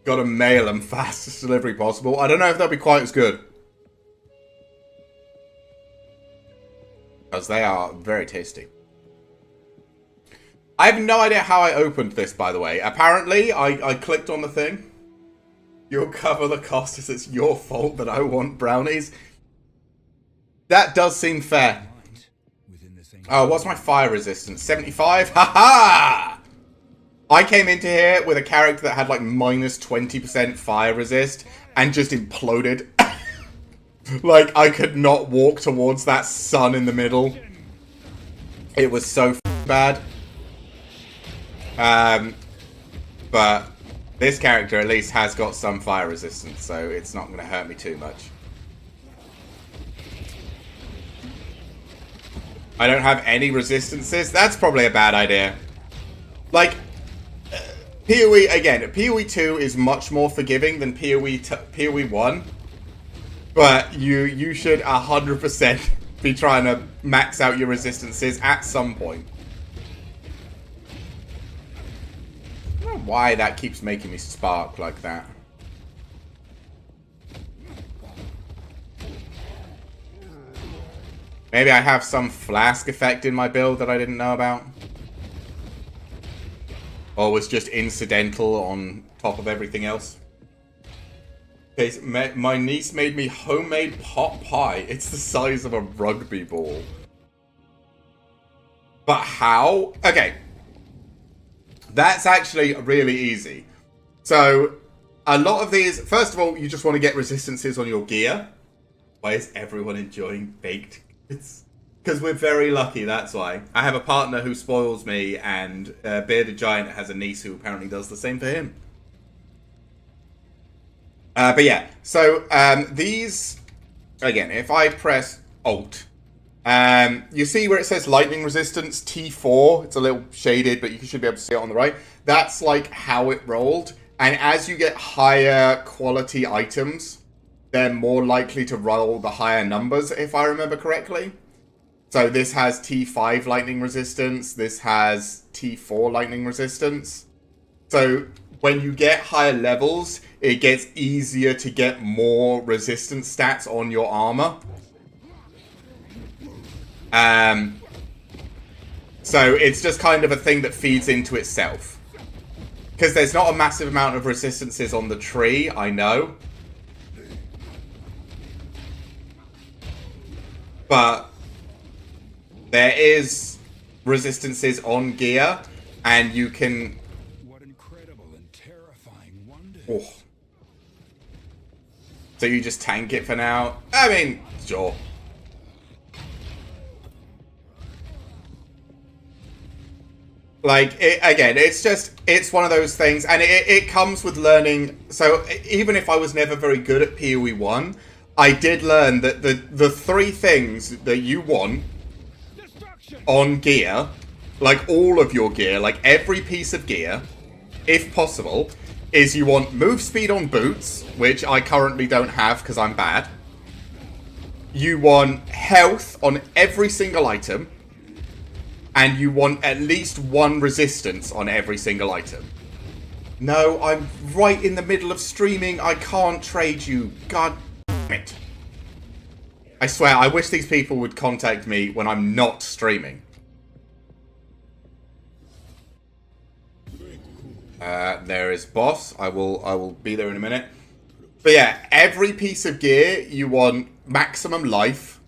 Gotta mail them fastest delivery possible. I don't know if they'll be quite as good. Because they are very tasty. I have no idea how I opened this, by the way. Apparently, I clicked on the thing. You'll cover the cost as it's your fault that I want brownies. That does seem fair. Oh, what's my fire resistance? 75? Haha! I came into here with a character that had like minus 20% fire resist and just imploded. Like, I could not walk towards that sun in the middle. It was so bad. But this character at least has got some fire resistance, so it's not going to hurt me too much. I don't have any resistances? That's probably a bad idea. Like, POE, again, POE2 is much more forgiving than POE 1. But you should 100% be trying to max out your resistances at some point. I don't know why that keeps making me spark like that. Maybe I have some flask effect in my build that I didn't know about. Or was just incidental on top of everything else. Okay, my niece made me homemade pot pie. It's the size of a rugby ball. But how? Okay. That's actually really easy. So, a lot of these... First of all, you just want to get resistances on your gear. Why is everyone enjoying baked goods? Because we're very lucky, that's why. I have a partner who spoils me, and Bearded Giant has a niece who apparently does the same for him. But yeah, so these, again, if I press Alt, you see where it says lightning resistance T4, it's a little shaded, but you should be able to see it on the right. That's like how it rolled, and as you get higher quality items, they're more likely to roll the higher numbers, if I remember correctly. So this has T5 lightning resistance, this has T4 lightning resistance. So when you get higher levels, it gets easier to get more resistance stats on your armor. So it's just kind of a thing that feeds into itself. Because there's not a massive amount of resistances on the tree, I know. But there is resistances on gear, and you can...
What incredible and terrifying wonder.
Oh. So you just tank it for now? I mean, sure. Like, again, it's one of those things, and it comes with learning. So even if I was never very good at POE1, I did learn that the three things that you want on gear, like all of your gear, like every piece of gear, if possible, is you want move speed on boots, which I currently don't have because I'm bad. You want health on every single item. And you want at least one resistance on every single item. No, I'm right in the middle of streaming. I can't trade you. God damn it. I swear, I wish these people would contact me when I'm not streaming. There is boss. I will be there in a minute. But yeah, every piece of gear, you want maximum life.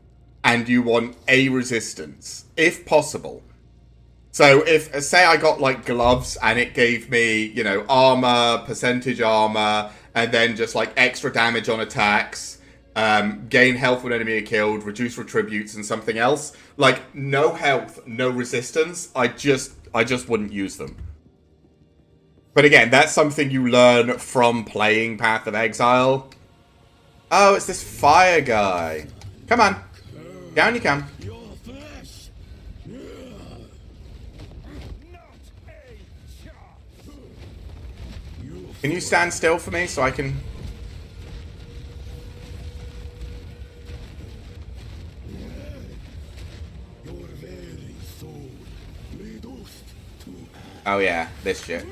And you want a resistance, if possible. So if, say I got like gloves and it gave me, you know, armor, percentage armor, and then just like extra damage on attacks, gain health when enemy are killed, reduce retributes and something else, like no health, no resistance, I just wouldn't use them. But again, that's something you learn from playing Path of Exile. Oh, it's this fire guy. Come on. Down you come. Can you stand still for me so I can... Oh yeah, this shit.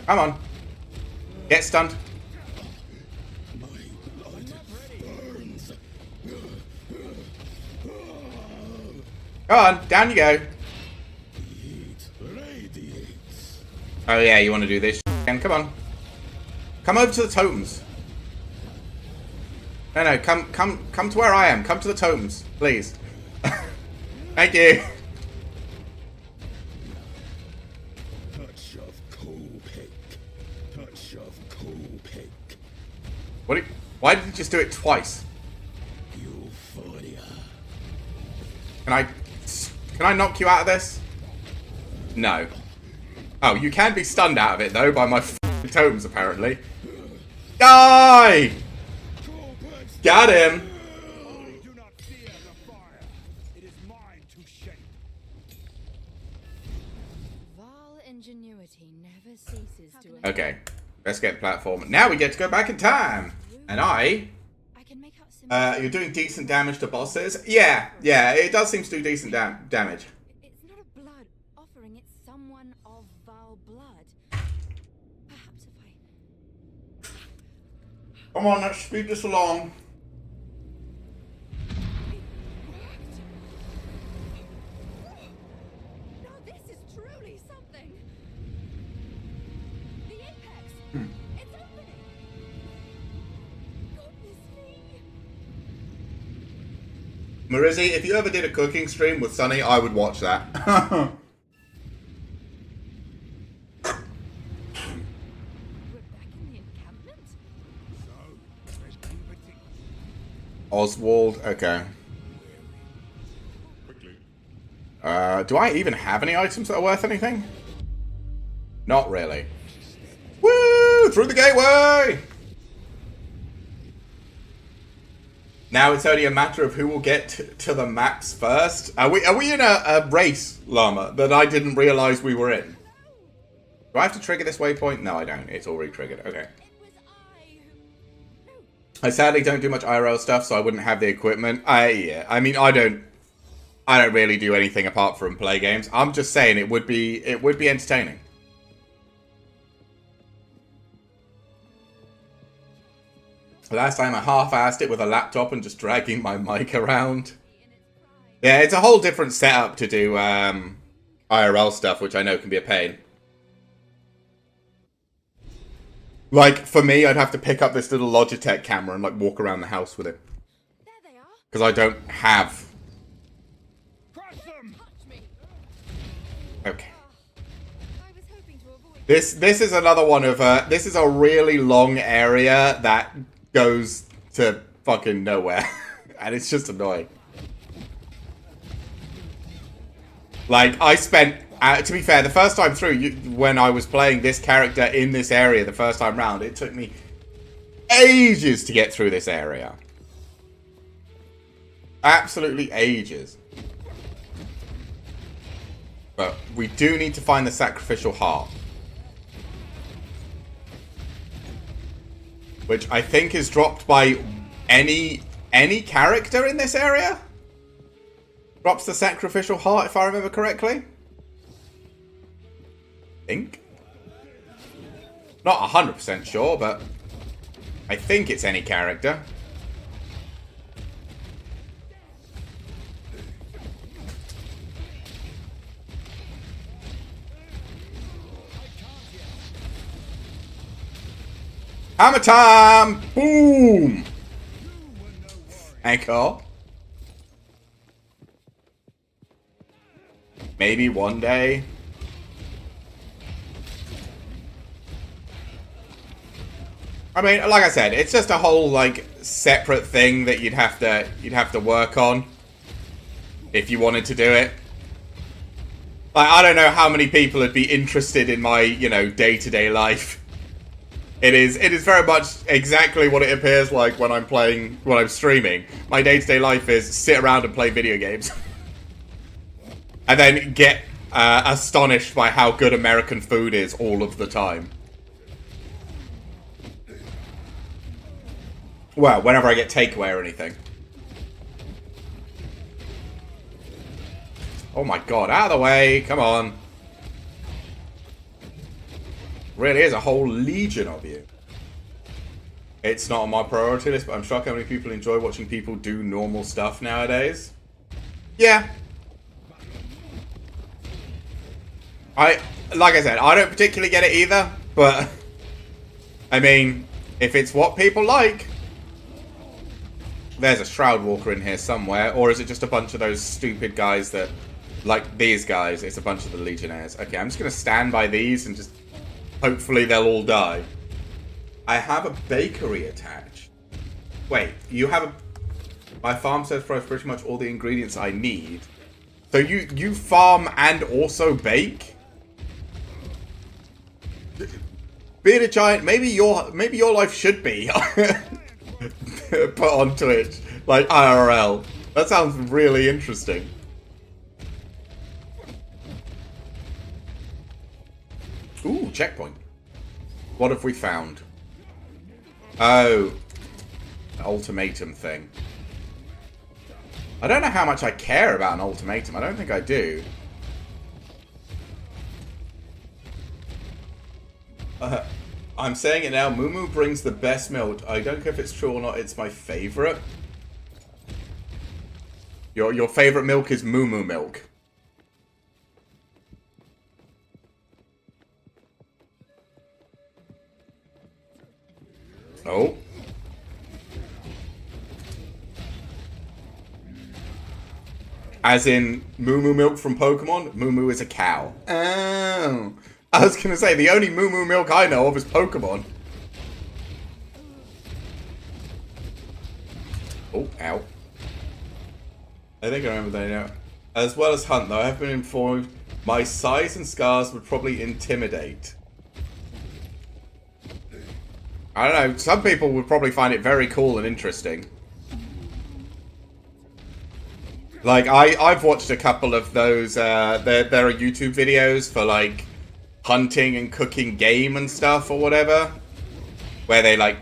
Come on. Get stunned. Come on, down you go. Oh yeah, you want to do this again? Come on. Come over to the totems. No, come to where I am. Come to the totems, please. Thank you.
Touch of Copic. Touch of Copic.
What? Why did you just do it twice?
Euphoria.
Can I knock you out of this? No. Oh, you can be stunned out of it, though, by my f***ing totems, apparently. Die! Got him!
Do not fear the fire. It is mine to shape.
Val ingenuity never ceases to...
Okay, let's get the platform. Now we get to go back in time! And
I can make out
you're doing decent damage to bosses? Yeah, it does seem to do decent damage.
It's not a blood offering, it's someone of Val blood. Perhaps if I...
Come on, let's speed this along.
No, this is truly something. The apex. It's opening. Goodness me.
Marizzi, if you ever did a cooking stream with Sunny, I would watch that.
We're back in the encampment.
Oswald, okay. Do I even have any items that are worth anything? Not really. Woo! Through the gateway! Now it's only a matter of who will get to the maps first. Are we in a race, Llama, that I didn't realize we were in? Do I have to trigger this waypoint? No, I don't. It's already triggered. Okay.
It was I who... No.
I sadly don't do much IRL stuff, so I wouldn't have the equipment. I mean, I don't really do anything apart from play games. I'm just saying it would be entertaining. Last time I half-assed it with a laptop and just dragging my mic around. Yeah, it's a whole different setup to do IRL stuff, which I know can be a pain. Like, for me, I'd have to pick up this little Logitech camera and, like, walk around the house with it.
There they are.
Because I don't have...
Crush them!
Touch me.
Okay.
I was hoping to avoid...
This is another one of... this is a really long area that goes to fucking nowhere. And it's just annoying. Like, I spent, to be fair, the first time through, when I was playing this character in this area the first time round, it took me ages to get through this area. Absolutely ages. But we do need to find the sacrificial heart. Which I think is dropped by any character in this area. Drops the sacrificial heart, if I remember correctly. Think. Not 100% sure, but I think it's any character. Hammer time! Boom! Anchor. Maybe one day. I mean, like I said, it's just a whole like separate thing that you'd have to work on if you wanted to do it. Like, I don't know how many people would be interested in my, you know, day-to-day life. It is very much exactly what it appears like when I'm streaming. My day-to-day life is sit around and play video games. And then get astonished by how good American food is all of the time. Well, whenever I get takeaway or anything. Oh my god, out of the way, come on. Really is a whole legion of you. It's not on my priority list, but I'm shocked how many people enjoy watching people do normal stuff nowadays. Yeah. Like I said, I don't particularly get it either, but I mean, if it's what people like. There's a Shroud Walker in here somewhere, or is it just a bunch of those stupid guys that, like these guys, it's a bunch of the Legionnaires. Okay, I'm just going to stand by these and just, hopefully they'll all die. I have a bakery attached. Wait, you have a, my farm says for pretty much all the ingredients I need. So you farm and also bake? Bearded Giant, maybe your life should be put on Twitch, like IRL. That sounds really interesting. Ooh, checkpoint. What have we found? Oh, an ultimatum thing. I don't know how much I care about an ultimatum. I don't think I do. I'm saying it now. Moo Moo brings the best milk. I don't care if it's true or not. It's my favorite. Your favorite milk is Moo Moo milk. Oh. As in Moo Moo milk from Pokemon? Moo Moo is a cow. Oh. I was gonna say, the only Moo Moo milk I know of is Pokemon. Oh, ow. I think I remember that now. As well as Hunt, though, I have been informed my size and scars would probably intimidate. I don't know, some people would probably find it very cool and interesting. Like, I've watched a couple of those, there are YouTube videos for, like, hunting and cooking game and stuff or whatever, where they like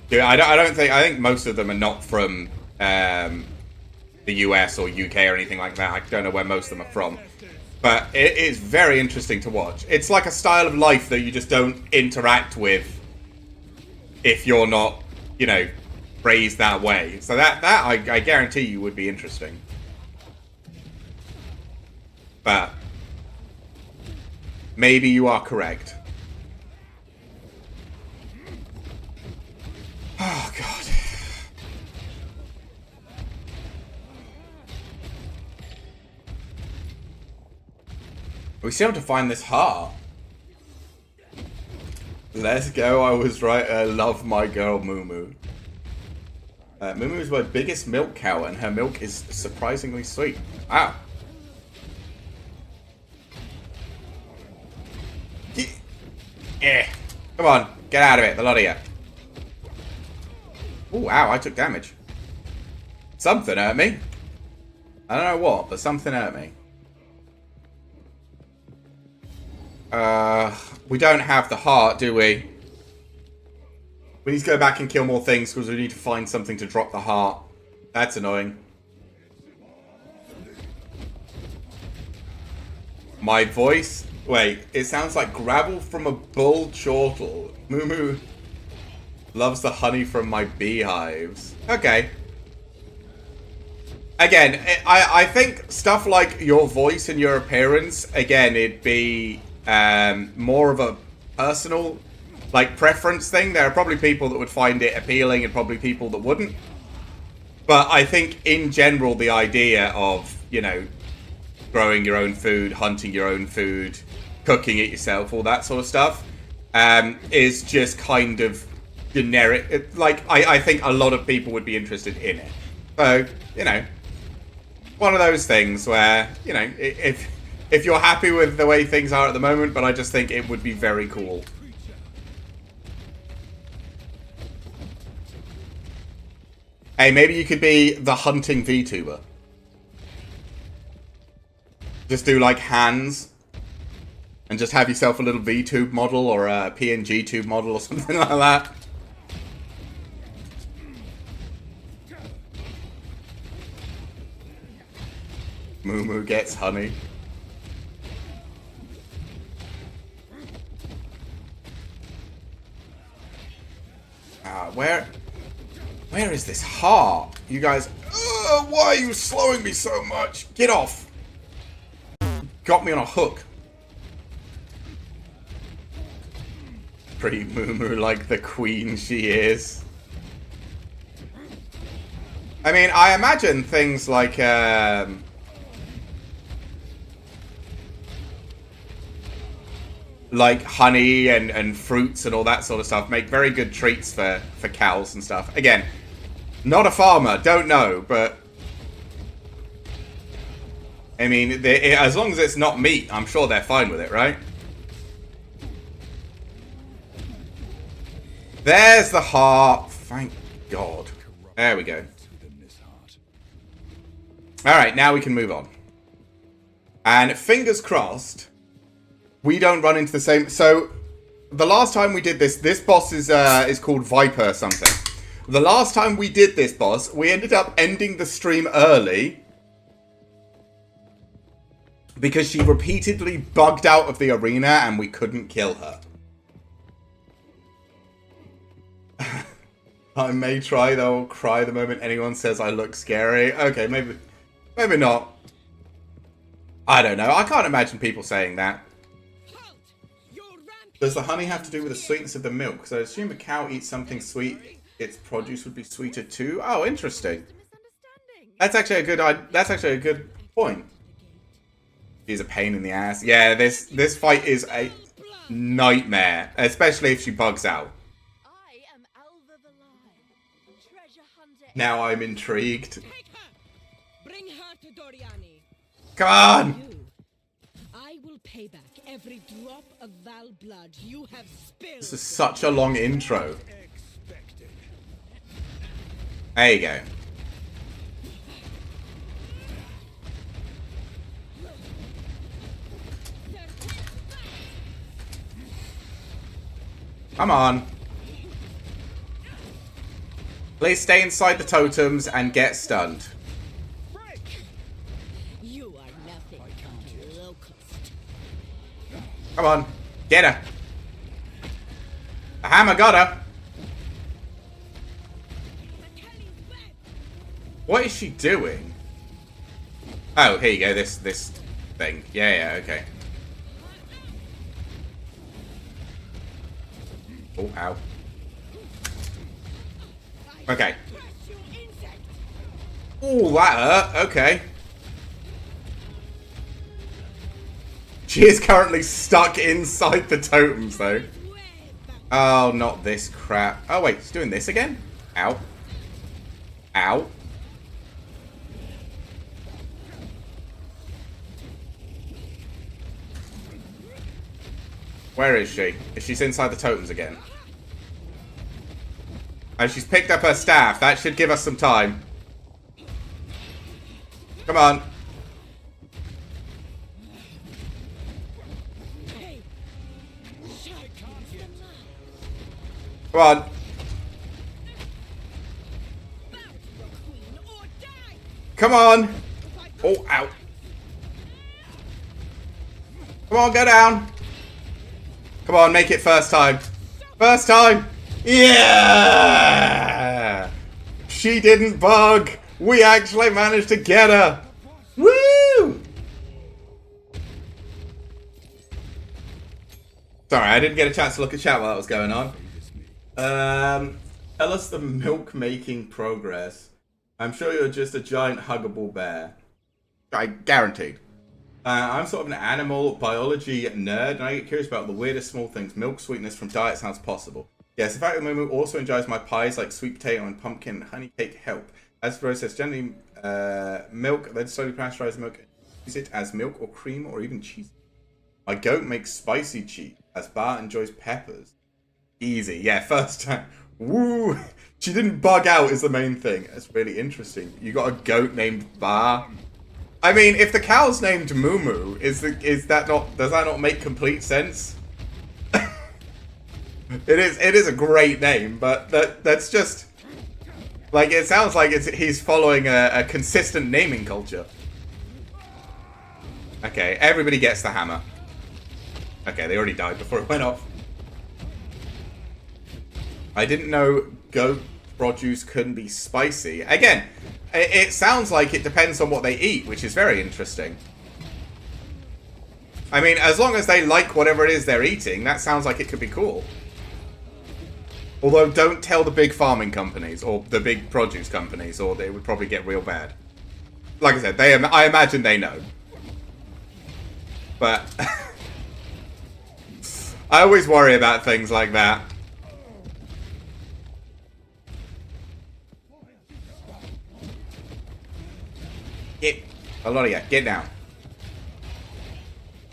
do. I think most of them are not from the US or UK or anything like that. I don't know where most of them are from, but it is very interesting to watch. It's like a style of life that you just don't interact with if you're not, you know, raised that way. So that I guarantee you would be interesting. But maybe you are correct. Oh, God. We still have to find this heart. Let's go, I was right. I love my girl, Moo Moo. Moo Moo is my biggest milk cow, and her milk is surprisingly sweet. Wow. Come on, get out of it, the lot of you. Ooh, ow, I took damage. Something hurt me. I don't know what, but something hurt me. We don't have the heart, do we? We need to go back and kill more things because we need to find something to drop the heart. That's annoying. My voice? Wait, it sounds like gravel from a bull chortle. Moo Moo loves the honey from my beehives. Okay. Again, I think stuff like your voice and your appearance, again, it'd be more of a personal, like, preference thing. There are probably people that would find it appealing and probably people that wouldn't. But I think, in general, the idea of, you know, growing your own food, hunting your own food, cooking it yourself, all that sort of stuff, is just kind of generic. I think a lot of people would be interested in it. So, you know, one of those things where, you know, if you're happy with the way things are at the moment, but I just think it would be very cool. Hey, maybe you could be the hunting VTuber. Just do, like, hands. And just have yourself a little VTube model or a PNG tube model or something like that. Moo Moo gets honey. Where is this heart? You guys... why are you slowing me so much? Get off! Got me on a hook. Pretty Moo Moo like the queen she is. I mean, I imagine things like... like honey and fruits and all that sort of stuff make very good treats for cows and stuff. Again, not a farmer, don't know, but I mean, as long as it's not meat, I'm sure they're fine with it, right? There's the heart. Thank God. There we go. Alright, now we can move on. And fingers crossed, we don't run into the same... So, the last time we did this boss is called Viper something. The last time we did this boss, we ended up ending the stream early because she repeatedly bugged out of the arena and we couldn't kill her. I may try, though. Cry the moment anyone says I look scary. Okay, maybe not. I don't know. I can't imagine people saying that. Does the honey have to do with the sweetness of the milk? Because I assume a cow eats something sweet, its produce would be sweeter too. Oh, interesting. That's actually a good point. She's a pain in the ass. Yeah, this fight is a nightmare, especially if she bugs out. Now I'm intrigued. Come on!
I will pay back every drop of Val blood you have spilled.
This is such a long intro. There you go. Come on. Please stay inside the totems and get stunned.
You are nothing, locust.
Come on. Get her. The hammer got her. What is she doing? Oh, here you go. This thing. Yeah, okay. Oh, ow. Okay. Oh, that hurt. Okay. She is currently stuck inside the totems, though. Oh, not this crap. Oh, wait. She's doing this again? Ow. Ow. Where is she? She's inside the totems again. Oh, she's picked up her staff. That should give us some time. Come on. Come on. Come on. Oh, ow. Come on, go down. Come on, make it first time. First time. Yeah. She didn't bug. We actually managed to get her. Woo. Sorry, I didn't get a chance to look at chat while that was going on. Tell us the milk making progress. I'm sure you're just a giant huggable bear. I guaranteed. I'm sort of an animal biology nerd, and I get curious about the weirdest small things. Milk sweetness from diet sounds possible. Yes, in fact, Mumu also enjoys my pies like sweet potato and pumpkin and honey cake help. As the process, generally milk, then slowly pasteurize milk and use it as milk or cream or even cheese. My goat makes spicy cheese, as Bar enjoys peppers. Easy, yeah, first time. Woo! She didn't bug out is the main thing. That's really interesting. You got a goat named Bar. I mean, if the cow's named Mumu, does that not make complete sense? It is a great name, but that's just like, it sounds like he's following a consistent naming culture. Okay, everybody gets the hammer. Okay, they already died before it went off. I didn't know goat produce couldn't be spicy. Again, it sounds like it depends on what they eat, which is very interesting. I mean, as long as they like whatever it is they're eating, that sounds like it could be cool. Although, don't tell the big farming companies, or the big produce companies, or they would probably get real bad. Like I said, I imagine they know. But I always worry about things like that. Get down.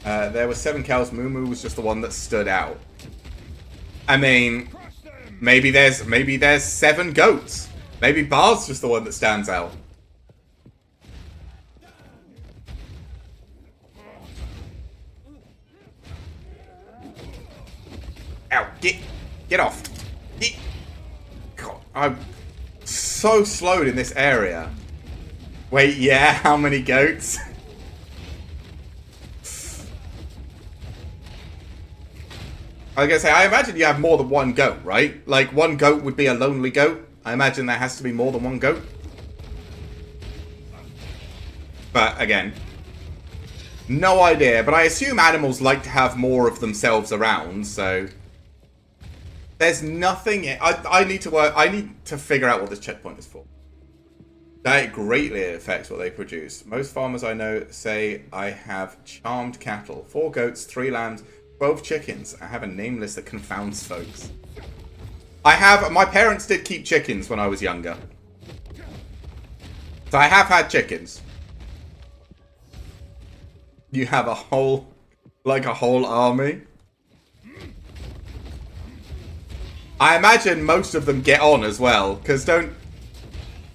There were 7 cows. Mumu was just the one that stood out. I mean, maybe there's 7 goats. Maybe Bar's just the one that stands out. Ow! Get off! God, I'm so slowed in this area. Wait, yeah, how many goats? I was gonna say, I imagine you have more than one goat, right? Like, one goat would be a lonely goat. I imagine there has to be more than one goat. But, again, no idea. But I assume animals like to have more of themselves around, so there's nothing. I need to figure out what this checkpoint is for. That greatly affects what they produce. Most farmers I know say I have charmed cattle. 4 goats, 3 lambs, 12 chickens. I have a name list that confounds folks. My parents did keep chickens when I was younger. So I have had chickens. You have a whole army? I imagine most of them get on as well, because don't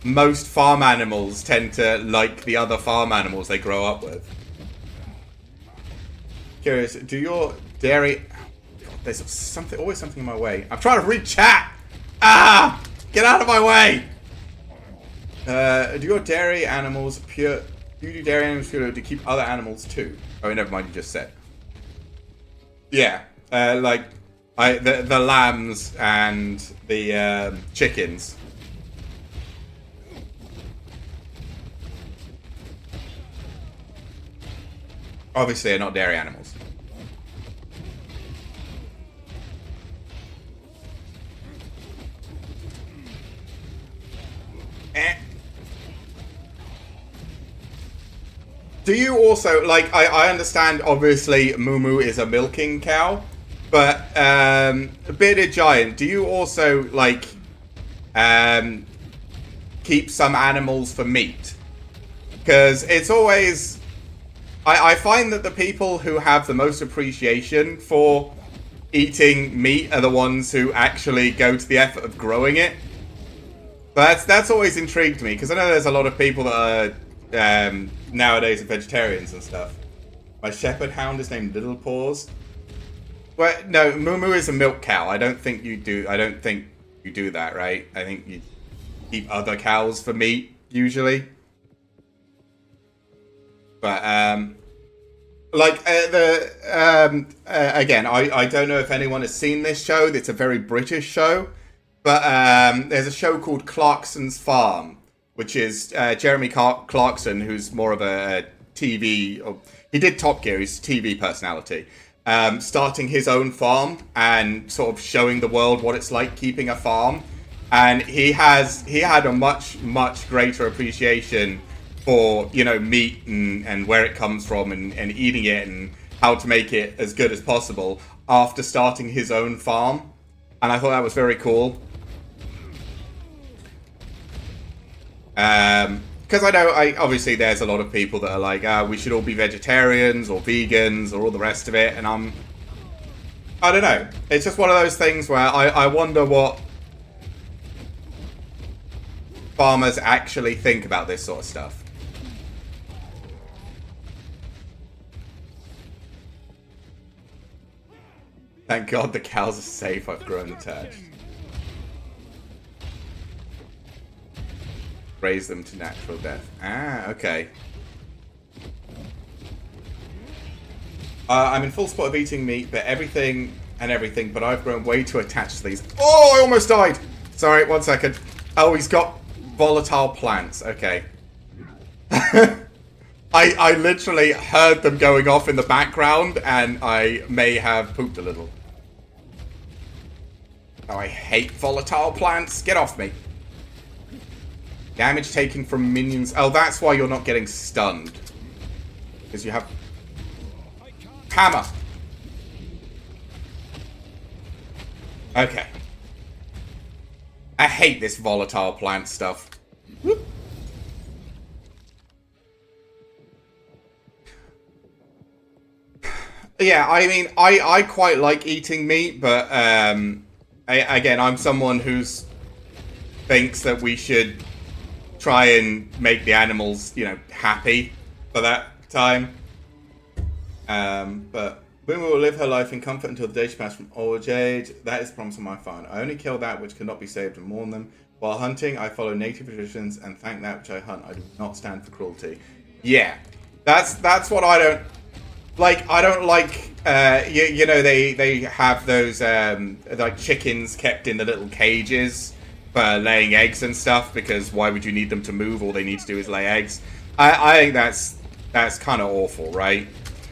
most farm animals tend to like the other farm animals they grow up with? Curious, do your dairy... God, there's always something in my way. I'm trying to read chat! Ah! Get out of my way! Do your dairy animals pure... Do you do dairy animals pure to keep other animals too? Oh, never mind, you just said. Yeah, like... the lambs and the chickens. Obviously, they're not dairy animals. Do you also, like, I understand, obviously, Mumu is a milking cow, but, Bearded Giant, do you also, like, keep some animals for meat? Because it's always... I find that the people who have the most appreciation for eating meat are the ones who actually go to the effort of growing it. But that's always intrigued me, because I know there's a lot of people that are nowadays are vegetarians and stuff. My shepherd hound is named Little Paws. Well, no, Moo is a milk cow. I don't think you do that, right? I think you keep other cows for meat usually. But again, I don't know if anyone has seen this show. It's a very British show. But there's a show called Clarkson's Farm, which is Jeremy Clarkson, who's more of a TV... he did Top Gear, he's a TV personality. Starting his own farm and sort of showing the world what it's like keeping a farm. And he had a much, much greater appreciation for, you know, meat and where it comes from and eating it and how to make it as good as possible after starting his own farm. And I thought that was very cool. Because I know, obviously there's a lot of people that are like, we should all be vegetarians or vegans or all the rest of it, and I don't know. It's just one of those things where I wonder what farmers actually think about this sort of stuff. Thank God the cows are safe. I've grown attached. Raise them to natural death. Ah, okay. I'm in full spot of eating meat, but everything, but I've grown way too attached to these. Oh, I almost died! Sorry, 1 second. Oh, he's got volatile plants. Okay. I literally heard them going off in the background, and I may have pooped a little. Oh, I hate volatile plants. Get off me. Damage taken from minions. Oh, that's why you're not getting stunned. Because you have... hammer. Okay. I hate this volatile plant stuff. Whoop. Yeah, I mean, I quite like eating meat, but again, I'm someone who's thinks that we should try and make the animals, you know, happy for that time. But women will live her life in comfort until the day she passes from old age. That is the promise of my farm. I only kill that which cannot be saved and mourn them. While hunting, I follow native traditions and thank that which I hunt. I do not stand for cruelty. Yeah, that's what I don't like. I don't like. You know, they have those like chickens kept in the little cages for laying eggs and stuff, because why would you need them to move? All they need to do is lay eggs. I think that's kind of awful, right?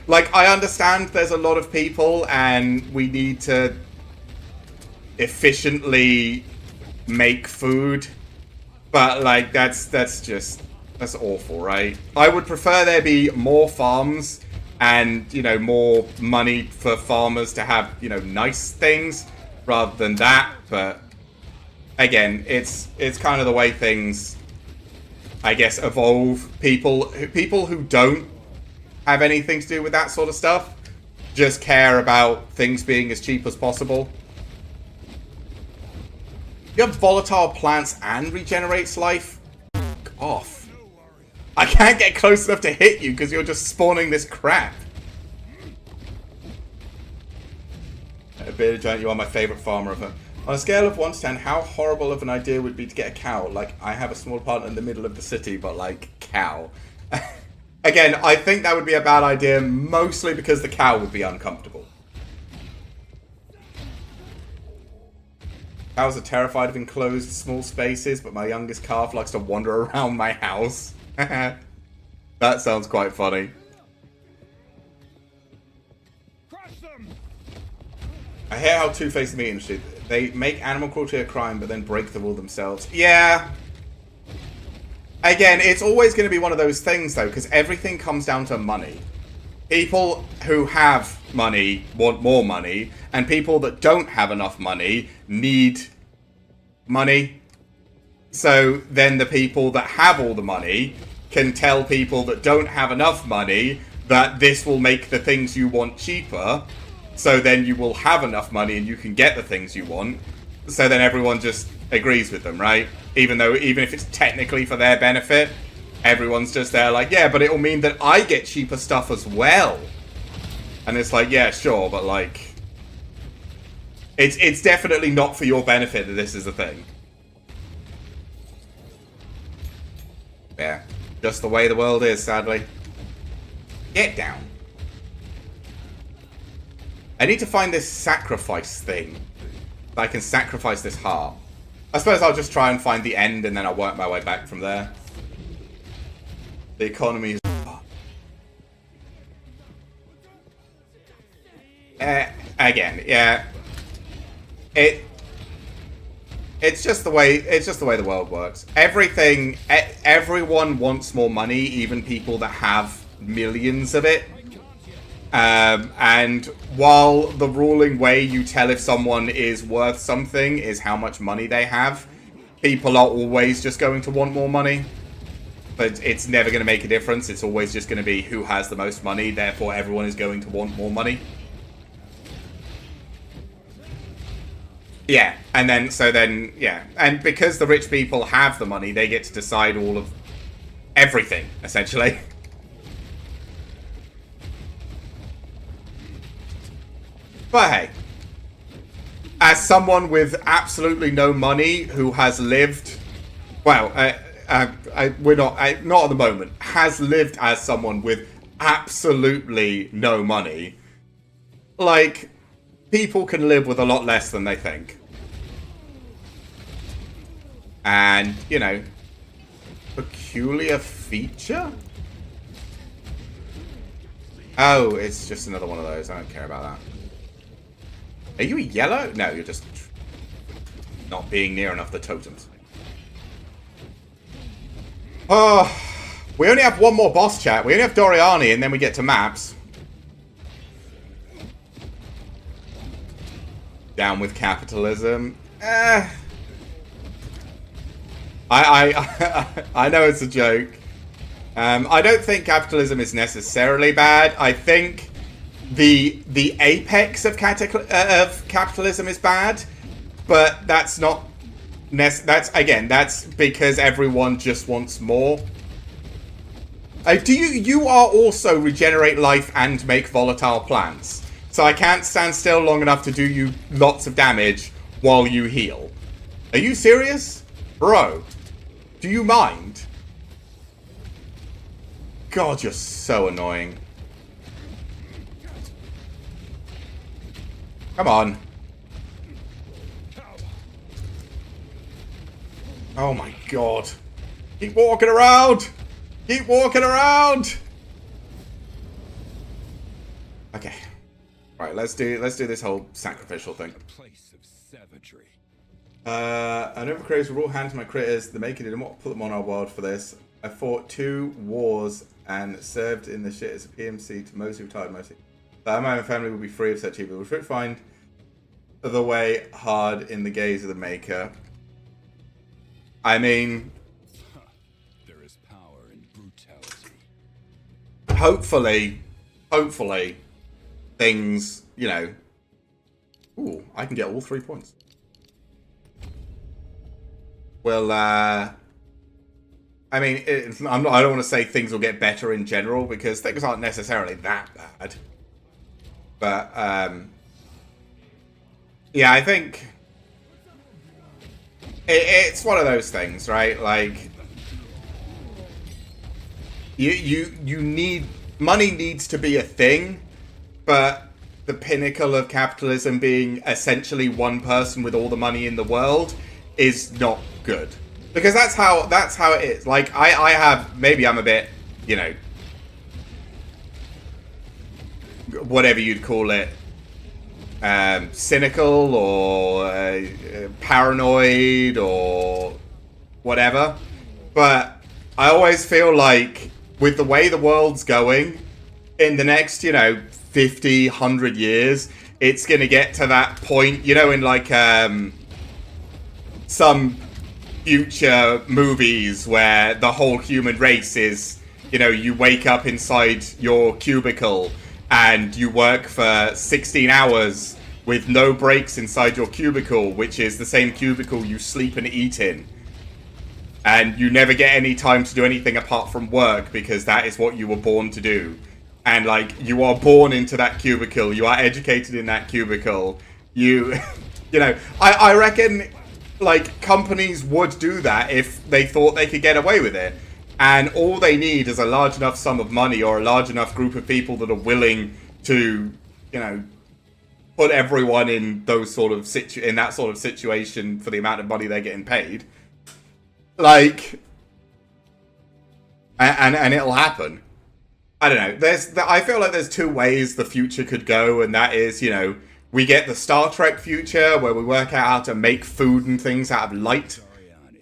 Like, I understand there's a lot of people and we need to efficiently make food, but like that's awful, right? I would prefer there be more farms and, you know, more money for farmers to have, you know, nice things rather than that, but again, it's kind of the way things, I guess, evolve. People who don't have anything to do with that sort of stuff just care about things being as cheap as possible. You have volatile plants and regenerates life? Fuck off. I can't get close enough to hit you because you're just spawning this crap. Bearded Giant, you are my favourite farmer ever. On a scale of 1 to 10, how horrible of an idea would it be to get a cow? Like, I have a small apartment in the middle of the city, but like, cow. Again, I think that would be a bad idea, mostly because the cow would be uncomfortable. Cows are terrified of enclosed small spaces, but my youngest calf likes to wander around my house. That sounds quite funny. I hear how two-faced meat industry. They make animal cruelty a crime, but then break the rule themselves. Yeah. Again, it's always going to be one of those things, though, because everything comes down to money. People who have money want more money, and people that don't have enough money need money. So then the people that have all the money can tell people that don't have enough money that this will make the things you want cheaper. so then you will have enough money and you can get the things you want. So then everyone just agrees with them, right? Even if it's technically for their benefit, everyone's just there like, yeah, but it'll mean that I get cheaper stuff as well. And it's like, yeah, sure, but like, it's definitely not for your benefit that this is a thing. Yeah, just the way the world is, sadly. Get down. I need to find this sacrifice thing. I can sacrifice this heart. I suppose I'll just try and find the end and then I'll work my way back from there. The economy is... again, yeah. It's just the way the world works. Everyone wants more money, even people that have millions of it. And while the ruling way you tell if someone is worth something is how much money they have, people are always just going to want more money. But it's never going to make a difference. It's always just going to be who has the most money, therefore everyone is going to want more money. Yeah, and then, yeah. And because the rich people have the money, they get to decide all of everything, essentially. But hey, as someone with absolutely no money who has lived, well, we're not at the moment, has lived as someone with absolutely no money, like, people can live with a lot less than they think. And, you know, peculiar feature? Oh, it's just another one of those. I don't care about that. Are you a yellow? No, you're just not being near enough the totems. Oh, we only have one more boss chat. We only have Doriani and then we get to maps. Down with capitalism. I know it's a joke. I don't think capitalism is necessarily bad. I think the apex of capitalism is bad, but that's not. That's because everyone just wants more. You are also regenerate life and make volatile plants. So I can't stand still long enough to do you lots of damage while you heal. Are you serious? Bro, do you mind? God, you're so annoying. Come on. Oh my god. Keep walking around! Keep walking around! Okay. Right, let's do this whole sacrificial thing.
A place of savagery.
I never created a raw hand to my critters. The maker didn't want to put them on our world for this. I fought 2 wars and served in the shit as a PMC to mostly retired mostly. That my family would be free of such evil. We should find the way hard in the gaze of the maker. I mean,
there is power in brutality.
Hopefully, things, you know. Ooh, I can get all 3 points. Well, I mean, I don't want to say things will get better in general because things aren't necessarily that bad. But yeah, I think it's one of those things, right? Like, you need money needs to be a thing, but the pinnacle of capitalism being essentially one person with all the money in the world is not good. Because that's how it is. Like, I have, maybe I'm a bit, you know, whatever you'd call it, cynical or paranoid or whatever. But I always feel like with the way the world's going, in the next, you know, 50, 100 years, it's going to get to that point, you know, in like some future movies where the whole human race is, you know, you wake up inside your cubicle and you work for 16 hours with no breaks inside your cubicle, which is the same cubicle you sleep and eat in. And you never get any time to do anything apart from work because that is what you were born to do. And, like, you are born into that cubicle. You are educated in that cubicle. You know, I reckon, like, companies would do that if they thought they could get away with it. And all they need is a large enough sum of money or a large enough group of people that are willing to, you know, put everyone in those sort of in that sort of situation for the amount of money they're getting paid. Like, and it'll happen. I don't know. I feel like there's two ways the future could go, and that is, you know, we get the Star Trek future where we work out how to make food and things out of light,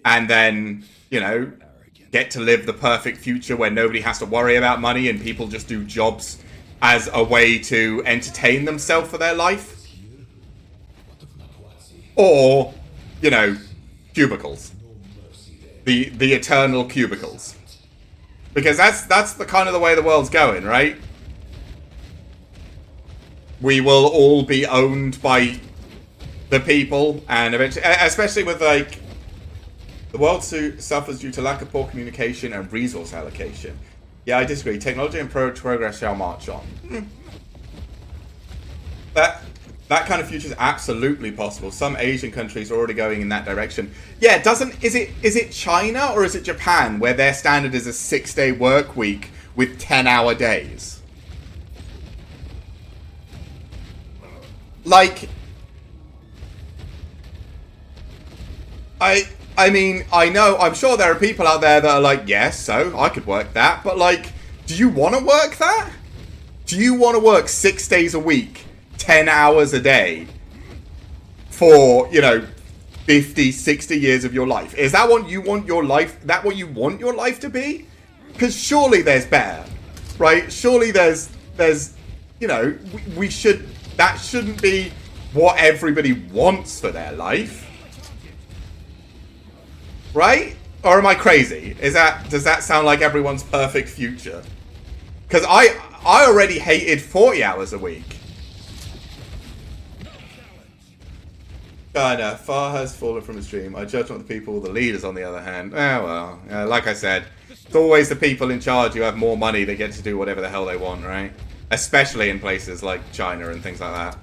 and then, you know, get to live the perfect future where nobody has to worry about money and people just do jobs as a way to entertain themselves for their life. Or, you know, cubicles. The eternal cubicles. Because that's the kind of the way the world's going, right? We will all be owned by the people, and eventually, especially with, like, the world suffers due to lack of poor communication and resource allocation. Yeah, I disagree. Technology and progress shall march on. That kind of future is absolutely possible. Some Asian countries are already going in that direction. Yeah, is it China or is it Japan where their standard is a 6-day work week with 10-hour days? Like, I mean, I'm sure there are people out there that are like, yes, so I could work that, but, like, do you want to work that? Do you want to work 6 days a week, 10 hours a day for, you know, 50, 60 years of your life? Is that what you want your life, to be? Because surely there's better, right? Surely there's, you know, that shouldn't be what everybody wants for their life. Right? Or am I crazy? Does that sound like everyone's perfect future? Because I already hated 40 hours a week. No, Far has fallen from his dream. I judge not the people, the leaders on the other hand. Well, like I said, it's always the people in charge who have more money that get to do whatever the hell they want, right? Especially in places like China and things like that.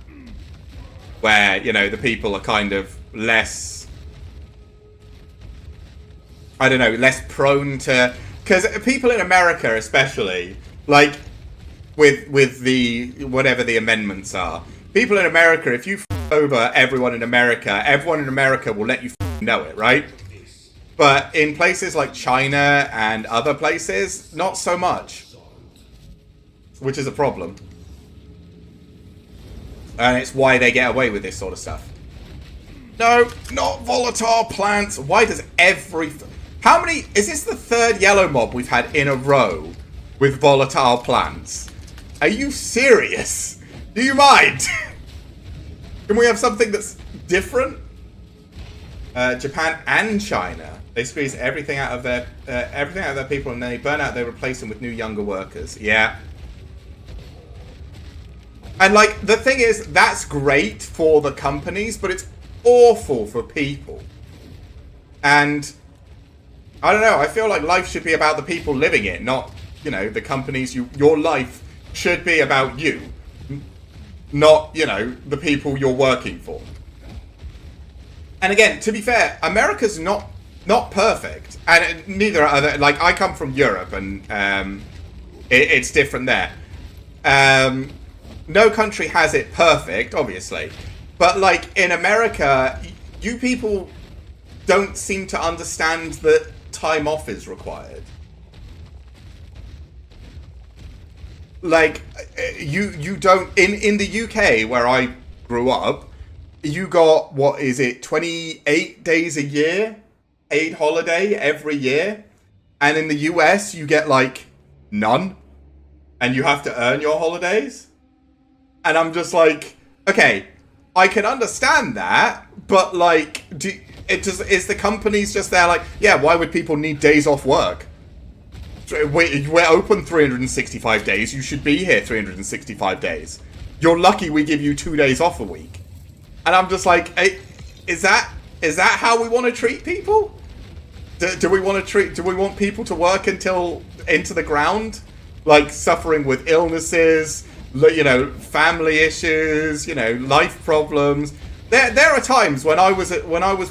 Where, you know, the people are kind of less, I don't know, less prone to... Because people in America especially, like, with the, whatever the amendments are, people in America, if you f*** over everyone in America will let you f*** know it, right? But in places like China and other places, not so much. Which is a problem. And it's why they get away with this sort of stuff. No, not volatile plants. Why does how many... Is this the third yellow mob we've had in a row with volatile plants? Are you serious? Do you mind? Can we have something that's different? Japan and China. They squeeze everything out of their people, and then they burn out. They replace them with new younger workers. Yeah. And, like, the thing is, that's great for the companies, but it's awful for people. And I don't know. I feel like life should be about the people living it, not, you know, the companies. Your life should be about you, not, you know, the people you're working for. And again, to be fair, America's not perfect, and neither are other. Like, I come from Europe, and it's different there. No country has it perfect, obviously, but, like, in America, you people don't seem to understand that time off is required. Like, you don't... In the UK, where I grew up, you got, what is it, 28 days a year? Paid holiday every year? And in the US, you get, like, none. And you have to earn your holidays? And I'm just like, okay, I can understand that, but, like, is the companies just there like, yeah, why would people need days off work? we're open 365 days. You should be here 365 days. You're lucky we give you 2 days off a week. And I'm just like, hey, is that how we want to treat people? Do we want people to work until into the ground, like suffering with illnesses, you know, family issues, you know, life problems? There are times when I was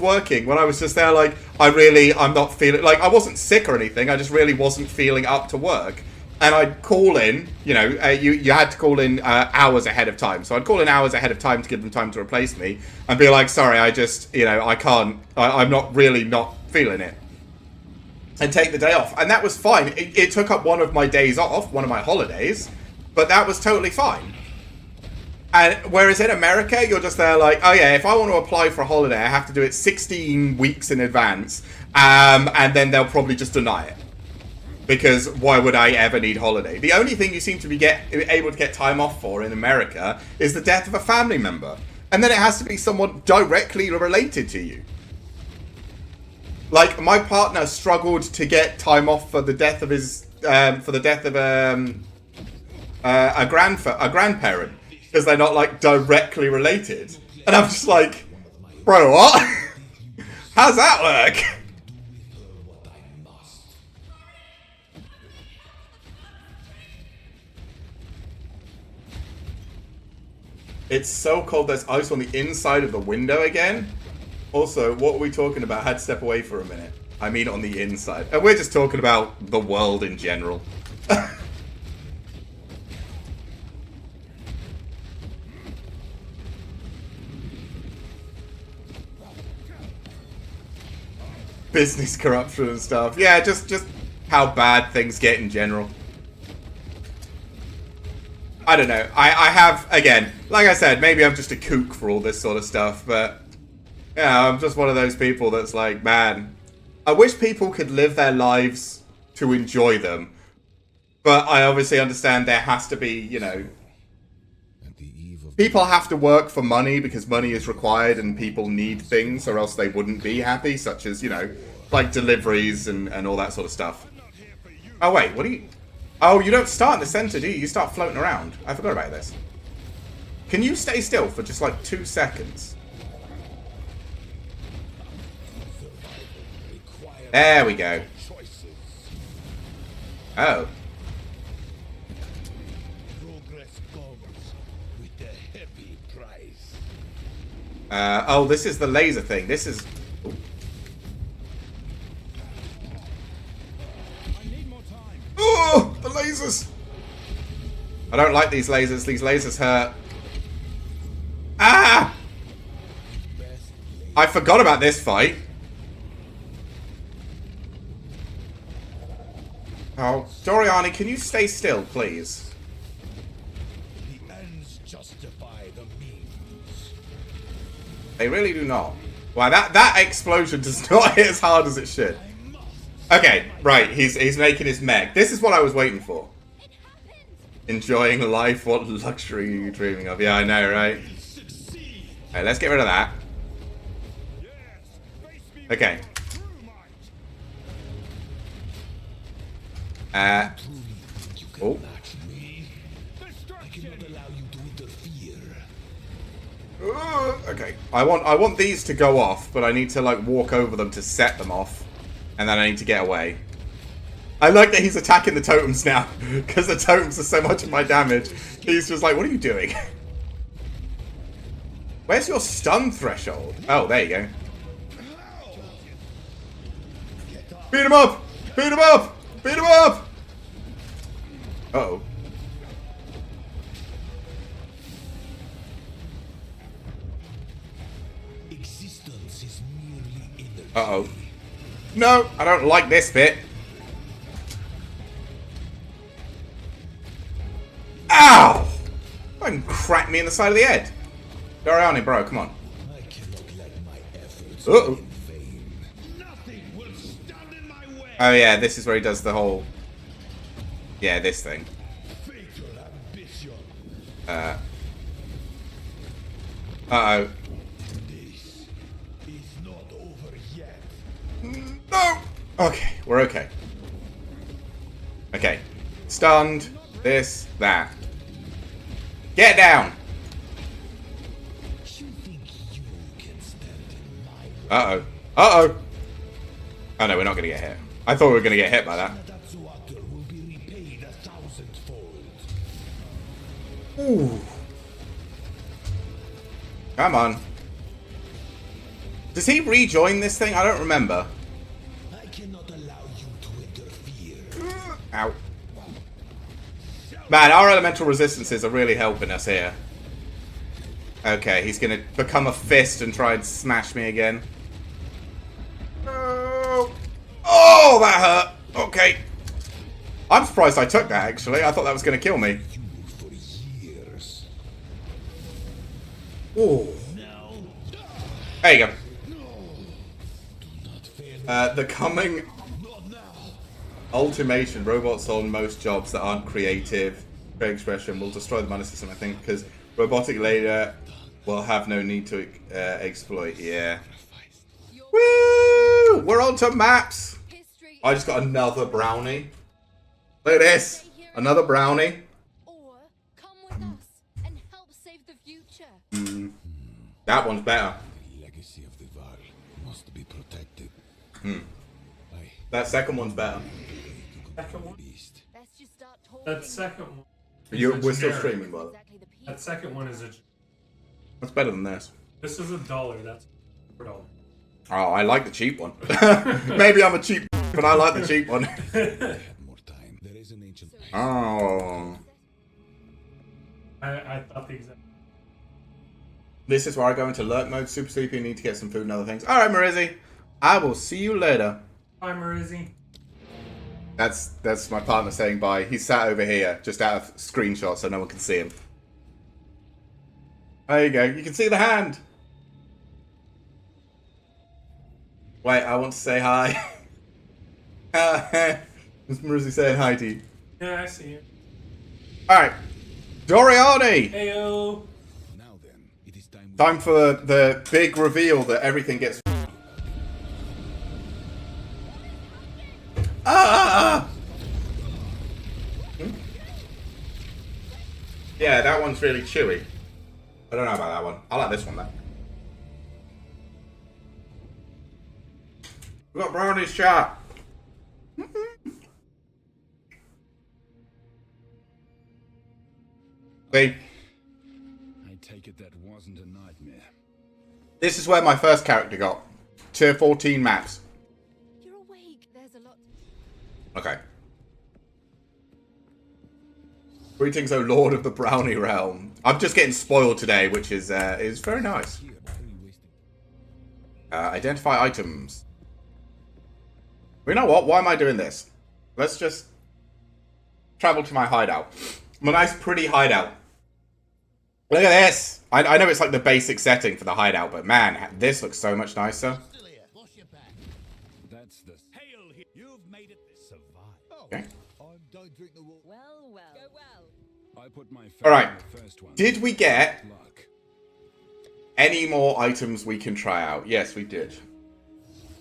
working, when I was just there, like, I'm not feeling, like, I wasn't sick or anything, I just really wasn't feeling up to work. And I'd call in, you know, you had to call in hours ahead of time. So I'd call in hours ahead of time to give them time to replace me and be like, sorry, I just, you know, I can't, I'm not feeling it. And take the day off. And that was fine. It took up one of my days off, one of my holidays, but that was totally fine. And whereas in America, you're just there like, oh yeah, if I want to apply for a holiday, I have to do it 16 weeks in advance. And then they'll probably just deny it. Because why would I ever need holiday? The only thing you seem to be able to get time off for in America is the death of a family member. And then it has to be someone directly related to you. Like, my partner struggled to get time off for the death of his, a grandparent. Because they're not, like, directly related. And I'm just like, bro, what? How's that work? It's so cold, there's ice on the inside of the window again. Also, what are we talking about? I had to step away for a minute. I mean on the inside. And we're just talking about the world in general. Business corruption and stuff. Yeah, just how bad things get in general. I don't know. I have, again, like I said, maybe I'm just a kook for all this sort of stuff, but yeah, I'm just one of those people that's like, man, I wish people could live their lives to enjoy them, but I obviously understand there has to be, you know, people have to work for money because money is required and people need things or else they wouldn't be happy, such as, you know, like deliveries and all that sort of stuff. Oh wait, what do you... Oh, you don't start in the center, do you? You start floating around. I forgot about this. Can you stay still for just like 2 seconds? There we go. Oh. Oh, this is the laser thing. This is... Oh, the lasers! I don't like these lasers. These lasers hurt. Ah! I forgot about this fight. Oh, Doriani, can you stay still, please?
The ends justify the means.
They really do not. Wow, that explosion does not hit as hard as it should. Okay, right, he's making his mech. This is what I was waiting for. Enjoying life, what luxury are you dreaming of? Yeah, I know, right? Okay, let's get rid of that. Okay. Oh. Okay. I want these to go off, but I need to like walk over them to set them off. And then I need to get away. I like that he's attacking the totems now. Because the totems are so much of my damage. He's just like, what are you doing? Where's your stun threshold? Oh, there you go. Beat him up! Beat him up! Beat him up! Uh-oh. Uh-oh. No, I don't like this bit. Ow! Fucking crack me in the side of the head. Doriani, bro, come on. Uh-oh. Oh yeah, this is where he does the whole... Yeah, this thing. Uh-oh. No! Okay, we're okay. Okay. Stunned. This, that. Get down! Uh-oh. Uh-oh! Oh no, we're not going to get hit. I thought we were going to get hit by that. Ooh. Come on. Does he rejoin this thing? I don't remember.
I cannot allow you to interfere.
Ow. Man, our elemental resistances are really helping us here. Okay, he's going to become a fist and try and smash me again. Oh, that hurt. Okay. I'm surprised I took that, actually. I thought that was going to kill me.
For years.
Ooh. There you go. The coming ultimation, robots on most jobs that aren't creative, trade expression will destroy the money system, I think, because robotic labor will have no need to exploit. Yeah. Woo! We're on to maps. I just got another brownie. Look at this. Another brownie.
Or come with us and help save the future.
That one's better.
The legacy of the Val must be protected.
That second one's better.
Second one?
Let's just start talking.
That second one.
We're still
generic.
streaming, by the way.
Exactly the people.
That second one is a.
That's better than this.
This is $1. That's $4.
Oh, I like the cheap one. Maybe I'm a cheap, but I like the cheap one.
More time. There is an ancient.
Oh.
I thought the exact.
This is where I go into lurk mode, super sleepy, need to get some food and other things. Alright, Marizzi. I will see you later.
Bye, Marizzi.
That's my partner saying bye. He's sat over here, just out of screenshot so no one can see him. There you go. You can see the hand. Wait, I want to say hi. Is Marizzi saying hi to you?
Yeah, I see you.
Alright. Doriani!
Heyo.
Now then, it is time.
Time for the big reveal that everything gets... Ah! Yeah, that one's really chewy. I don't know about that one. I like this one though. We got brownies, chat. See,
I take it that wasn't a nightmare.
this is where my first character got. Tier 14 maps.
You're awake. There's a lot.
Okay. Greetings, O Lord of the Brownie Realm. I'm just getting spoiled today, which is very nice.
Here, why are you wasting?
Identify items. You know what? Why am I doing this? Let's just travel to my hideout. My nice, pretty hideout. Look at this. I know it's like the basic setting for the hideout, but man, this looks so much nicer.
Still here. Wash your back.
That's the
Hail here. You've made it. Survive.
Okay.
Don't drink the water.
Well, well. Go well.
I put my
All right.
on the first one.
Did we get
Luck.
any more items we can try out? Yes, we did.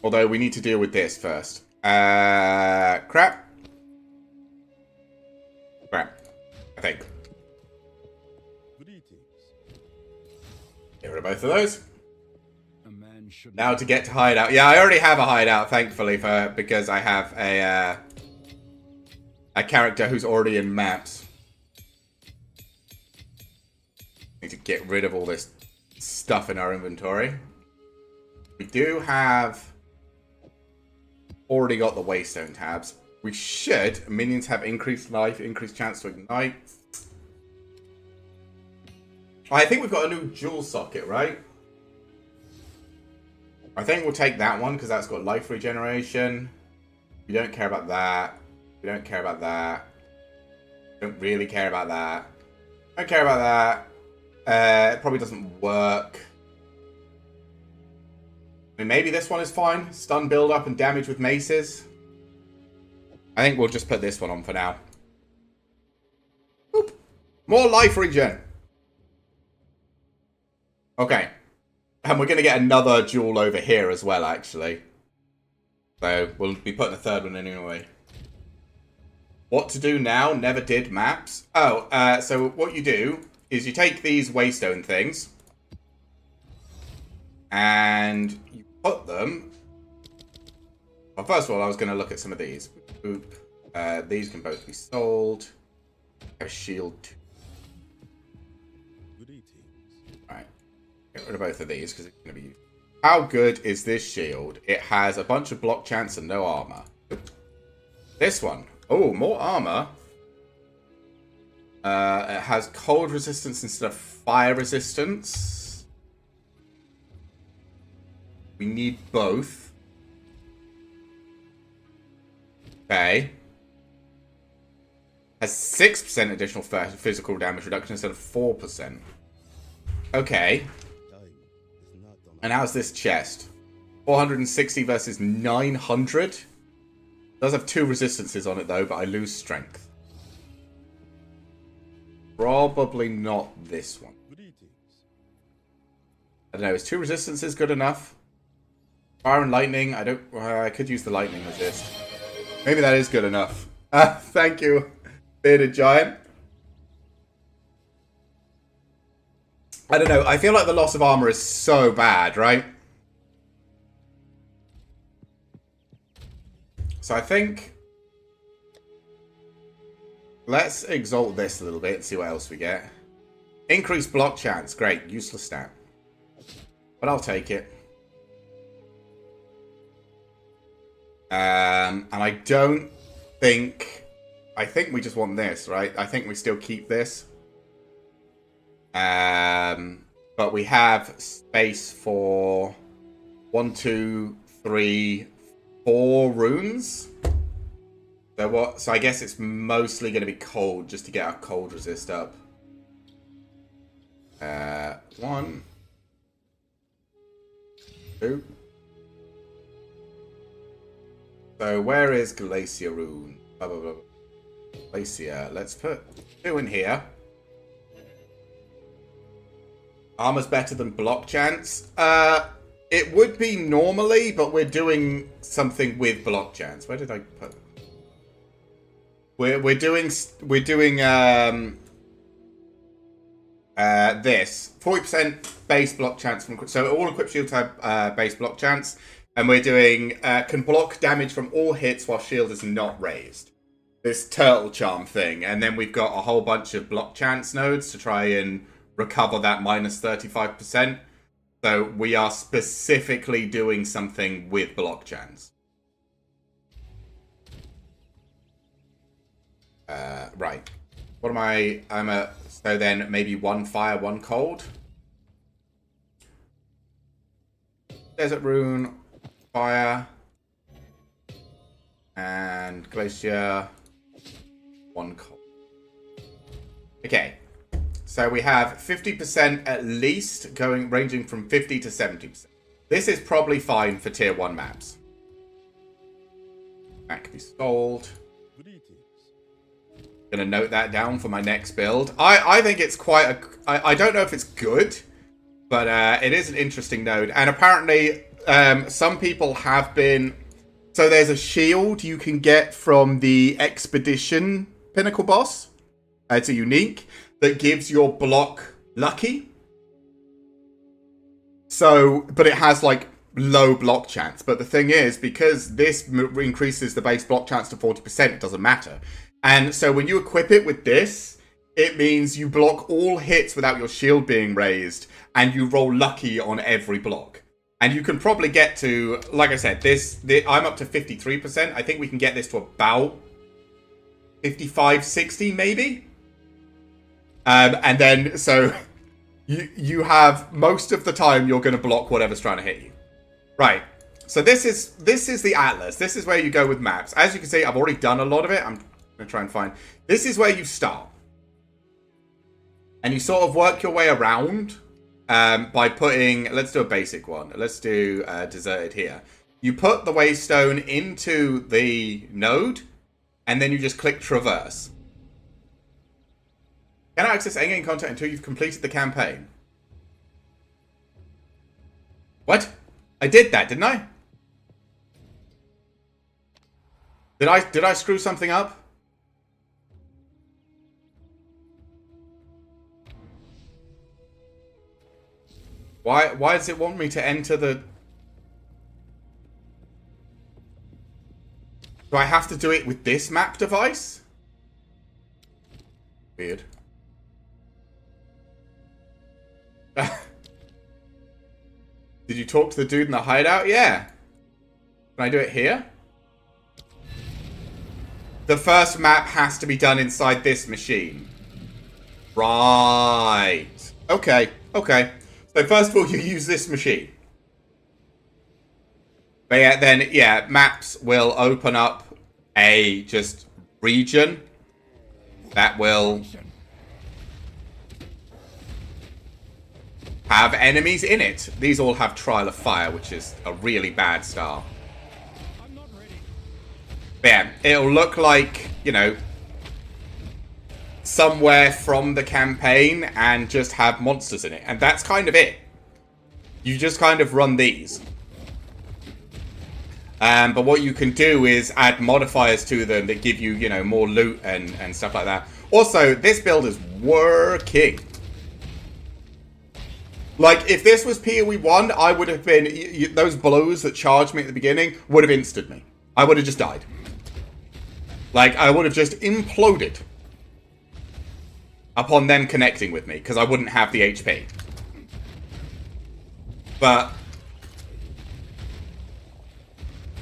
Although we need to deal with this first. Crap. Crap. I think. Get rid of both of those.
A man should
Now to get to hideout. Yeah, I already have a hideout, thankfully, because I have a character who's already in maps. Need to get rid of all this stuff in our inventory. We do have already got the Waystone tabs. We should. Minions have increased life, increased chance to ignite. I think we've got a new jewel socket, right? I think we'll take that one because that's got life regeneration. We don't care about that. We don't care about that. Don't really care about that. Don't care about that. It probably doesn't work. I mean, maybe this one is fine. Stun build up and damage with maces. I think we'll just put this one on for now. Boop. More life regen. Okay. And we're going to get another jewel over here as well, actually. So we'll be putting a third one in anyway. What to do now? Never did maps. Oh, so what you do is you take these waystone things and you put them. Well, first of all, I was going to look at some of these. Boop. These can both be sold. A shield. Right. Get rid of both of these because it's going to be used. How good is this shield? It has a bunch of block chance and no armor. This one. Oh, more armor. It has cold resistance instead of fire resistance. We need both. Okay. Has 6% additional physical damage reduction instead of 4%. Okay. And how's this chest? 460 versus 900. Does have 2 resistances on it though, but I lose strength. Probably not this one. I don't know, is 2 resistances good enough? Fire and lightning, I could use the lightning resist. Maybe that is good enough. Thank you, bearded giant. I don't know, I feel like the loss of armor is so bad, right? So I think let's exalt this a little bit and see what else we get. Increased block chance. Great. Useless stat. But I'll take it. And I don't think... I think we just want this, right? I think we still keep this. But we have space for 1, 2, 3... 4 runes. So what? So I guess it's mostly going to be cold just to get our cold resist up. 1, 2. So where is Glacier rune? Blah, blah, blah. Glacier. Let's put 2 in here. Armor's better than block chance. It would be normally, but we're doing something with block chance. Where did I put? We're doing this 40% base block chance from, so all equipped shields have base block chance, and we're doing can block damage from all hits while shield is not raised. This turtle charm thing, and then we've got a whole bunch of block chance nodes to try and recover that minus 35%. So we are specifically doing something with block chance. Right. What am I? So then maybe 1 fire, 1 cold. Desert rune, fire, and glacier, 1 cold. Okay. So we have 50% at least, ranging from 50 to 70%. This is probably fine for tier 1 maps. That can be sold. Gonna note that down for my next build. I think it's quite a... I don't know if it's good, but it is an interesting node. And apparently, some people have been... So there's a shield you can get from the Expedition Pinnacle boss. It's a unique that gives your block lucky. So, but it has like low block chance. But the thing is, because this increases the base block chance to 40%, it doesn't matter. And so when you equip it with this, it means you block all hits without your shield being raised, and you roll lucky on every block. And you can probably get to, like I said, I'm up to 53%. I think we can get this to about 55, 60 maybe. And then, so you have most of the time you're going to block whatever's trying to hit you. Right. So this is the Atlas. This is where you go with maps. As you can see, I've already done a lot of it. I'm going to try and find. This is where you start. And you sort of work your way around by putting, let's do a basic one. Let's do deserted here. You put the waystone into the node, and then you just click traverse. Cannot access endgame content until you've completed the campaign. What? I did that, didn't I? Did I screw something up? Why does it want me to enter the... Do I have to do it with this map device? Weird. Did you talk to the dude in the hideout? Yeah. Can I do it here? The first map has to be done inside this machine. Right. Okay. Okay. So first of all, you use this machine. But yeah, then, yeah, maps will open up a just region that will have enemies in it. These all have Trial of Fire, which is a really bad start. But yeah, it'll look like, you know, somewhere from the campaign and just have monsters in it. And that's kind of it. You just kind of run these. But what you can do is add modifiers to them that give you, you know, more loot and stuff like that. Also, this build is working. Like, if this was POE1, I would have been... Those blows that charged me at the beginning would have insta'd me. I would have just died. Like, I would have just imploded upon them connecting with me, because I wouldn't have the HP. But...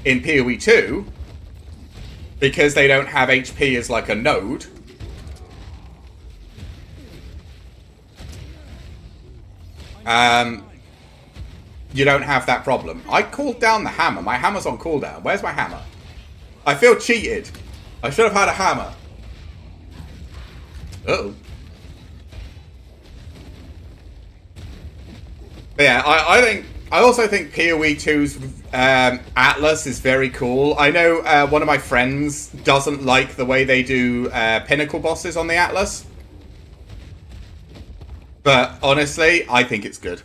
in POE2, because they don't have HP as like a node, you don't have that problem. I called down the hammer. My hammer's on cooldown. Where's my hammer? I feel cheated. I should have had a hammer. Uh-oh. But yeah, I also think POE2's Atlas is very cool. I know one of my friends doesn't like the way they do pinnacle bosses on the Atlas. But honestly, I think it's good.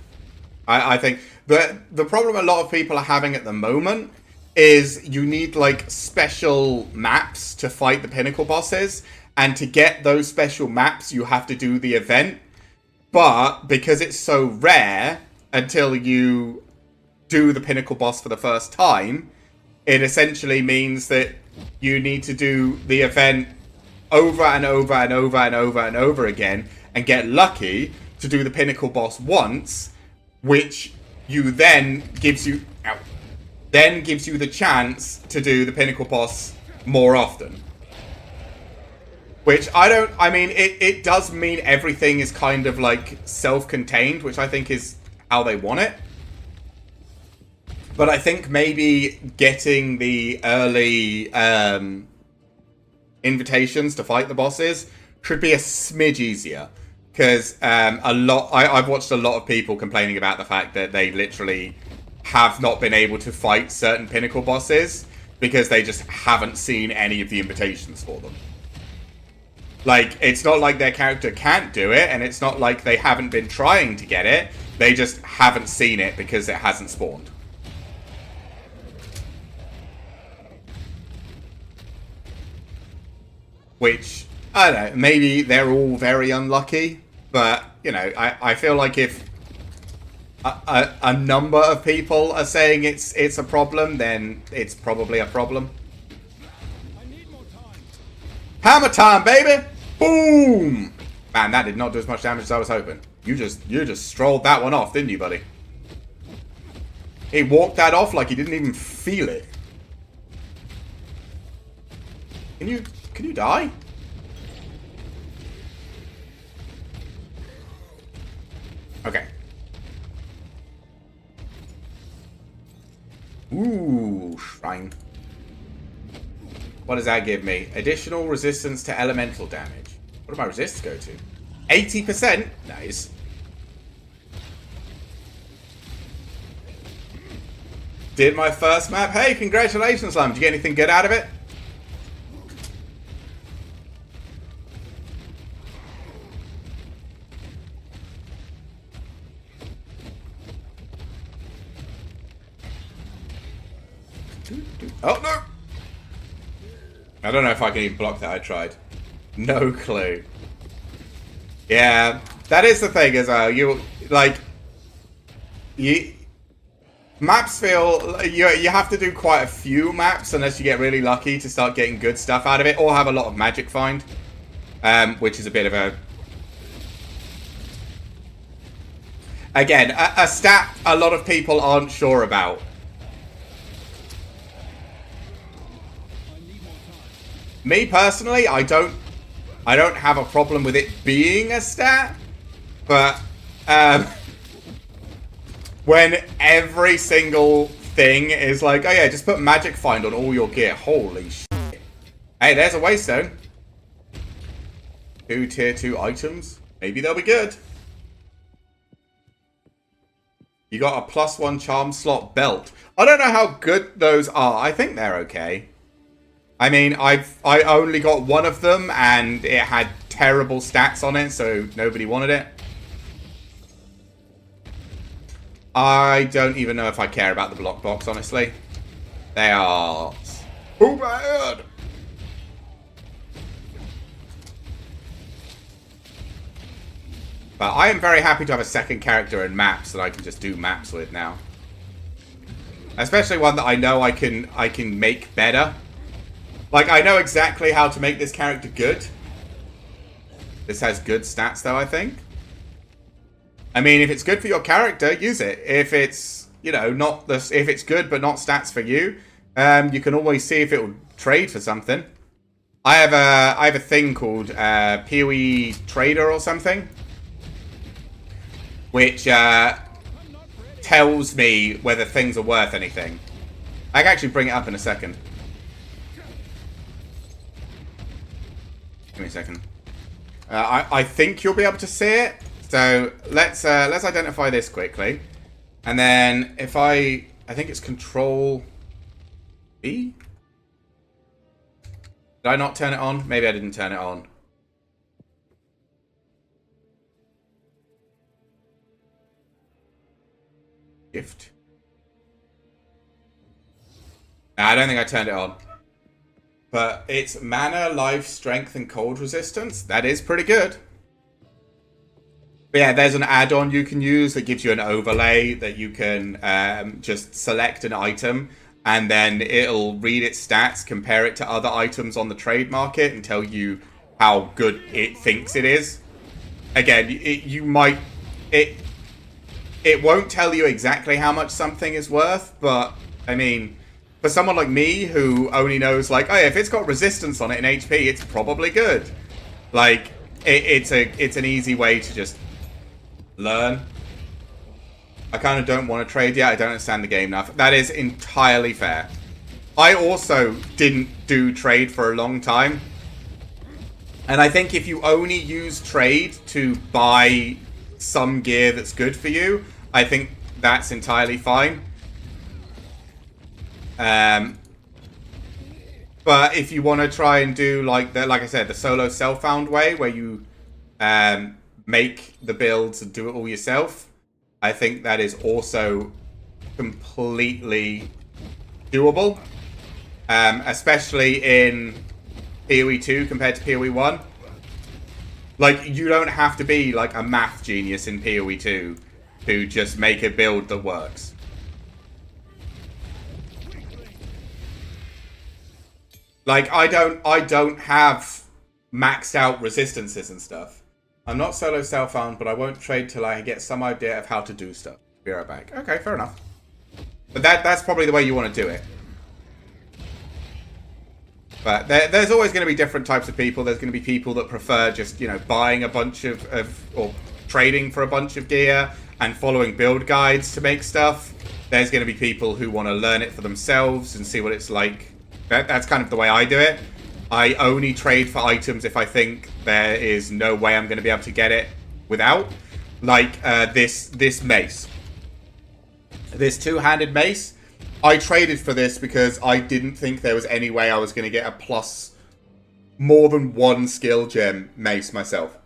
I think the problem a lot of people are having at the moment is you need like special maps to fight the pinnacle bosses. And to get those special maps, you have to do the event. But because it's so rare until you do the pinnacle boss for the first time, it essentially means that you need to do the event over and over and over and over and over again and get lucky to do the pinnacle boss once, which you then gives you the chance to do the pinnacle boss more often. Which I mean, it does mean everything is kind of like self-contained, which I think is how they want it. But I think maybe getting the early invitations to fight the bosses should be a smidge easier. Because I've watched a lot of people complaining about the fact that they literally have not been able to fight certain pinnacle bosses because they just haven't seen any of the invitations for them. Like, it's not like their character can't do it, and it's not like they haven't been trying to get it. They just haven't seen it because it hasn't spawned. Which, I don't know, maybe they're all very unlucky, but, you know, I feel like if a number of people are saying it's a problem, then it's probably a problem. Hammer time, baby! Boom! Man, that did not do as much damage as I was hoping. You just strolled that one off, didn't you, buddy? He walked that off like he didn't even feel it. Can you die? Okay. Ooh, shrine. What does that give me? Additional resistance to elemental damage. What do my resists go to? 80%? Nice. Did my first map. Hey, congratulations, Lam. Did you get anything good out of it? Oh, no! I don't know if I can even block that. I tried. No clue. Yeah, that is the thing as well. You, like, Maps feel... You have to do quite a few maps unless you get really lucky to start getting good stuff out of it, or have a lot of magic find, which is a bit of a... Again, a stat a lot of people aren't sure about. Me personally, I don't have a problem with it being a stat, but when every single thing is like, oh yeah, just put magic find on all your gear. Holy shit. Hey, there's a waystone. 2 tier 2 items. Maybe they'll be good. You got a +1 charm slot belt. I don't know how good those are. I think they're okay. I mean, I only got one of them, and it had terrible stats on it, so nobody wanted it. I don't even know if I care about the block box, honestly. They are so bad. But I am very happy to have a second character in maps that I can just do maps with now. Especially one that I know I can make better. Like, I know exactly how to make this character good. This has good stats, though, I think. I mean, if it's good for your character, use it. If it's, you know, not this, if it's good but not stats for you, you can always see if it will trade for something. I have a thing called POE Trader or something, which tells me whether things are worth anything. I can actually bring it up in a second. Give me a second. I think you'll be able to see it. So let's identify this quickly, and then if I think it's Control B. Did I not turn it on? Maybe I didn't turn it on. Gift. Nah, I don't think I turned it on. But it's mana, life, strength, and cold resistance. That is pretty good. But yeah, there's an add-on you can use that gives you an overlay that you can just select an item, and then it'll read its stats, compare it to other items on the trade market, and tell you how good it thinks it is. Again, it won't tell you exactly how much something is worth, but I mean, for someone like me who only knows like, oh yeah, if it's got resistance on it in HP, it's probably good. Like, it's an easy way to just learn. I kind of don't want to trade yet. I don't understand the game enough. That is entirely fair. I also didn't do trade for a long time. And I think if you only use trade to buy some gear that's good for you, I think that's entirely fine. But if you want to try and do like I said, the solo self-found way where you make the builds and do it all yourself, I think that is also completely doable, especially in POE2 compared to POE1. Like, you don't have to be like a math genius in POE2 to just make a build that works. Like, I don't have maxed out resistances and stuff. I'm not solo self-found, but I won't trade till I get some idea of how to do stuff. Be right back. Okay, fair enough. But that's probably the way you want to do it. But there's always going to be different types of people. There's going to be people that prefer just, you know, buying a bunch of or trading for a bunch of gear and following build guides to make stuff. There's going to be people who want to learn it for themselves and see what it's like. That's kind of the way I do it. I only trade for items if I think there is no way I'm going to be able to get it without. Like this mace. This two-handed mace. I traded for this because I didn't think there was any way I was going to get a plus more than one skill gem mace myself.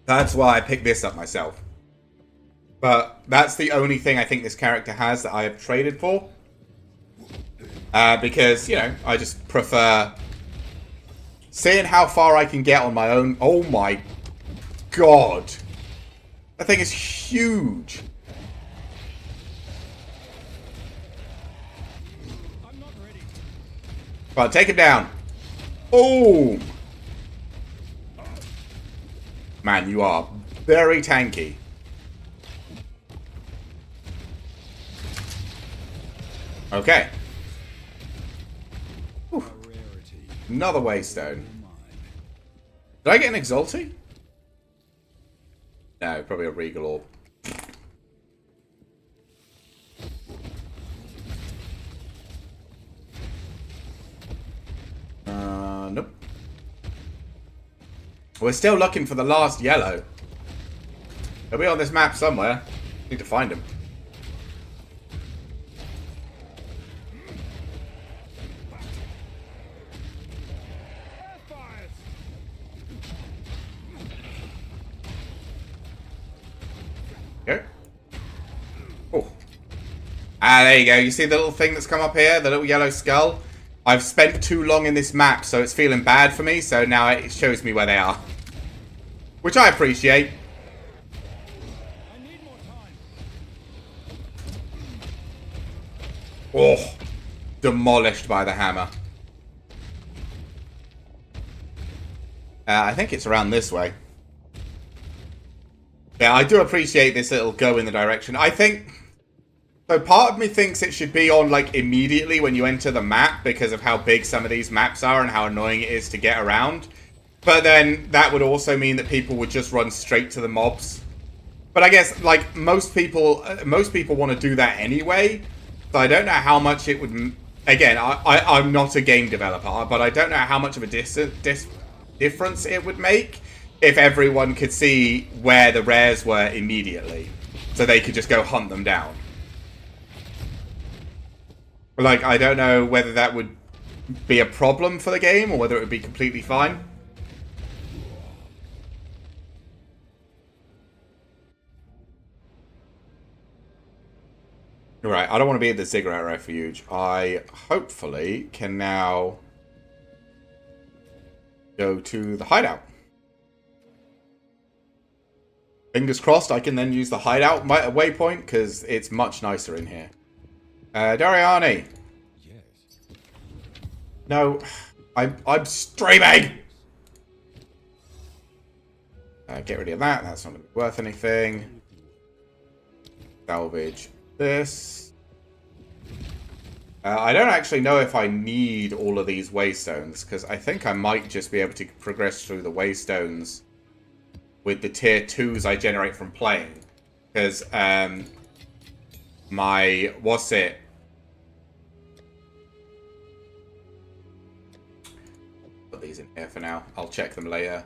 That's why I picked this up myself. But that's the only thing I think this character has that I have traded for. Because, you know, I just prefer seeing how far I can get on my own. Oh my god. That thing is huge.
I'm not ready.
Come on, take him down. Boom. Man, you are very tanky. Okay. Whew.
Rarity.
Another waystone.
Mine.
Did I get an Exalty? No, probably a Regal Orb. Nope. We're still looking for the last yellow. He'll be on this map somewhere. Need to find him. Go. Oh. Ah, there you go. You see the little thing that's come up here? The little yellow skull? I've spent too long in this map, so it's feeling bad for me, so now it shows me where they are. Which I appreciate.
I need more time.
Oh. Demolished by the hammer. I think it's around this way. Yeah, I do appreciate this little go in the direction. I think... So part of me thinks it should be on, like, immediately when you enter the map because of how big some of these maps are and how annoying it is to get around. But then that would also mean that people would just run straight to the mobs. But I guess, like, most people want to do that anyway. So I don't know how much it would... Again, I'm not a game developer, but I don't know how much of a difference it would make if everyone could see where the rares were immediately. So they could just go hunt them down. Like, I don't know whether that would be a problem for the game or whether it would be completely fine. Right, I don't want to be at the Ziggurat Refuge. I hopefully can now go to the hideout. Fingers crossed I can then use the hideout waypoint because it's much nicer in here. Dariani.
Yes.
No, I'm streaming. Get rid of that. That's not going to be worth anything. Salvage this. I don't actually know if I need all of these waystones because I think I might just be able to progress through the waystones with the tier 2s I generate from playing. Because my... What's it? Put these in here for now. I'll check them later.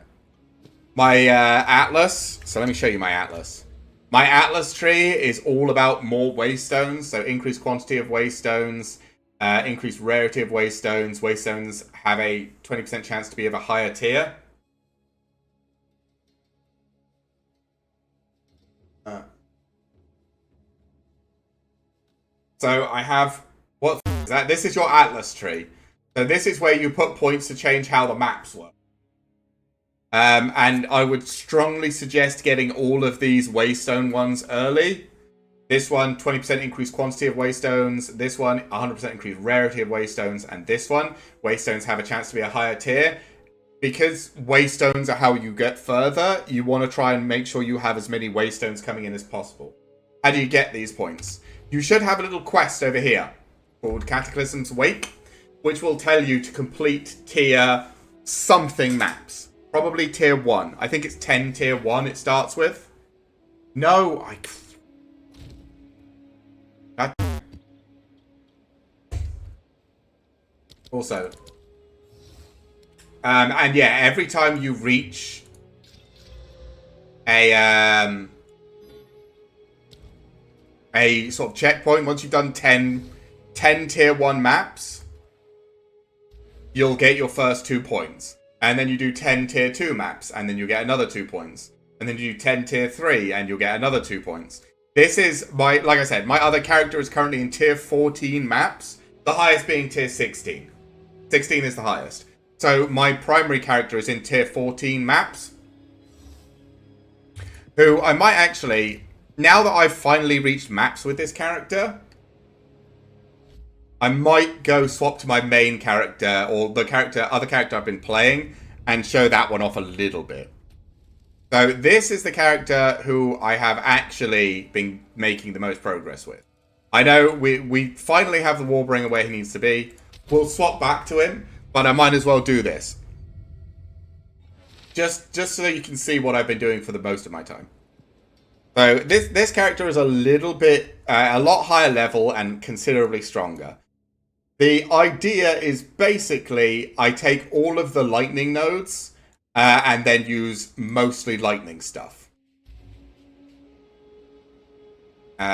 My Atlas. So let me show you my Atlas. My Atlas tree is all about more waystones. So increased quantity of waystones. Increased rarity of waystones. Waystones have a 20% chance to be of a higher tier. So I have... What is that? This is your Atlas tree. So this is where you put points to change how the maps work. And I would strongly suggest getting all of these waystone ones early. This one, 20% increased quantity of waystones. This one, 100% increased rarity of waystones. And this one, waystones have a chance to be a higher tier. Because waystones are how you get further, you want to try and make sure you have as many waystones coming in as possible. How do you get these points? You should have a little quest over here called Cataclysm's Wake, which will tell you to complete tier something maps. Probably tier 1. I think it's 10 tier 1 it starts with. No, Also. And yeah, every time you reach a sort of checkpoint, once you've done 10 tier 1 maps, you'll get your first 2 points. And then you do 10 tier 2 maps, and then you get another 2 points. And then you do 10 tier 3, and you'll get another 2 points. This is like I said, my other character is currently in tier 14 maps, the highest being tier 16. 16 is the highest. So my primary character is in tier 14 maps. who I might actually, now that I've finally reached maps with this character, I might go swap to my main character or the other character I've been playing and show that one off a little bit. So this is the character who I have actually been making the most progress with. I know we finally have the Warbringer where he needs to be. We'll swap back to him, but I might as well do this. Just so you can see what I've been doing for the most of my time. So this character is a little bit, a lot higher level and considerably stronger. The idea is basically I take all of the lightning nodes and then use mostly lightning stuff. Do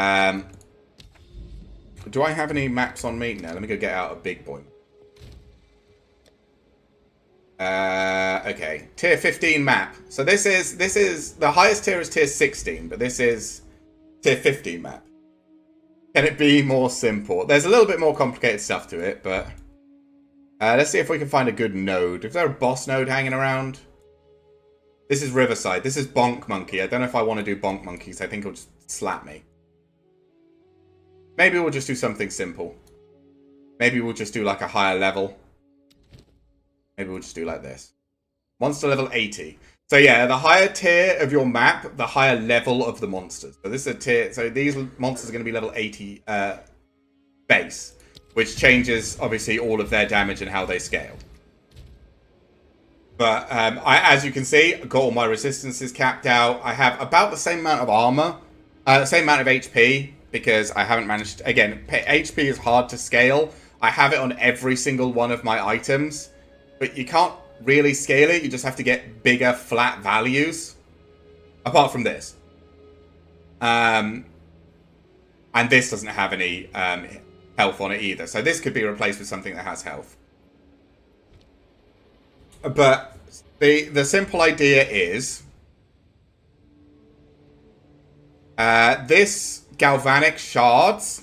I have any maps on me? No, let me go get out a big boy. Okay, tier 15 map. So this is the highest tier is tier 16, but this is tier 15 map. Can it be more simple? There's a little bit more complicated stuff to it, but let's see if we can find a good node. Is there a boss node hanging around? This is Riverside. This is Bonk Monkey. I don't know if I want to do Bonk Monkeys. I think it'll just slap me. Maybe we'll just do something simple. Maybe we'll just do like a higher level. Maybe we'll just do like this. Monster level 80. So yeah, the higher tier of your map, the higher level of the monsters. So this is a tier. So these monsters are going to be level 80 base, which changes obviously all of their damage and how they scale. But as you can see, I've got all my resistances capped out. I have about the same amount of armor, same amount of HP, because I haven't managed. Again, HP is hard to scale. I have it on every single one of my items, but you can't really scale it. You just have to get bigger flat values. Apart from this. And this doesn't have any health on it either. So this could be replaced with something that has health. But the simple idea is this galvanic shards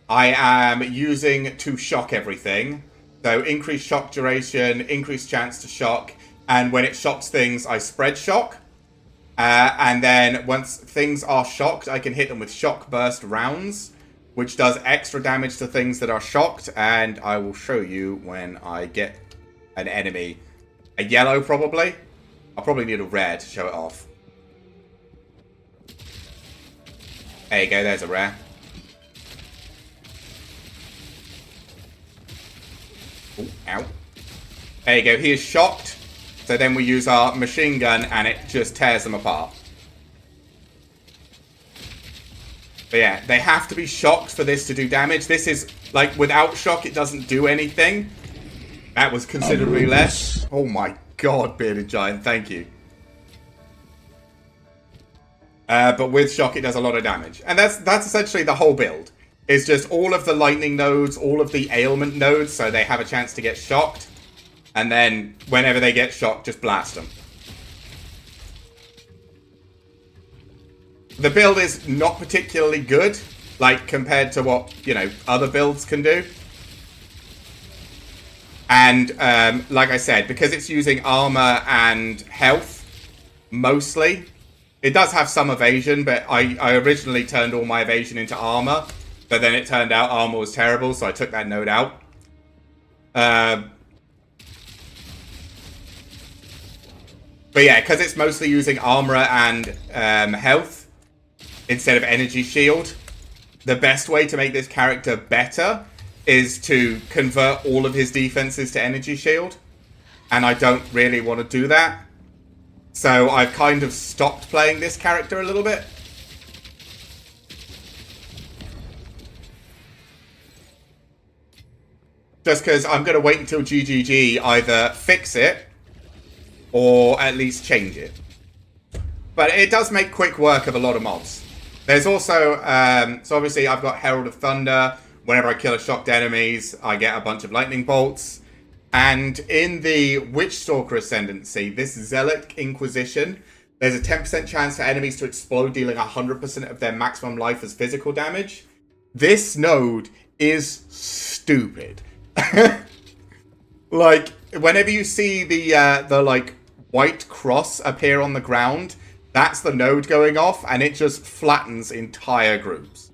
I am using to shock everything. So increased shock duration, increased chance to shock, and when it shocks things, I spread shock. And then once things are shocked, I can hit them with shock burst rounds, which does extra damage to things that are shocked. And I will show you when I get an enemy. A yellow, probably. I'll probably need a red to show it off. There you go, there's a rare. Ooh, ow. There you go, he is shocked. So then we use our machine gun and it just tears them apart. But yeah, they have to be shocked for this to do damage. This is, like, without shock, it doesn't do anything. That was considerably less. Oh my god, Bearded Giant, thank you. But with shock, it does a lot of damage. And that's essentially the whole build. It's just all of the lightning nodes, all of the ailment nodes, so they have a chance to get shocked. And then, whenever they get shocked, just blast them. The build is not particularly good, like, compared to what, you know, other builds can do. And, like I said, because it's using armor and health, mostly, it does have some evasion, but I originally turned all my evasion into armor, but then it turned out armor was terrible, so I took that node out. But yeah, because it's mostly using armor and health instead of energy shield, the best way to make this character better is to convert all of his defenses to energy shield. And I don't really want to do that. So I've kind of stopped playing this character a little bit. Just because I'm going to wait until GGG either fix it or at least change it. But it does make quick work of a lot of mobs. There's also, so obviously I've got Herald of Thunder. Whenever I kill a shocked enemies, I get a bunch of lightning bolts. And in the Witchstalker Ascendancy, this Zealot Inquisition, there's a 10% chance for enemies to explode, dealing 100% of their maximum life as physical damage. This node is stupid. Like, whenever you see the like, white cross appear on the ground, that's the node going off, and it just flattens entire groups.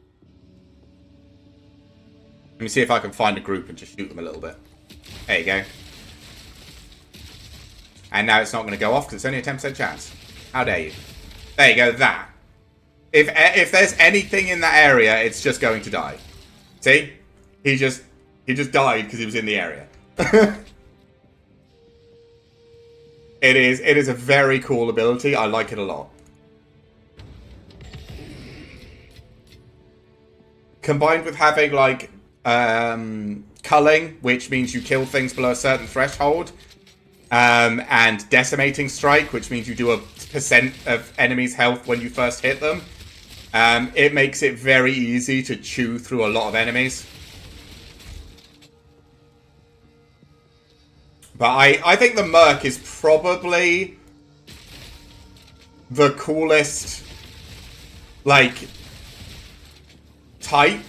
Let me see if I can find a group and just shoot them a little bit. There you go. And now it's not going to go off because it's only a 10% chance. How dare you? There you go, that. If there's anything in that area, it's just going to die. See? He just died because he was in the area. It is a very cool ability. I like it a lot. Combined with having like culling, which means you kill things below a certain threshold, and decimating strike, which means you do a percent of enemies' health when you first hit them. It makes it very easy to chew through a lot of enemies. But I think the Merc is probably the coolest, like, type.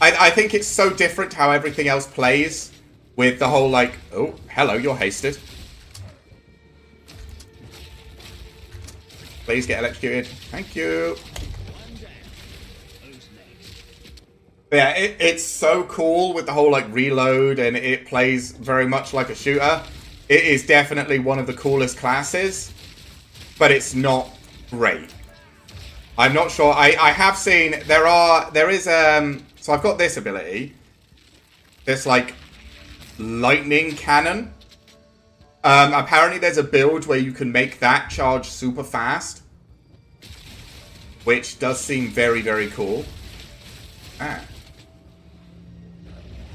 I think it's so different how everything else plays with the whole, like, oh, hello, you're hasted. Please get electrocuted. Thank you. Yeah, it's so cool with the whole, like, reload, and it plays very much like a shooter. It is definitely one of the coolest classes, but it's not great. I'm not sure. I have seen, there is, so I've got this ability. This, like, lightning cannon. Apparently there's a build where you can make that charge super fast, which does seem very, very cool. Ah.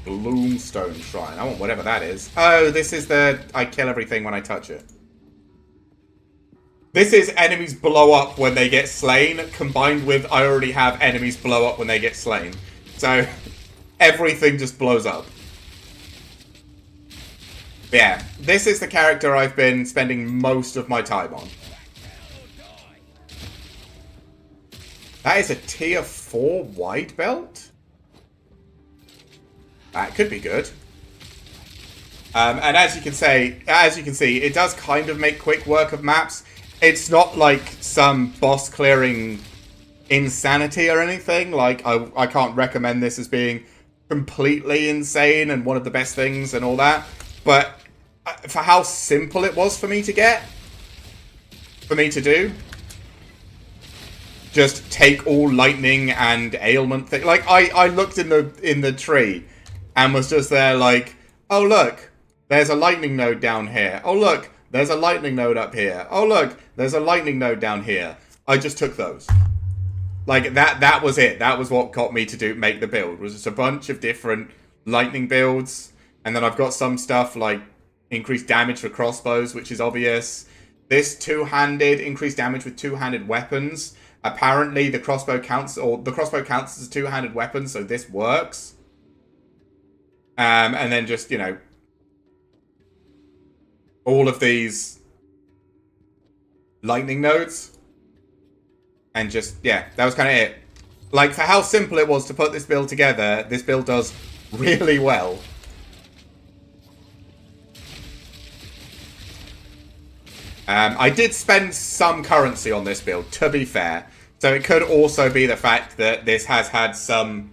Gloomstone Shrine. I want whatever that is. Oh, this is the I kill everything when I touch it. This is enemies blow up when they get slain, combined with I already have enemies blow up when they get slain. So, everything just blows up. Yeah, this is the character I've been spending most of my time on. That is a tier 4 wide belt? That could be good. And as you can see, it does kind of make quick work of maps. It's not like some boss clearing insanity or anything. Like, I can't recommend this as being completely insane and one of the best things and all that. But for how simple it was for me to get, for me to do, just take all lightning and ailment thing. Like, I looked in the tree and was just there like, oh look, there's a lightning node down here. Oh look, there's a lightning node up here. Oh look, there's a lightning node down here. I just took those. Like, that was it. That was what got me to make the build. Was just a bunch of different lightning builds. And then I've got some stuff like increased damage for crossbows, which is obvious. This two-handed, increased damage with two-handed weapons. Apparently the crossbow counts as a two-handed weapon, so this works. And then just, you know, all of these lightning nodes. And just, yeah, that was kind of it. Like, for how simple it was to put this build together, this build does really well. I did spend some currency on this build, to be fair. So it could also be the fact that this has had some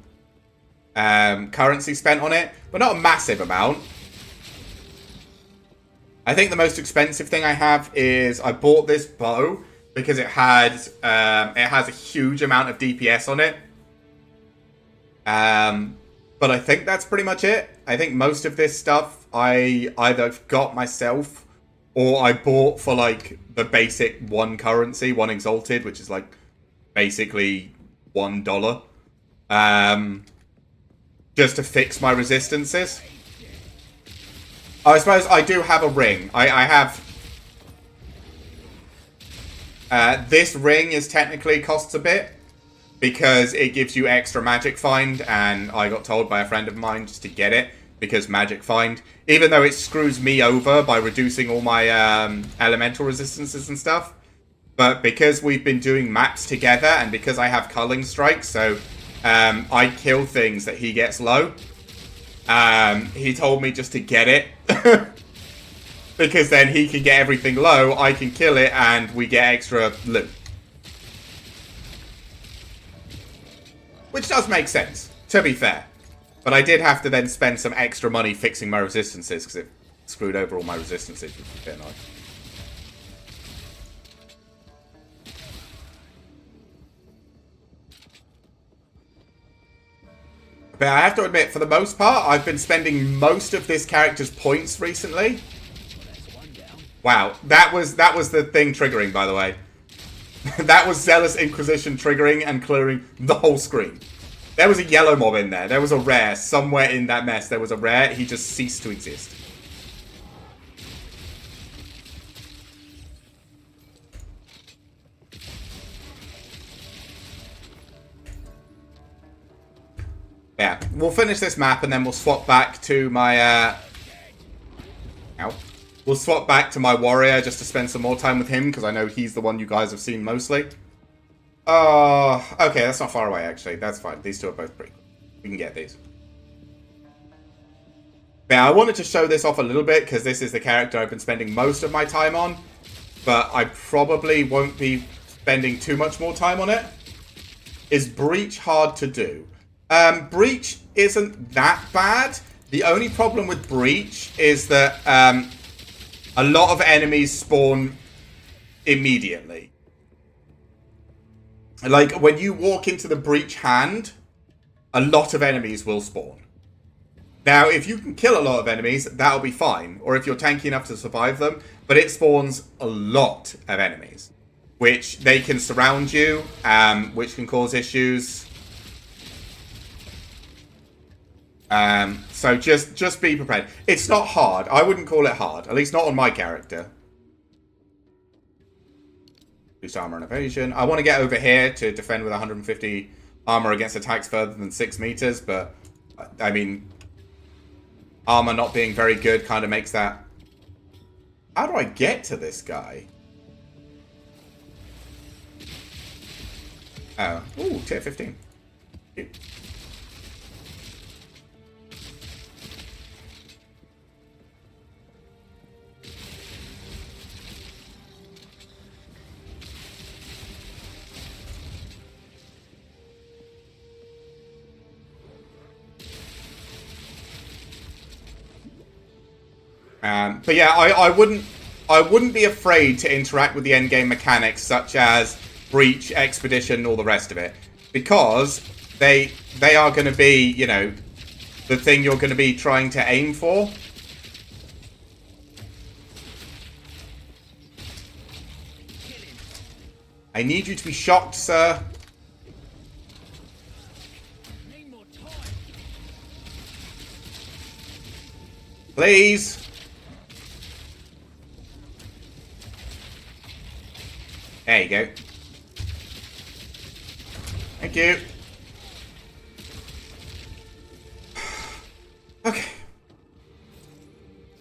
currency spent on it, but not a massive amount. I think the most expensive thing I have is I bought this bow because it has a huge amount of DPS on it. But I think that's pretty much it. I think most of this stuff I either got myself or I bought for like the basic one currency, one exalted, which is like basically $1. Just to fix my resistances. I suppose I do have a ring. I have... this ring is technically costs a bit. Because it gives you extra magic find. And I got told by a friend of mine just to get it. Because magic find. Even though it screws me over by reducing all my elemental resistances and stuff. But because we've been doing maps together. And because I have culling strikes. So... I kill things that he gets low. He told me just to get it. Because then he can get everything low, I can kill it, and we get extra loot. Which does make sense, to be fair. But I did have to then spend some extra money fixing my resistances, because it screwed over all my resistances, which was a bit annoying. But I have to admit, for the most part, I've been spending most of this character's points recently. Wow, that was the thing triggering, by the way. That was Zealous Inquisition triggering and clearing the whole screen. There was a yellow mob in there. There was a rare. Somewhere in that mess, there was a rare. He just ceased to exist. Yeah, we'll finish this map and then we'll swap back to my, Ow. We'll swap back to my warrior just to spend some more time with him, because I know he's the one you guys have seen mostly. Oh, okay, that's not far away, actually. That's fine. These two are both pretty cool. We can get these. Yeah, I wanted to show this off a little bit, because this is the character I've been spending most of my time on. But I probably won't be spending too much more time on it. Is Breach hard to do? Breach isn't that bad. The only problem with Breach is that a lot of enemies spawn immediately. Like, when you walk into the Breach hand, a lot of enemies will spawn. Now, if you can kill a lot of enemies, that'll be fine. Or if you're tanky enough to survive them. But it spawns a lot of enemies. Which they can surround you, which can cause issues. So just be prepared. It's not hard. I wouldn't call it hard. At least not on my character. Boost armor and evasion. I want to get over here to defend with 150 armor against attacks further than 6 meters, but I mean, armor not being very good kind of makes that. How do I get to this guy? Oh, ooh, tier 15. But yeah, I wouldn't be afraid to interact with the endgame mechanics such as Breach, Expedition, all the rest of it, because they are going to be, you know, the thing you're going to be trying to aim for. I need you to be shocked, sir. Please. There you go. Thank you. Okay.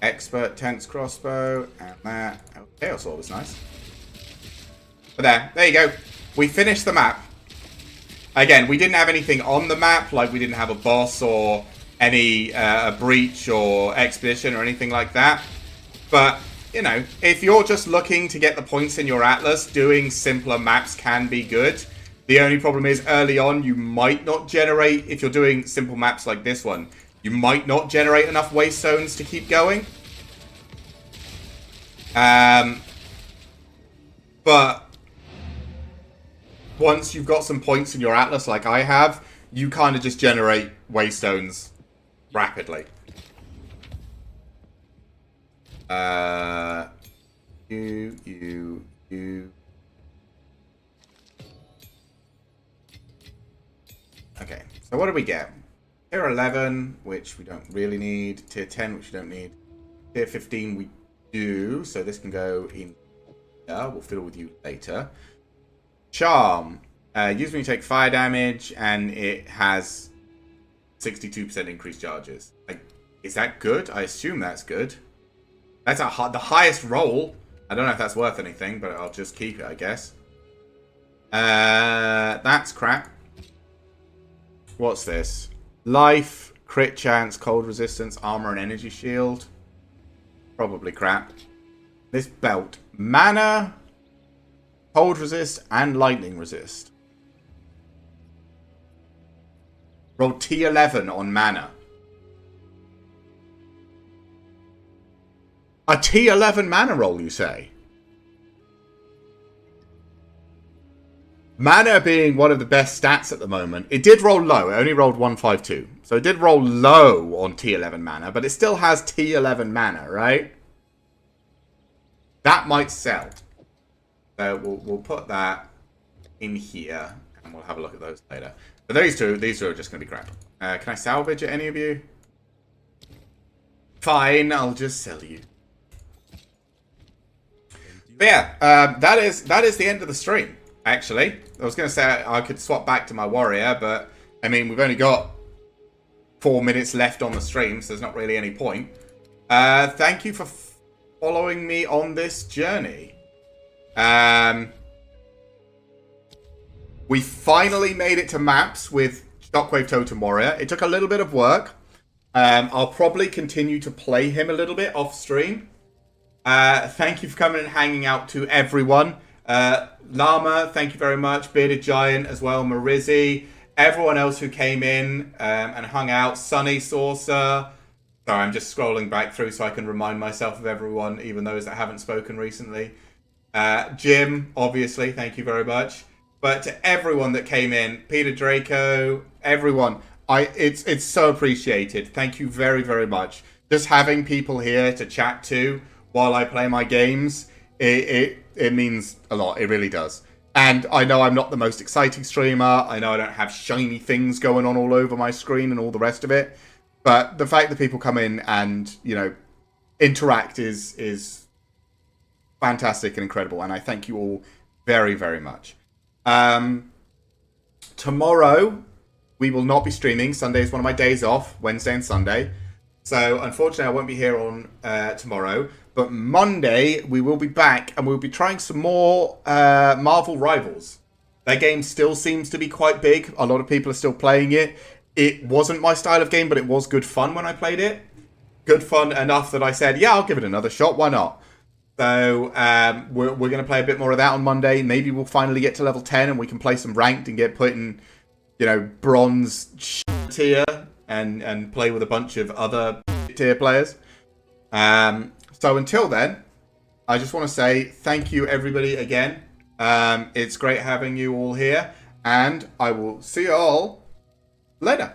Expert tense crossbow and that. Oh, chaos orb was nice. But there you go. We finished the map. Again, we didn't have anything on the map, like we didn't have a boss or any a breach or expedition or anything like that. But you know, if you're just looking to get the points in your atlas, doing simpler maps can be good. The only problem is early on you might not generate, if you're doing simple maps like this one, you might not generate enough waste zones to keep going. But once you've got some points in your atlas like I have, you kind of just generate waste zones rapidly. You. Okay, so what do we get? Tier 11, which we don't really need. Tier 10, which we don't need. Tier 15, we do. So this can go in here. We'll fiddle with you later. Charm. Use when you take fire damage, and it has 62% increased charges. Like, is that good? I assume that's good. That's the highest roll. I don't know if that's worth anything, but I'll just keep it, I guess. That's crap. What's this? Life, crit chance, cold resistance, armor and energy shield. Probably crap. This belt. Mana, cold resist, and lightning resist. Rolled T11 on mana. A T11 mana roll, you say? Mana being one of the best stats at the moment. It did roll low. It only rolled 152. So it did roll low on T11 mana, but it still has T11 mana, right? That might sell. So we'll put that in here, and we'll have a look at those later. But these two are just going to be crap. Can I salvage it, any of you? Fine, I'll just sell you. But yeah, that is the end of the stream, actually. I was going to say I could swap back to my warrior, but, I mean, we've only got 4 minutes left on the stream, so there's not really any point. Thank you for following me on this journey. We finally made it to maps with Shockwave Totem Warrior. It took a little bit of work. I'll probably continue to play him a little bit off stream. Thank you for coming and hanging out to everyone. Llama, thank you very much. Bearded Giant as well. Marizzi. Everyone else who came in and hung out. Sunny Saucer. Sorry, I'm just scrolling back through so I can remind myself of everyone, even those that haven't spoken recently. Jim, obviously, thank you very much. But to everyone that came in, Peter Draco, everyone, it's so appreciated. Thank you very, very much. Just having people here to chat to while I play my games, it means a lot. It really does. And I know I'm not the most exciting streamer. I know I don't have shiny things going on all over my screen and all the rest of it. But the fact that people come in and, you know, interact is fantastic and incredible. And I thank you all very, very much. Tomorrow, we will not be streaming. Sunday is one of my days off, Wednesday and Sunday. So, unfortunately, I won't be here on tomorrow. But Monday, we will be back, and we'll be trying some more Marvel Rivals. That game still seems to be quite big. A lot of people are still playing it. It wasn't my style of game, but it was good fun when I played it. Good fun enough that I said, yeah, I'll give it another shot. Why not? So, we're going to play a bit more of that on Monday. Maybe we'll finally get to level 10, and we can play some ranked and get put in, you know, bronze tier and play with a bunch of other tier players. So until then, I just want to say thank you everybody again. It's great having you all here, and I will see you all later.